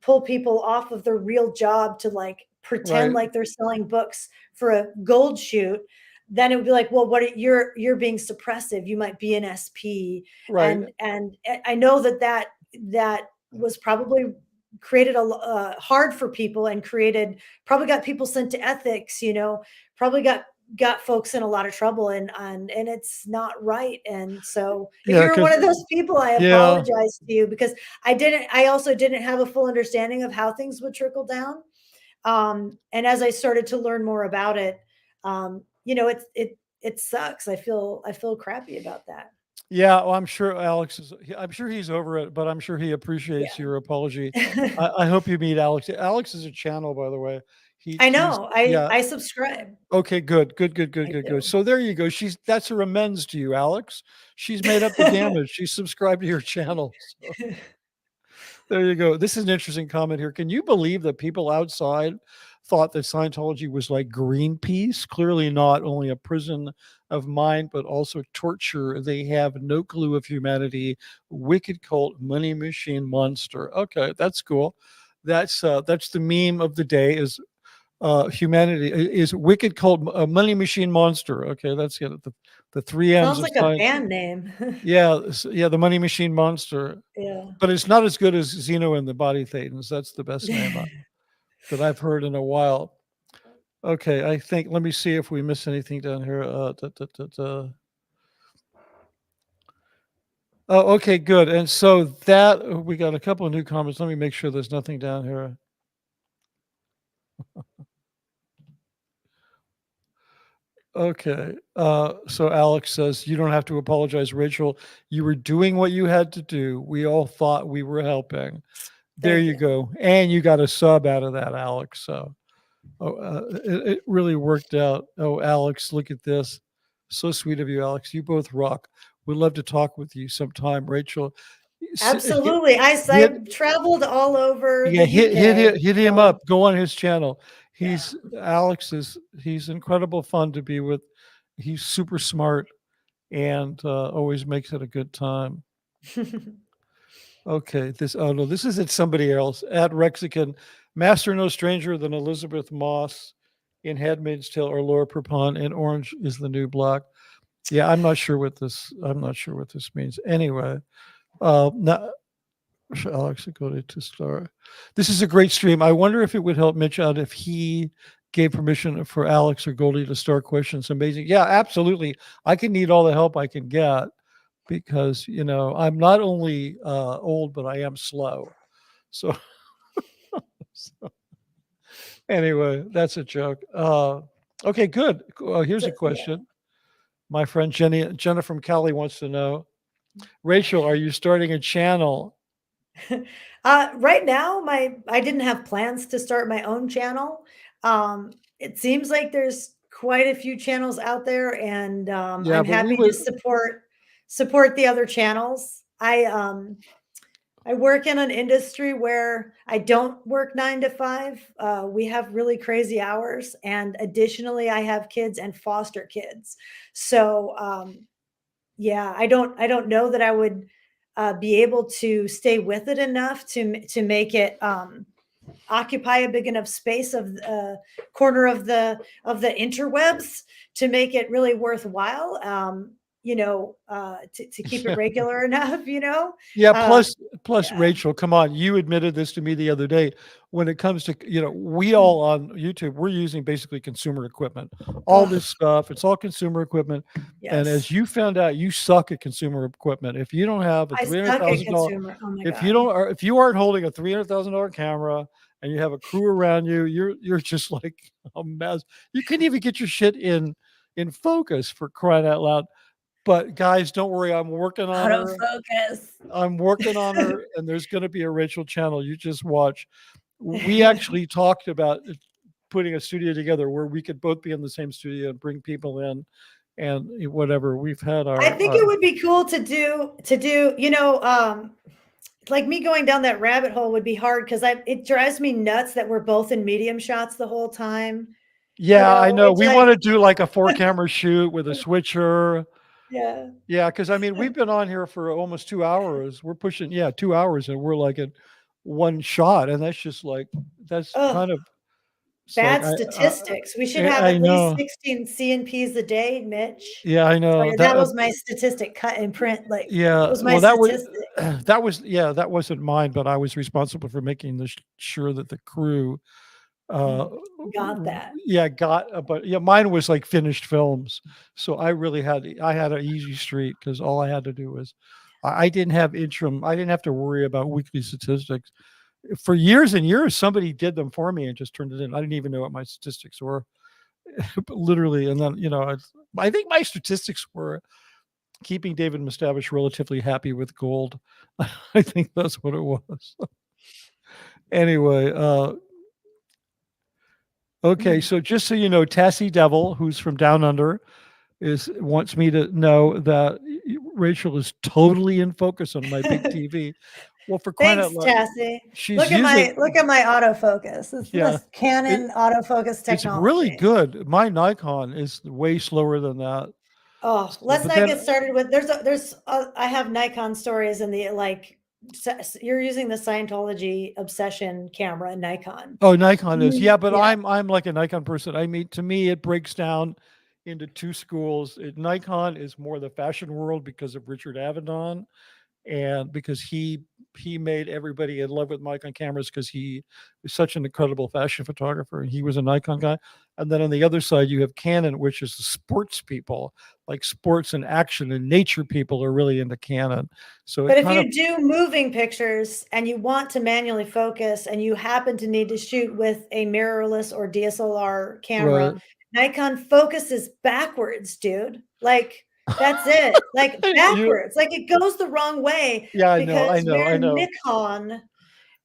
pull people off of their real job to like pretend Right. like they're selling books for a gold shoot, then it would be like, well, you're being suppressive. You might be an SP. Right. And I know that was probably created hard for people, and probably got people sent to ethics, probably got folks in a lot of trouble, and it's not right. And so if Yeah. you're one of those people, I Yeah. apologize to you, because I also didn't have a full understanding of how things would trickle down. And as I started to learn more about it, it sucks. I feel crappy about that. Yeah, well, I'm sure he's over it, but I'm sure he appreciates your apology. Yeah. I hope you meet Alex. Alex is a channel, by the way. I He's know. yeah. I subscribe. Okay, good, good, good, good, I good, good. do. So there you go. That's her amends to you, Alex. She's made up the damage. She subscribed to your channel. So there you go. This is an interesting comment here. Can you believe that people outside thought that Scientology was like Greenpeace? Clearly not only a prison of mind, but also torture. They have no clue of humanity. Wicked cult, money machine monster. Okay, that's cool. That's the meme of the day is humanity is wicked cult, money machine monster. Okay, that's it. The three M's Sounds of like a science. band name. Yeah, yeah, the money machine monster. Yeah. But it's not as good as Xeno and the Body Thetans. That's the best name that I've heard in a while. Okay, I think, let me see if we miss anything down here. Oh, okay, good. And so we got a couple of new comments. Let me make sure there's nothing down here. Okay. So Alex says, you don't have to apologize, Rachel. You were doing what you had to do. We all thought we were helping. There Thank you you. go. And you got a sub out of that, Alex. So it really worked out. Oh, Alex, look at this. So sweet of you, Alex. You both rock. We'd love to talk with you sometime, Rachel. Absolutely. Hit, I've traveled all over yeah, the UK. hit him So up. Go on his channel. yeah. He's incredible fun to be with. He's super smart and always makes it a good time. Okay, this is it. Somebody else at Rexican, Master no stranger than Elizabeth Moss in Handmaid's Tale or Laura Prepon, and Orange is the New Black. Yeah, I'm not sure what this means. Anyway, now Alex, go to star. This is a great stream. I wonder if it would help Mitch out if he gave permission for Alex or Goldie to start questions. Amazing. Yeah, absolutely. I can need all the help I can get because I'm not only old, but I am slow. So, so anyway, that's a joke. Okay, good. Here's a question. My friend Jenna from Cali wants to know, Rachel, are you starting a channel? Right now, I didn't have plans to start my own channel. It seems like there's quite a few channels out there, and Yeah, I'm but we happy would. to support the other channels. I work in an industry where I don't work 9 to 5. We have really crazy hours, and additionally, I have kids and foster kids. So yeah, I don't know that I would be able to stay with it enough to make it occupy a big enough space of corner of the interwebs to make it really worthwhile. To keep it regular enough. Yeah, Uh, plus yeah. Rachel, come on, you admitted this to me the other day. When it comes to, we Hmm. all on YouTube, we're using basically consumer equipment. All Ugh, this stuff, it's all consumer equipment. And as yes. you found out, you suck at consumer equipment. If you don't have a I suck at $300,000, consumer. Oh my if you God. don't, or if you aren't holding a $300,000 camera and you have a crew around you, you're just like a mess. You couldn't even get your shit in focus, for crying out loud. But guys, don't worry, I'm working on her. Autofocus. I'm working on her, and there's going to be a Rachel channel. You just watch. We actually talked about putting a studio together where we could both be in the same studio and bring people in, and whatever. We've had I think it would be cool to do, like me going down that rabbit hole would be hard because it drives me nuts that we're both in medium shots the whole time. Yeah, I know. It's We like, want to do like a 4-camera shoot with a switcher. yeah. Yeah, because I mean, we've been on here for almost 2 hours. We're pushing, 2 hours, and we're like at one shot, and that's just like that's Oh, kind of it's like bad statistics. We should I, have I at least know. 16 CNPs a day, Mitch. Yeah, I know Sorry, that was my statistic cut in print. Like, that yeah. was my Well, that was statistic. that wasn't mine, but I was responsible for making sure that the crew uh Got that. but mine was like finished films, so I had an easy streak because all I had to do was I didn't have interim, I didn't have to worry about weekly statistics for years and years. Somebody did them for me and just turned it in. I didn't even know what my statistics were. Literally. And then I think my statistics were keeping David Miscavige relatively happy with gold. I think that's what it was. Anyway, okay, so just so you know, Tassie Devil, who's from Down Under, wants me to know that Rachel is totally in focus on my big TV. Well, for crying Thanks, out loud, Tassie. she's using Look at my autofocus. It's yeah, this Canon autofocus it's really technology. good. My Nikon is way slower than that. Oh, So, let's but not then get started with I have Nikon stories in the like you're using the Scientology obsession camera Nikon. oh, Nikon is but Yeah. I'm like a Nikon person. I mean, to me, it breaks down into two schools. Nikon is more the fashion world because of Richard Avedon, and because he made everybody in love with Nikon cameras because he was such an incredible fashion photographer, and he was a Nikon guy. And then on the other side, you have Canon, which is the sports people, like sports and action and nature people are really into Canon. So But it if kind of you do moving pictures and you want to manually focus and you happen to need to shoot with a mirrorless or DSLR right. camera, Nikon focuses backwards, dude. Like that's it. Like You, backwards. Like it goes the wrong way yeah, I because know, we're Nikon,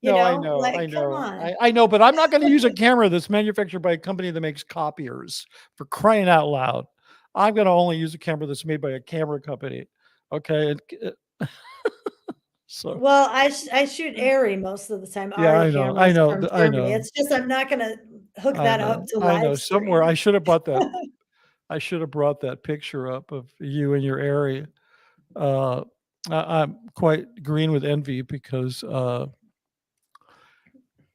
No, like come on. I know, but I'm not going to use a camera that's manufactured by a company that makes copiers, for crying out loud. I'm going to only use a camera that's made by a camera company. Okay. So Well, I shoot Arri most of the time, yeah, Arri cameras from I Germany. know, It's just I'm not gonna hook that up to I know. live Somewhere I stream. should have brought that. I should have brought that picture up of you and your area. Uh, I'm quite green with envy because Rachel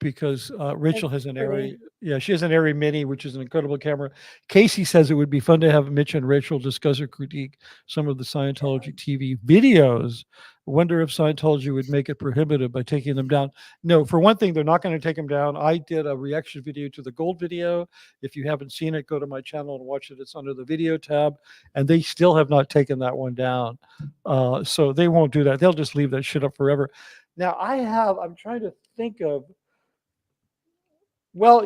It's has an pretty. Arri. Yeah, she has an Arri Mini, which is an incredible camera. Casey says it would be fun to have Mitch and Rachel discuss or critique some of the Scientology TV videos. Wonder if Scientology would make it prohibitive by taking them down. No, for one thing, they're not going to take them down. I did a reaction video to the gold video. If you haven't seen it, go to my channel and watch it. It's under the video tab, and they still have not taken that one down. So they won't do that. They'll just leave that shit up forever. Now I'm trying to think of, well,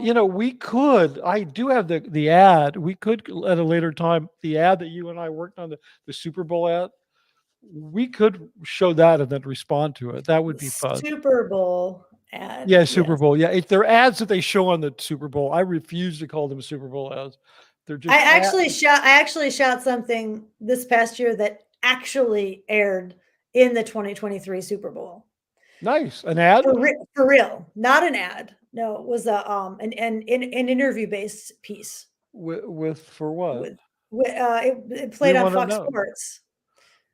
I do have the ad. We could at a later time, the ad that you and I worked on, the Super Bowl ad. We could show that and then respond to it. That would be fun. Super Bowl ad. Yeah, Super Yes. Bowl. Yeah, if they're ads that they show on the Super Bowl, I refuse to call them Super Bowl ads. They're just I actually shot something this past year that actually aired in the 2023 Super Bowl. Nice. An ad? For real, not an ad. No, it was an interview based piece. With for what? It We played on want to Fox know. Sports.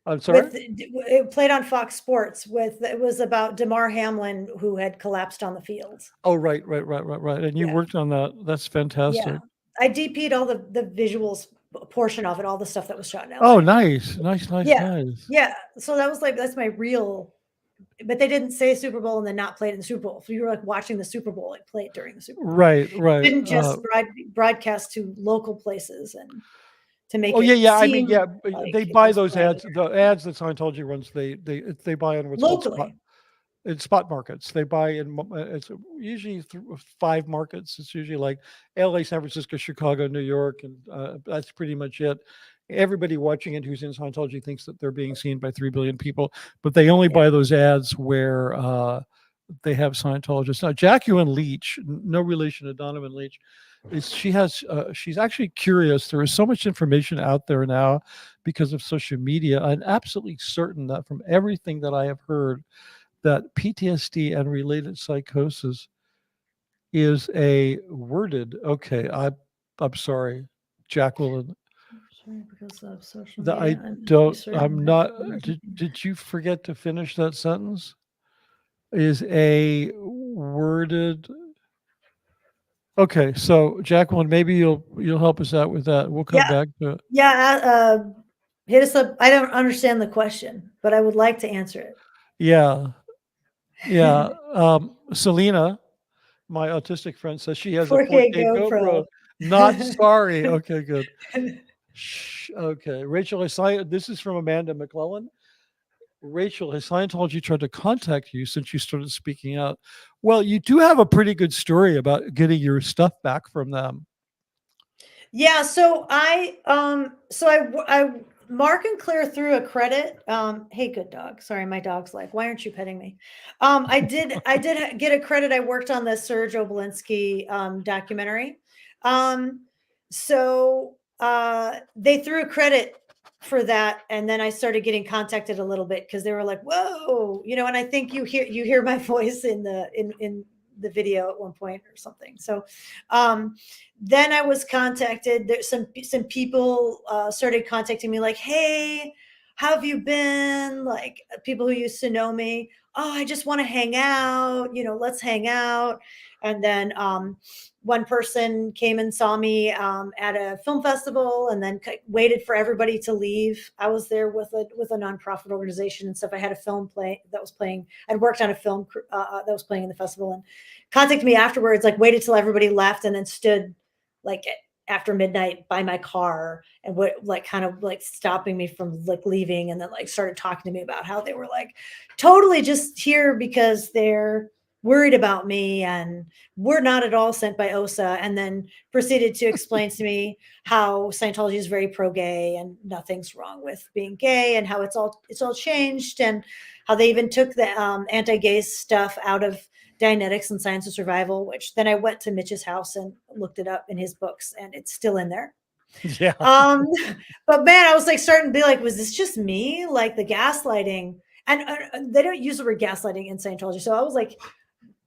I'm sorry? It played on Fox Sports it was about DeMar Hamlin who had collapsed on the field. Oh, right. And you Yeah. worked on that. That's fantastic. Yeah. I DP'd all the visuals portion of it, all the stuff that was shot in LA. Oh, nice. Yeah. Yeah. So that's my real, but they didn't say Super Bowl and then not played in the Super Bowl. So you were like watching the Super Bowl, like played during the Super Bowl. Right. Didn't just broadcast to local places and to make Oh it yeah. I seem mean, like they it buy was those ads. grander. The ads that Scientology runs, they buy in what's called Locally. spot markets. They buy in it's usually 5 markets. It's usually like LA, San Francisco, Chicago, New York, and that's pretty much it. Everybody watching it who's in Scientology thinks that they're being seen by 3 billion people, but they only buy those ads where they have Scientologists. Now, Jacqueline Leach, no relation to Donovan Leach, is she's actually curious. There is so much information out there now because of social media. I'm absolutely certain that from everything that I have heard, that PTSD and related psychosis is a worded. Okay, I'm sorry, Jacqueline. Sorry, because of social That media I and don't. research. I'm not. Did you forget to finish that sentence? Is a worded. Okay, so Jacqueline, maybe you'll help us out with that. We'll come Yeah, back to it. yeah. Hit us up. I don't understand the question, but I would like to answer Yeah, yeah. it. Selena, my autistic friend, says she has a 4K 4K GoPro. GoPro. Not sorry. Okay, good. Shh. Okay, Rachel, this is from Amanda McClellan. Rachel, has Scientology tried to contact you since you started speaking out? Well, you do have a pretty good story about getting your stuff back from them. Yeah, so I mark and clear through a credit. Hey, good dog. Sorry, my dog's like, why aren't you petting me? I did get a credit. I worked on the Serge Obolinski documentary. Um, so they threw a credit for that, and then I started getting contacted a little bit because they were like, "Whoa," and I think you hear my voice in the video at one point or something. So um then I was contacted. There's some people started contacting me like, "Hey, how have you been?" Like people who used to know me. "Oh, I just want to hang out. Let's hang out." And then one person came and saw me at a film festival, and then waited for everybody to leave. I was there with a nonprofit organization and stuff. I had a film play that was playing. I'd worked on a film that was playing in the festival, and contacted me afterwards. Like waited till everybody left, and then stood like after midnight by my car and what like kind of like stopping me from like leaving, and then like started talking to me about how they were like totally just here because they're worried about me and we're not at all sent by OSA, and then proceeded to explain to me how Scientology is very pro-gay and nothing's wrong with being gay, and how it's all changed, and how they even took the anti-gay stuff out of Dianetics and Science of Survival, which then I went to Mitch's house and looked it up in his books, and it's still in there. Yeah. Um, but man, I was like starting to be like, was this just me? Like the gaslighting, and they don't use the word gaslighting in Scientology. So I was like,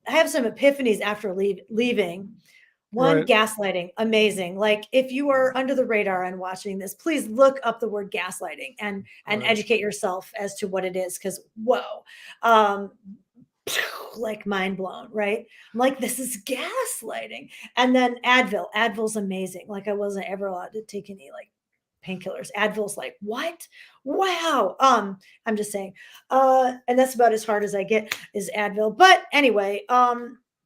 I have some epiphanies after leaving. One, Right. gaslighting, amazing. Like if you are under the radar and watching this, please look up the word gaslighting and Right. educate yourself as to what it is. Because whoa, um, like mind blown, right? I'm like, this is gaslighting. And then Advil's amazing. Like I wasn't ever allowed to take any like painkillers. Advil's like, what? Wow. I'm just saying. And that's about as hard as I get is Advil. But anyway,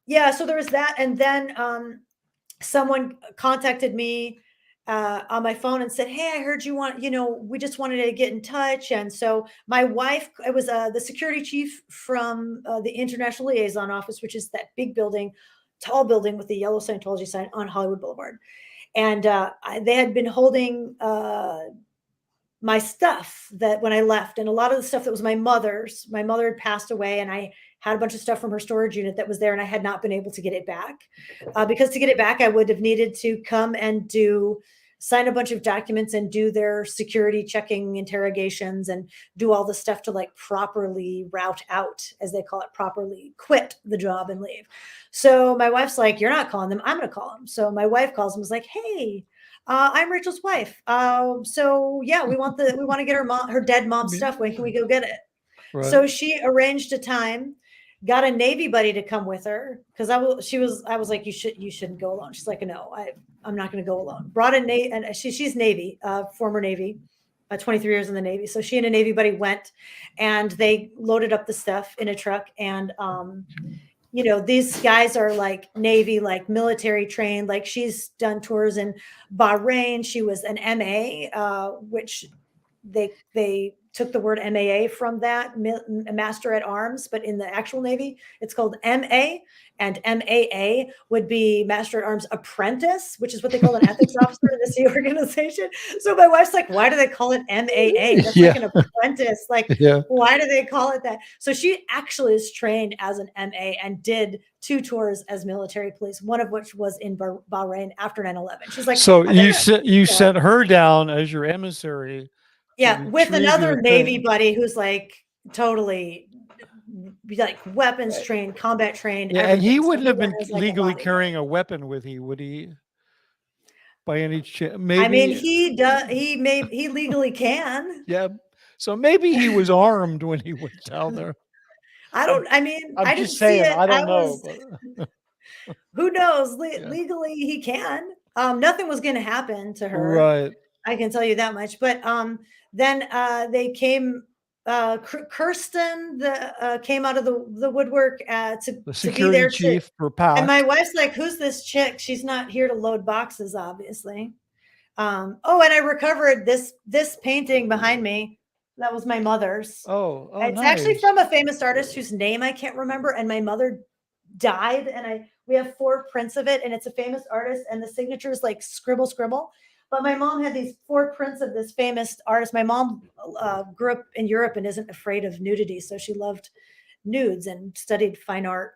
yeah, so there was that. And then someone contacted me on my phone and said, "Hey, I heard you want, we just wanted to get in touch." And so my wife, it was the security chief from the International Liaison Office, which is that big building, tall building with the yellow Scientology sign on Hollywood Boulevard. And they had been holding my stuff that when I left, and a lot of the stuff that was my mother had passed away, and I had a bunch of stuff from her storage unit that was there, and I had not been able to get it back because to get it back, I would have needed to come and sign a bunch of documents and do their security checking interrogations and do all the stuff to like properly route out, as they call it, properly quit the job and leave. So my wife's like, "You're not calling them. I'm going to call them." So my wife calls them, was like, "Hey, I'm Rachel's wife. So yeah, we want to get her dead mom's stuff. When can we go get it?" Right. So she arranged a time, got a Navy buddy to come with her because I was like, you shouldn't go alone. She's like, "No, I'm not going to go alone." Brought a Navy, and she's Navy, former Navy, 23 years in the Navy. So she and a Navy buddy went, and they loaded up the stuff in a truck, and these guys are like Navy, like military trained. Like she's done tours in Bahrain. She was an MA, which they took the word MAA from that, Master at Arms, but in the actual Navy, it's called MA, and MAA would be Master at Arms Apprentice, which is what they call an ethics officer in the Sea organization. So my wife's like, "Why do they call it MAA? That's Yeah. like an apprentice. Like, Yeah. why do they call it that?" So she actually is trained as an MA and did 2 tours as military police, one of which was in Bahrain after 9/11. She's like, So "I've been you sent her down as your emissary to yeah, with retrieve another your Navy thing. buddy who's like totally like weapons trained, combat trained, Yeah, and everything. he So wouldn't have been went as like a legally bodyguard. carrying a weapon with he, would he? By any chance? I mean, Maybe. he does. He legally can. Yeah. So maybe he was armed when he went down there. I mean, I'm I just didn't see saying. it. I I don't know. was. But Who knows? yeah. Legally, he can. Nothing was going to happen to her. Right. I can tell you that much. But then they came. Kirsten came out of the woodwork The to be security there to. chief for And my PAC. wife's like, "Who's this chick? She's not here to load boxes, obviously." Oh, and I recovered this painting behind me. That was my mother's. Oh, It's actually nice. from a famous artist whose name I can't remember, and my mother died, and we have 4 prints of it, and it's a famous artist, and the signature is like scribble scribble. But my mom had these 4 prints of this famous artist. My mom grew up in Europe and isn't afraid of nudity, so she loved nudes and studied fine art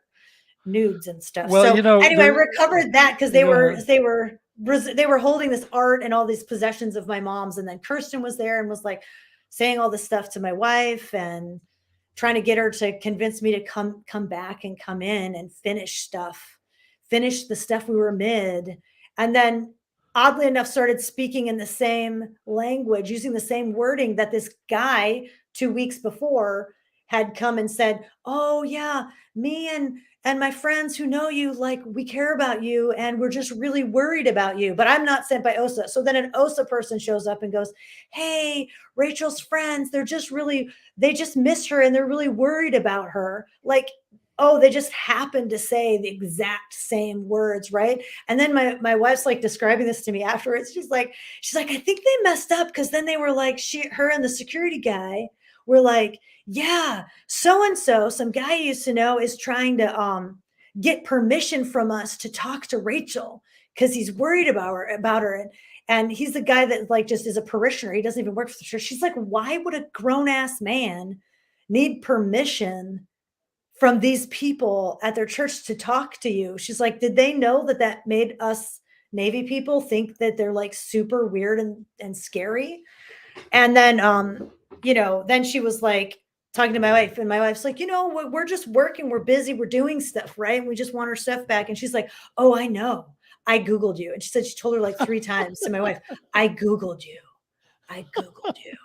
nudes and stuff. Well, So anyway, I recovered that because they Go were holding this art and all these possessions of my mom's, and then Kirsten was there and was like saying all this stuff to my wife and trying to get her to convince me to come back and come in and finish the stuff we were mid, and then oddly enough started speaking in the same language, using the same wording that this guy 2 weeks before had come and said, "Oh yeah, me and my friends who know you, like, we care about you and we're just really worried about you, but I'm not sent by OSA." So then an OSA person shows up and goes, "Hey, Rachel's friends, they just miss her and they're really worried about her." Like, oh, they just happened to say the exact same words, right? And then my wife's like describing this to me afterwards. She's like, "I think they messed up because then they were like, her and the security guy were like, yeah, so and so, some guy you used to know, is trying to get permission from us to talk to Rachel because he's worried about her, and he's the guy that like just is a parishioner. He doesn't even work for the church." She's like, "Why would a grown ass man need permission from these people at their church to talk to you?" She's like, "Did they know that made us Navy people think that they're like super weird and scary?" And then then she was like talking to my wife, and my wife's like, "We're just working, we're busy, we're doing stuff, right? And we just want our stuff back." And she's like, "Oh, I know. I Googled you." And she said she told her like 3 times to my wife, "I Googled you. I Googled you."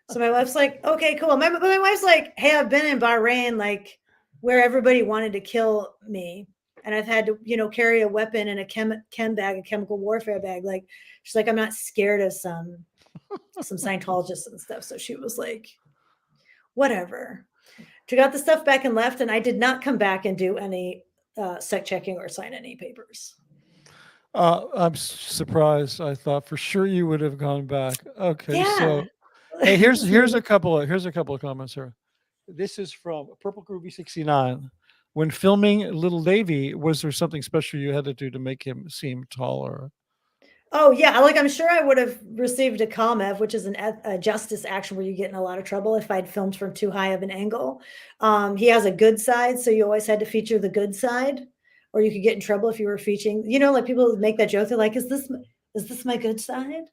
So my wife's like, "Okay, cool." But my wife's like, "Hey, I've been in Bahrain, like where everybody wanted to kill me. And I've had to, carry a weapon in a chem bag, a chemical warfare bag." Like, she's like, "I'm not scared of some Scientologists and stuff." So she was like, whatever. She got the stuff back and left, and I did not come back and do any site checking or sign any papers. I'm surprised. I thought for sure you would have gone back. Okay, Yeah. so hey, here's a couple of comments here. This is from Purple Groovy 69. When filming Little Davy, was there something special you had to do to make him seem taller? Oh yeah, like I'm sure I would have received a COMEV, which is a justice action where you get in a lot of trouble if I'd filmed from too high of an angle. He has a good side, so you always had to feature the good side, or you could get in trouble if you were featuring. Like people make that joke. They're like, "Is this my good side?"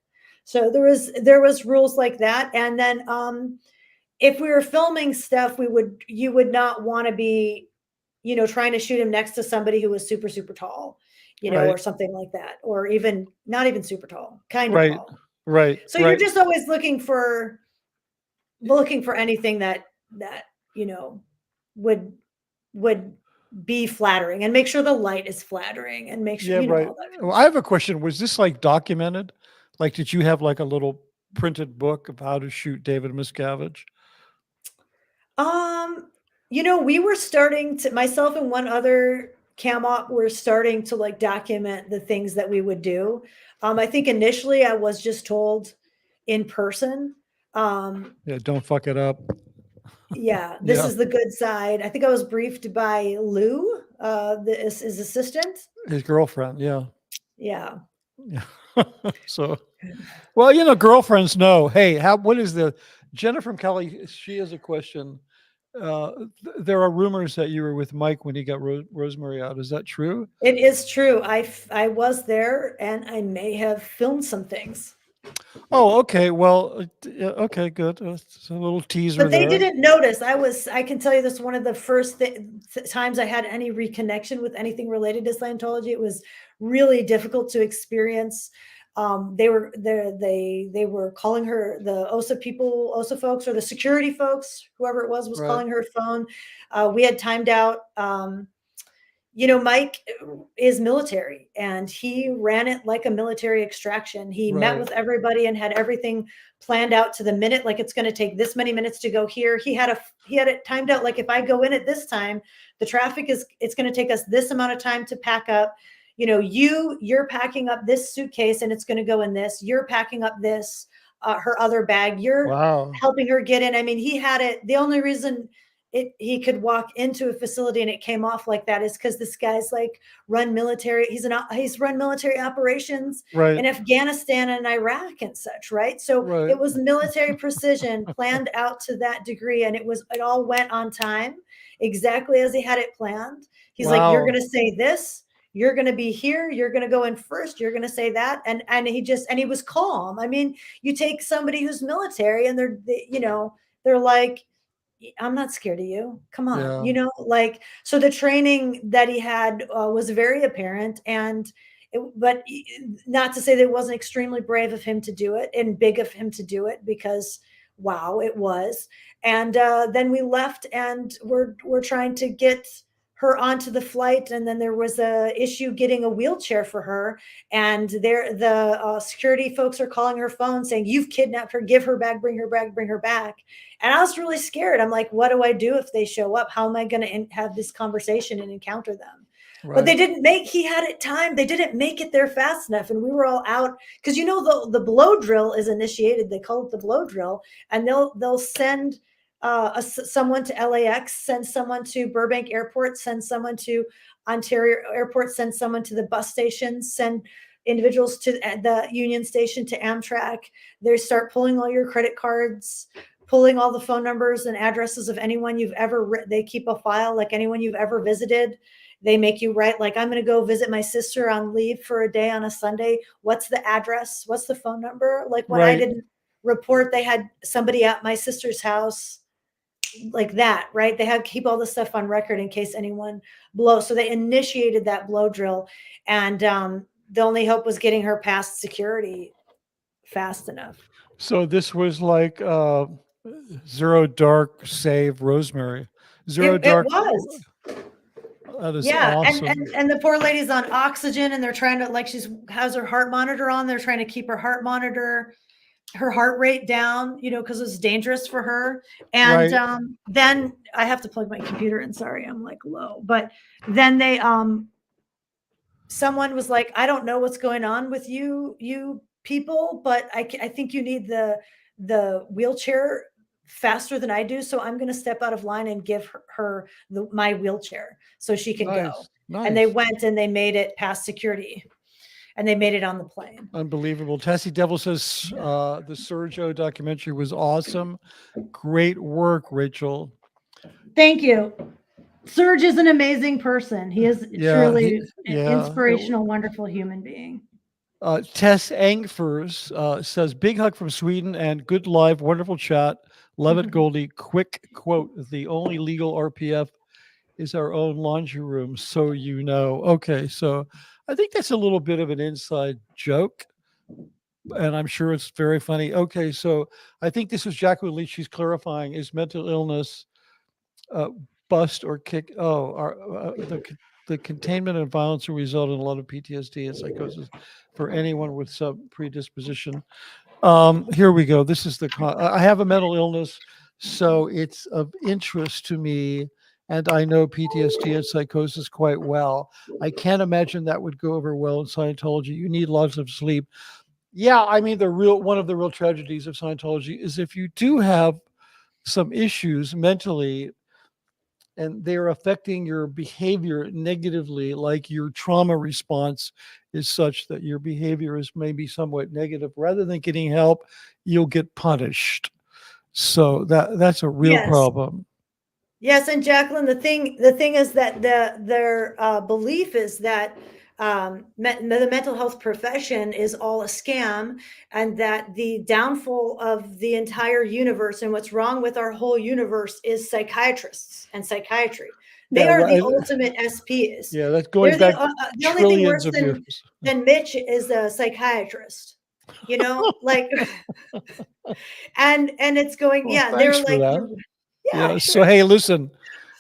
So there was rules like that, and then if we were filming stuff, you would not want to be, trying to shoot him next to somebody who was super super tall. Right. Or something like that, or even not even super tall, kind of tall. Right. So you're just always looking for anything that would be flattering, and make sure the light is flattering, and make sure all that. Well, I have a question. Was this like documented? Like, did you have like a little printed book of how to shoot David Miscavige? We were starting to, myself and one other cam op were starting to like document the things that we would do. I think initially I was just told in person. Yeah, don't fuck it up. Yeah, this is the good side. I think I was briefed by Lou, his assistant. His girlfriend, yeah. Yeah. So, well, girlfriends know, hey, what is Jenna from Kelly, she has a question. There are rumors that you were with Mike when he got Rosemary out. Is that true? It is true. I was there, and I may have filmed some things. Oh, okay. Well, yeah, okay, good. It's a little teaser But they there. didn't notice. I can tell you this, one of the first times I had any reconnection with anything related to Scientology. It was really difficult to experience. They were there. They were calling her, the OSA people, OSA folks, or the security folks, whoever it was Right, calling her phone. We had timed out. Mike is military, and he ran it like a military extraction. He met right, with everybody and had everything planned out to the minute, like it's going to take this many minutes to go here. He had it timed out, like if I go in at this time, the traffic is, it's going to take us this amount of time to pack up. You're packing up this suitcase and it's going to go in this. You're packing up this, her other bag. You're wow, helping her get in. I mean, he had it. The only reason he could walk into a facility and it came off like that is because this guy's like he's run military operations right, in Afghanistan and Iraq and such, right? So right. it was military precision planned out to that degree, and it all went on time, exactly as he had it planned. He's like, you're Wow, going to say this, you're going to be here, you're going to go in first, you're going to say that. And he was calm. I mean, you take somebody who's military and they're like, I'm not scared of you. Come on. yeah, Like, so the training that he had was very apparent. But not to say that it wasn't extremely brave of him to do it and big of him to do it, because wow, it was. And then we left, and we're trying to get her onto the flight. And then there was a issue getting a wheelchair for her. And the security folks are calling her phone saying, you've kidnapped her, give her back, bring her back, bring her back. And I was really scared. I'm like, what do I do if they show up? How am I going to have this conversation and encounter them? But right, he had it timed. They didn't make it there fast enough. And we were all out because, the blow drill is initiated. They call it the blow drill, and they'll send someone to LAX, send someone to Burbank Airport, send someone to Ontario Airport, send someone to the bus station, send individuals to the Union Station, to Amtrak. They start pulling all your credit cards, pulling all the phone numbers and addresses of anyone you've ever they keep a file, like anyone you've ever visited. They make you write, like, I'm going to go visit my sister on leave for a day on a Sunday. What's the address? What's the phone number? Like, when I right. didn't report, they had somebody at my sister's house, like that, right? They have keep all the stuff on record in case anyone blows. So they initiated that blow drill, and the only hope was getting her past security fast enough. So this was like Zero Dark Save Rosemary. Zero It Dark. was. That is Yeah, and awesome. and and the poor lady's on oxygen, and they're trying to, like, she's has her heart monitor on. They're trying to keep her heart rate down, because it's dangerous for her. And Right. then I have to plug my computer in. Sorry, I'm like low. But then someone was like, I don't know what's going on with you people, but I think you need the wheelchair faster than I do. So I'm going to step out of line and give her my wheelchair so she can go. Nice. And they Nice. went and they made it past security, and they made it on the plane. Unbelievable. Tessie Devil says the Sergio documentary was awesome. Great work, Rachel. Thank you. Serge is an amazing person. He is Yeah, truly an yeah. inspirational, wonderful human being. Tess Angfers says, big hug from Sweden and good live, wonderful chat. Love it, Goldie. Quick quote, the only legal RPF is our own laundry room, so you know. Okay, so I think that's a little bit of an inside joke, and I'm sure it's very funny. Okay, so I think this is Jacqueline Leach. She's clarifying, is mental illness uh, bust or kick? Oh, the containment and violence will result in a lot of PTSD and psychosis for anyone with some predisposition. Here we go. This is I have a mental illness, so it's of interest to me, and I know PTSD and psychosis quite well. I can't imagine that would go over well in Scientology. You need lots of sleep. Yeah, I mean, one of the real tragedies of Scientology is if you do have some issues mentally and they're affecting your behavior negatively, like your trauma response is such that your behavior is maybe somewhat negative, rather than getting help, you'll get punished. So that's a real Yes. problem. Yes, and Jacqueline, the thing is that their belief is that the mental health profession is all a scam, and that the downfall of the entire universe and what's wrong with our whole universe is psychiatrists and psychiatry. They Yeah, are the right. ultimate SPs. Yeah, that's going They're back the only thing trillions worse of years. than Mitch is a psychiatrist. You know, like, and it's going, Well, yeah, thanks they're for like, that. yeah, Yeah. So sure. hey, listen,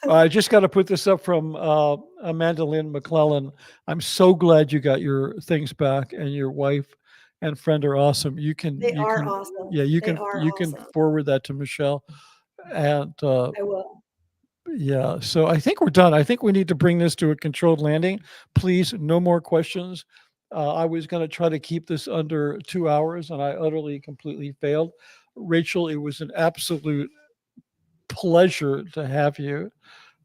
I just got to put this up from Amanda Lynn McClellan. I'm so glad you got your things back, and your wife and friend are awesome. They You are can, awesome. yeah, They are you can awesome. forward that to Michelle, and I will. yeah. So I think we're done. I think we need to bring this to a controlled landing. Please, no more questions. I was going to try to keep this under 2 hours, and I utterly, completely failed. Rachel, it was an absolute pleasure to have you.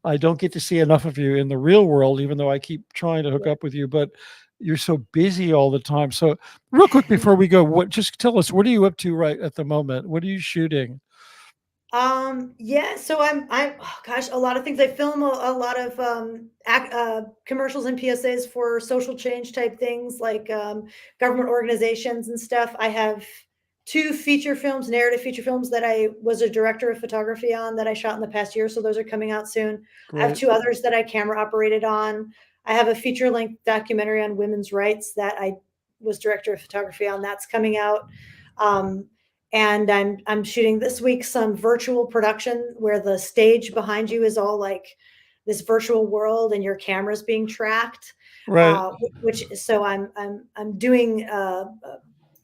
I don't get to see enough of you in the real world, even though I keep trying to hook up with you, but you're so busy all the time. So, real quick before we go, what just tell us, what are you up to right at the moment? What are you shooting? Yeah, so oh gosh, a lot of things. I film a lot of commercials and PSAs for social change type things, like government organizations and stuff. I have two feature films, narrative feature films, that I was a director of photography on, that I shot in the past year. So those are coming out soon. I have Great. two others that I camera operated on. I have a feature length documentary on women's rights that I was director of photography on. That's coming out. Um, and I'm shooting this week some virtual production where the stage behind you is all like this virtual world, and your camera's being tracked. Right. Which so I'm doing a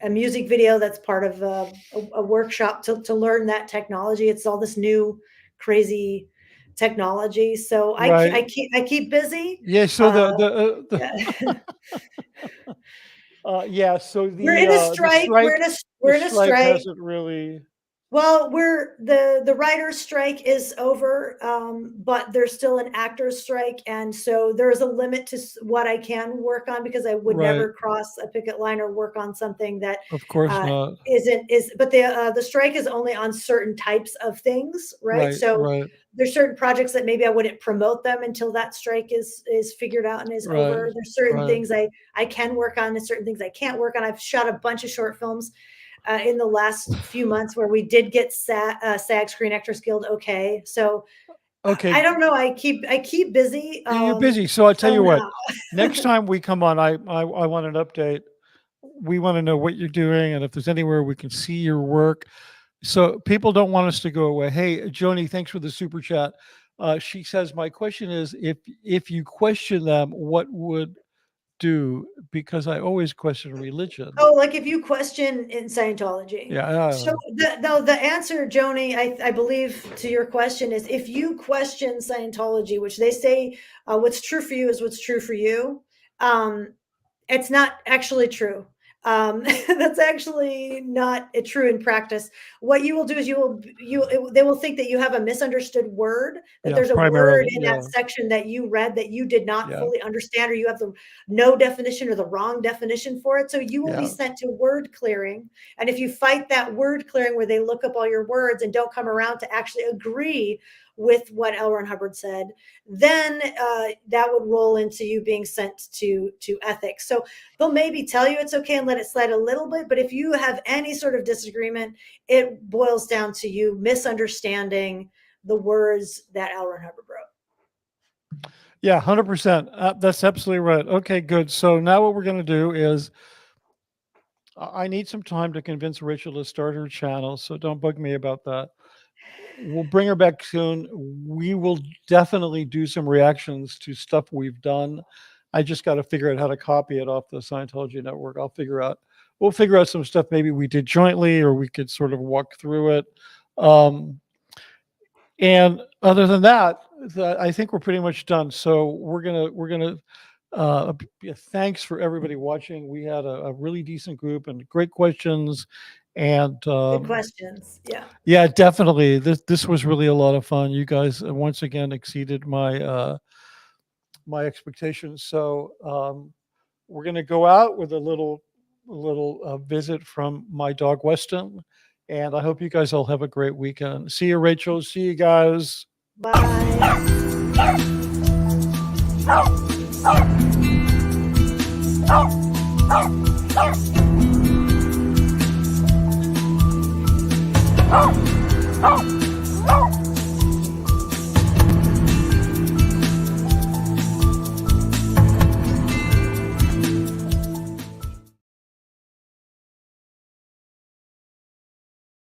music video that's part of a workshop to learn that technology. It's all this new crazy technology. So Right. I keep busy. Yeah. So Uh, the yeah. yeah. So We're in a the strike. strike We're in a strike. hasn't really. Well, we're the writer's strike is over, but there's still an actor's strike, and so there is a limit to what I can work on, because I would Right. never cross a picket line or work on something that Of course uh, not. isn't is. But the strike is only on certain types of things, right? Right. So Right. there's certain projects that maybe I wouldn't promote them until that strike is figured out and is Right. over. There's certain Right. things I can work on, and certain things I can't work on. I've shot a bunch of short films in the last few months where we did get SAG Screen Actors Guild okay. So I Okay. don't know. I keep busy. You're busy. So I'll tell you what. Somehow. Next time we come on, I want an update. We want to know what you're doing, and if there's anywhere we can see your work. So people don't want us to go away. Hey, Joni, thanks for the super chat. She says, my question is, if you question them, what would do? Because I always question religion. Oh, like if you question in Scientology. Yeah. So the answer, Joni, I believe, to your question is, if you question Scientology, which they say what's true for you is what's true for you. Um, It's not actually true. That's actually not true in practice. What you will do is they will think that you have a misunderstood word, that Yeah. there's a word Primarily. in that Yeah. section that you read that you did not Yeah. fully understand, or you have the no definition or the wrong definition for it. So you will be Yeah. sent to word clearing. And if you fight that word clearing, where they look up all your words and don't come around to actually agree with what L. Ron Hubbard said, then that would roll into you being sent to ethics. So they'll maybe tell you it's okay and let it slide a little bit, but if you have any sort of disagreement, it boils down to you misunderstanding the words that L. Ron Hubbard wrote. Yeah. 100%. That's absolutely right. Okay. Good. So now what we're going to do is I need some time to convince Rachel to start her channel. So don't bug me about that. We'll bring her back soon. We will definitely do some reactions to stuff we've done. I just got to figure out how to copy it off the Scientology network. We'll figure out some stuff maybe we did jointly, or we could sort of walk through it. And other than that, I think we're pretty much done. So we're gonna thanks for everybody watching. We had a really decent group and great questions. And Good questions. Yeah. yeah, definitely. This was really a lot of fun. You guys once again exceeded my expectations. So we're gonna go out with a little visit from my dog Weston, and I hope you guys all have a great weekend. See you, Rachel. See you guys. Bye.